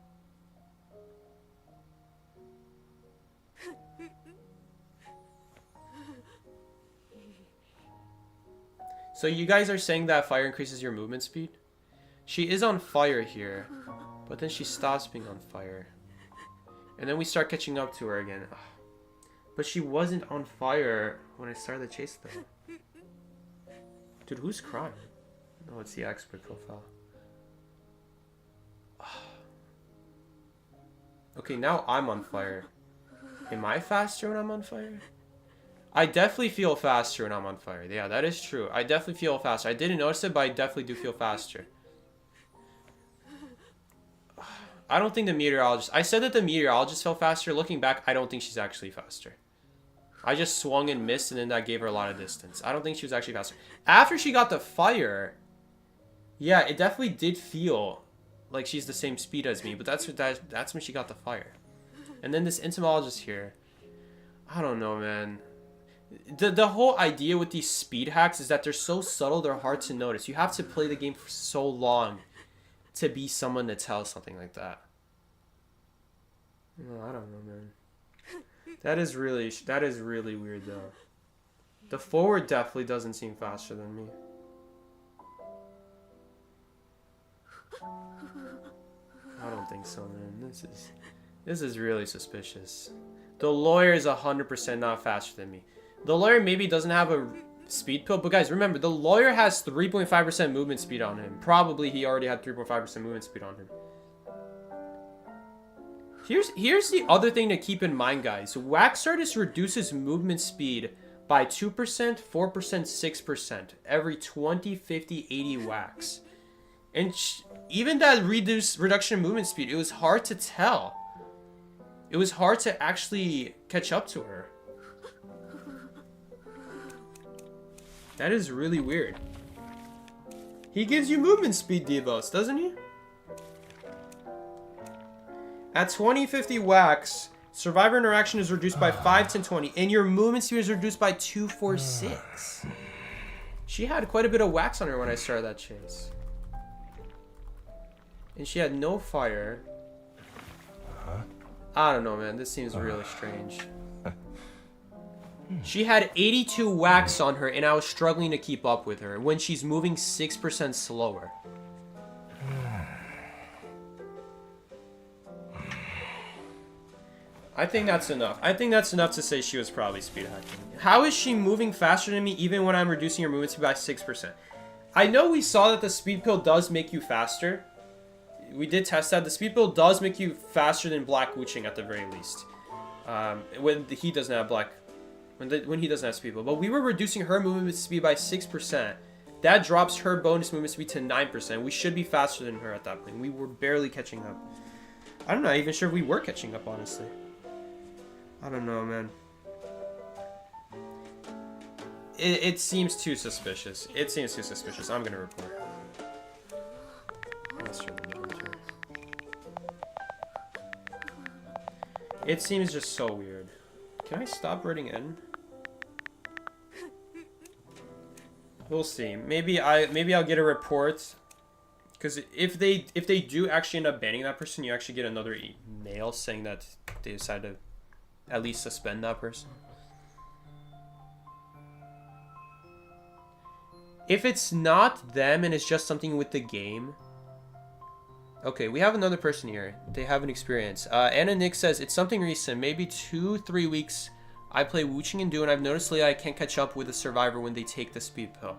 So you guys are saying that fire increases your movement speed? She is on fire here, but then she stops being on fire. And then we start catching up to her again. But she wasn't on fire when I started the chase though. Dude, who's crying? Oh, it's the expert profile. Okay, now I'm on fire. Am I faster when I'm on fire? I definitely feel faster when I'm on fire. Yeah, that is true. I definitely feel faster. I didn't notice it, but I definitely do feel faster. I don't think the meteorologist... I said that the meteorologist felt faster. Looking back, I don't think she's actually faster. I just swung and missed, and then that gave her a lot of distance. I don't think she was actually faster. After she got the fire, yeah, it definitely did feel like she's the same speed as me, but that's when she got the fire. And then this entomologist here, I don't know, man. The whole idea with these speed hacks is that they're so subtle, they're hard to notice. You have to play the game for so long to be someone to tell something like that. No, I don't know, man. That is really weird, though. The forward definitely doesn't seem faster than me. I don't think so, man. This is really suspicious. The lawyer is 100% not faster than me. The lawyer maybe doesn't have a speed pill, but guys, remember, the lawyer has 3.5% movement speed on him. Probably he already had 3.5% movement speed on him. Here's the other thing to keep in mind, guys. Wax Artist reduces movement speed by 2%, 4%, 6% every 20, 50, 80 wax. And even that reduction in movement speed, it was hard to tell. It was hard to actually catch up to her. That is really weird. He gives you movement speed debuffs, doesn't he? At 20, 50 wax, survivor interaction is reduced by 5, 10, 20, and your movement speed is reduced by 2, 4, 6. She had quite a bit of wax on her when I started that chase. And she had no fire. I don't know, man. This seems really strange. She had 82 wax on her, and I was struggling to keep up with her when she's moving 6% slower. I think that's enough. I think that's enough to say she was probably speed hacking. How is she moving faster than me even when I'm reducing her movement speed by 6%? I know we saw that the speed pill does make you faster. We did test that. The speed pill does make you faster than Black Witching at the very least. When he doesn't have Black... When he doesn't have speed pill. But we were reducing her movement speed by 6%. That drops her bonus movement speed to 9%. We should be faster than her at that point. We were barely catching up. I'm not even sure if we were catching up, honestly. I don't know, man. It seems too suspicious. It seems too suspicious. I'm gonna report. Let's show the hunter. It seems just so weird. Can I stop writing in? We'll see. Maybe I'll get a report. Because if they do actually end up banning that person, you actually get another email saying that they decided to at least suspend that person. If it's not them and it's just something with the game. Okay, we have another person here. They have an experience. Anna Nick says, it's something recent. Maybe 2-3 weeks I play Wuching and Do, and I've noticed lately I can't catch up with a survivor when they take the speed pill.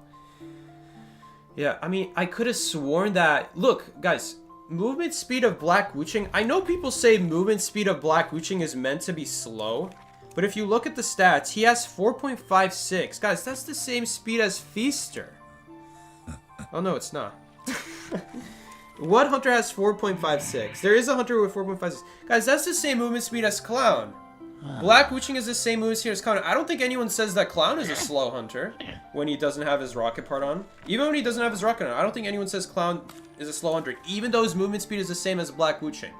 Yeah, I mean, I could have sworn that... Look, guys, movement speed of Black Wuching... I know people say movement speed of Black Wuching is meant to be slow, but if you look at the stats, he has 4.56. Guys, that's the same speed as Feaster. Oh, no, it's not. What hunter has 4.56? There is a hunter with 4.56. Guys, that's the same movement speed as Clown. Black Wuching is the same movement speed as Clown. I don't think anyone says that Clown is a slow hunter when he doesn't have his rocket part on. Even when he doesn't have his rocket on, I don't think anyone says Clown is a slow hunter, even though his movement speed is the same as Black Wuching.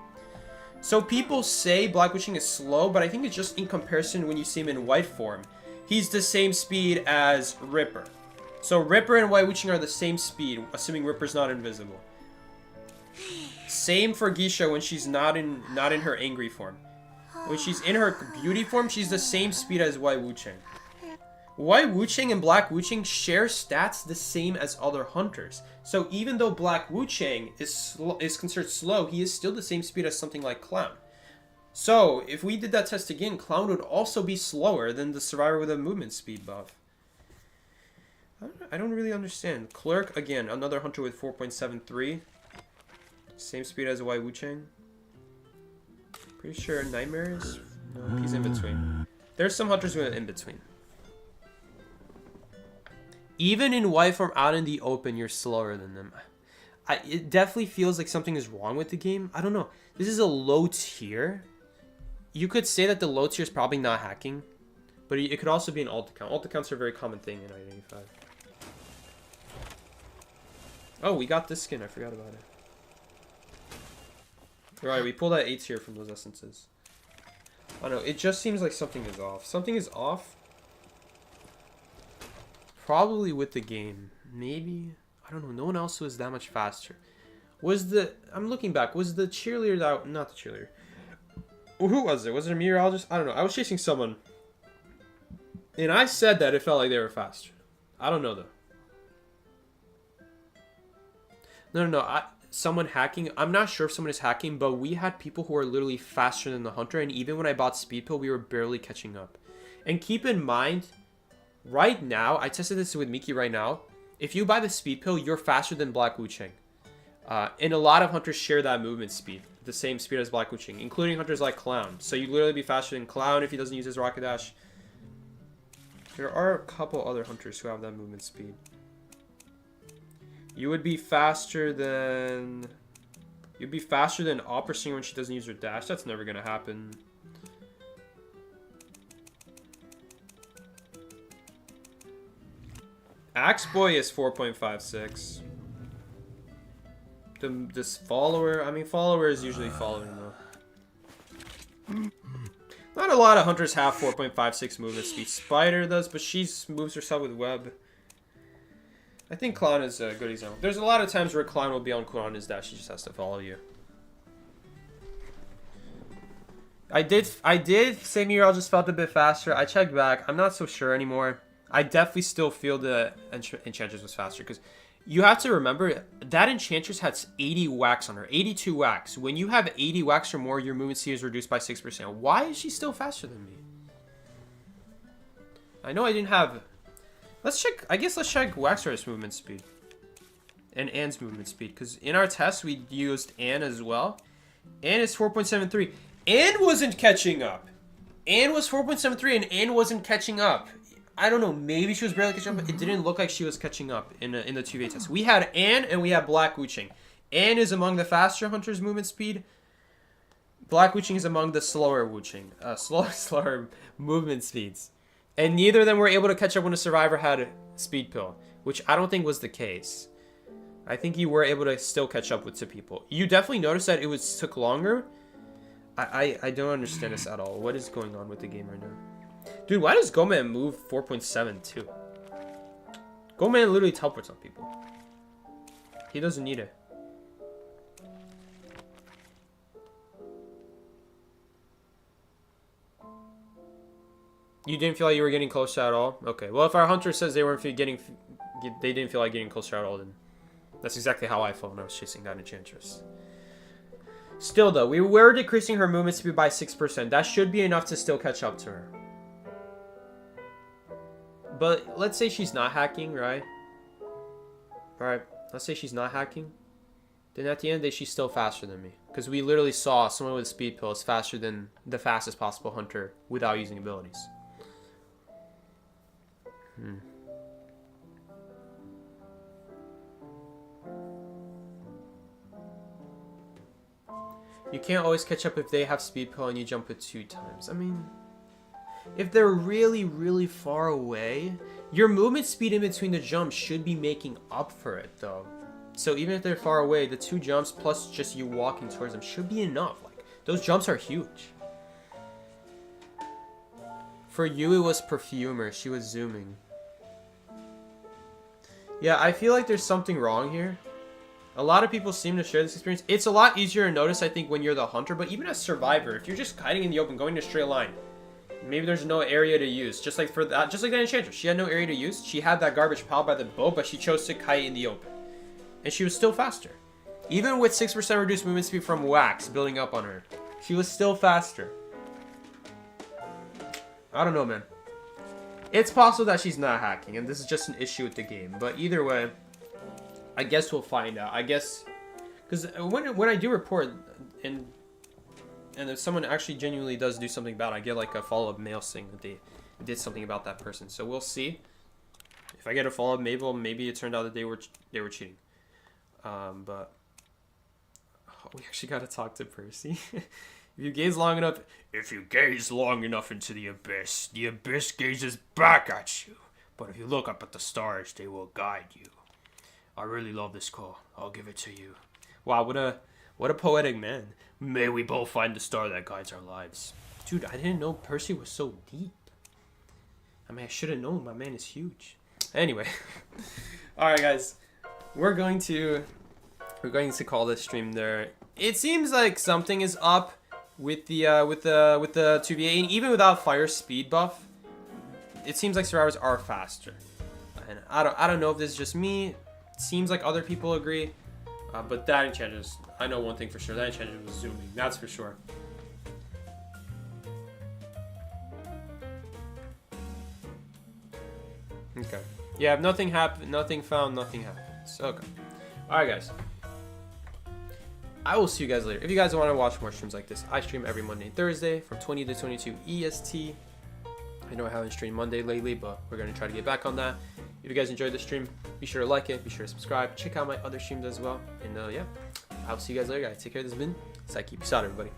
So people say Black Wuching is slow, but I think it's just in comparison when you see him in white form. He's the same speed as Ripper. So Ripper and White Wuching are the same speed, assuming Ripper's not invisible. Same for Geisha when she's not in her angry form. When she's in her beauty form, she's the same speed as White Wuching. White Wuching and Black Wuching share stats the same as other hunters. So even though Black Wuching is considered slow, he is still the same speed as something like Clown. So if we did that test again, Clown would also be slower than the survivor with a movement speed buff. I don't really understand. Clerk, again, another hunter with 4.73. Same speed as White Wuching. Pretty sure Nightmare is... No, he's in between. There's some hunters who are in between. Even in white form out in the open, you're slower than them. It definitely feels like something is wrong with the game. I don't know. This is a low tier. You could say that the low tier is probably not hacking. But it could also be an alt account. Alt accounts are a very common thing in I-85. Oh, we got this skin. I forgot about it. Alright, we pulled that 8 tier from those essences. I don't know, it just seems like something is off. Something is off. Probably with the game. Maybe. I don't know, no one else was that much faster. Was the... I'm looking back. Was the cheerleader that... Not the cheerleader. Who was it? Was it a meteorologist? I don't know. I was chasing someone. And I said that it felt like they were faster. I don't know, though. No. Someone hacking. I'm not sure if someone is hacking, but we had people who are literally faster than the hunter, and even when I bought Speed Pill, we were barely catching up. And keep in mind, right now, I tested this with Miki right now. If you buy the Speed Pill, you're faster than Black Wuching. And a lot of hunters share that movement speed, the same speed as Black Wuching, including hunters like Clown. So you literally be faster than Clown if he doesn't use his Rocket Dash. There are a couple other hunters who have that movement speed. You would be faster than... You'd be faster than Opera Singer when she doesn't use her dash. That's never gonna happen. Axe Boy is 4.56. This follower... I mean, follower is usually following, though. Not a lot of hunters have 4.56 movement speed. Spider does, but she moves herself with web. I think Clown is a good example. There's a lot of times where Clown will be on cooldown on his dash. He just has to follow you. I did say meteorologist felt a bit faster. I checked back. I'm not so sure anymore. I definitely still feel the Enchantress was faster. Because you have to remember, that Enchantress had 80 wax on her. 82 wax. When you have 80 wax or more, your movement speed is reduced by 6%. Why is she still faster than me? I know I didn't have... Let's check, I guess let's check Waxer's movement speed. And Anne's movement speed. Because in our test, we used Anne as well. Anne is 4.73. Anne wasn't catching up. Anne was 4.73 and Anne wasn't catching up. I don't know, maybe she was barely catching up, but it didn't look like she was catching up in the 2v test. We had Anne and we had Black Wuching. Anne is among the faster hunters' movement speed. Black Wuching is among the slower Wuching. Slower movement speeds. And neither of them were able to catch up when a survivor had a speed pill, which I don't think was the case. I think you were able to still catch up with two people. You definitely noticed that it took longer. I don't understand this at all. What is going on with the game right now? Dude, why does Goman move 4.72? Goman literally teleports on people. He doesn't need it. You didn't feel like you were getting closer at all? Okay. Well, if our hunter says they didn't feel like getting closer at all, then that's exactly how I felt when I was chasing that enchantress. Still, though, we were decreasing her movement speed by 6%. That should be enough to still catch up to her. But let's say she's not hacking, right? Alright, let's say she's not hacking. Then at the end of the day, she's still faster than me. Because we literally saw someone with a speed pill is faster than the fastest possible hunter without using abilities. You can't always catch up if they have speed pill and you jump it 2 times. I mean, if they're really, really far away, your movement speed in between the jumps should be making up for it, though. So even if they're far away, the 2 jumps plus just you walking towards them should be enough. Like, those jumps are huge. For you, it was Perfumer. She was zooming. Yeah, I feel like there's something wrong here. A lot of people seem to share this experience. It's a lot easier to notice, I think, when you're the hunter. But even as survivor, if you're just hiding in the open, going in a straight line, maybe there's no area to use. Just like that enchantress, she had no area to use. She had that garbage pile by the boat, but she chose to kite in the open, and she was still faster. Even with 6% reduced movement speed from wax building up on her, she was still faster. I don't know, man. It's possible that she's not hacking, and this is just an issue with the game. But either way, I guess we'll find out. I guess, because when I do report, and if someone actually genuinely does do something bad, I get like a follow-up mail saying that they did something about that person. So we'll see. If I get a follow-up, maybe it turned out that they were cheating. But we actually got to talk to Percy. If you gaze long enough into the abyss gazes back at you. But if you look up at the stars, they will guide you. I really love this call. I'll give it to you. Wow, what a poetic man. May we both find the star that guides our lives. Dude, I didn't know Percy was so deep. I mean, I should have known. My man is huge. Anyway. Alright, guys. We're going to call this stream there. It seems like something is up with the 2v8, and even without fire speed buff, it seems like survivors are faster. And I don't know if this is just me. It seems like other people agree, but that enchantress, I know one thing for sure. That enchantress was zooming. That's for sure. Okay. Yeah, if nothing happened, nothing found, nothing happens. Okay. Alright, guys. I will see you guys later. If you guys want to watch more streams like this, I stream every Monday and Thursday from 20 to 22 EST. I know I haven't streamed Monday lately, but we're going to try to get back on that. If you guys enjoyed the stream, be sure to like it, be sure to subscribe, check out my other streams as well. And yeah, I'll see you guys later, guys. Take care. This has been Psyche. Peace out, everybody.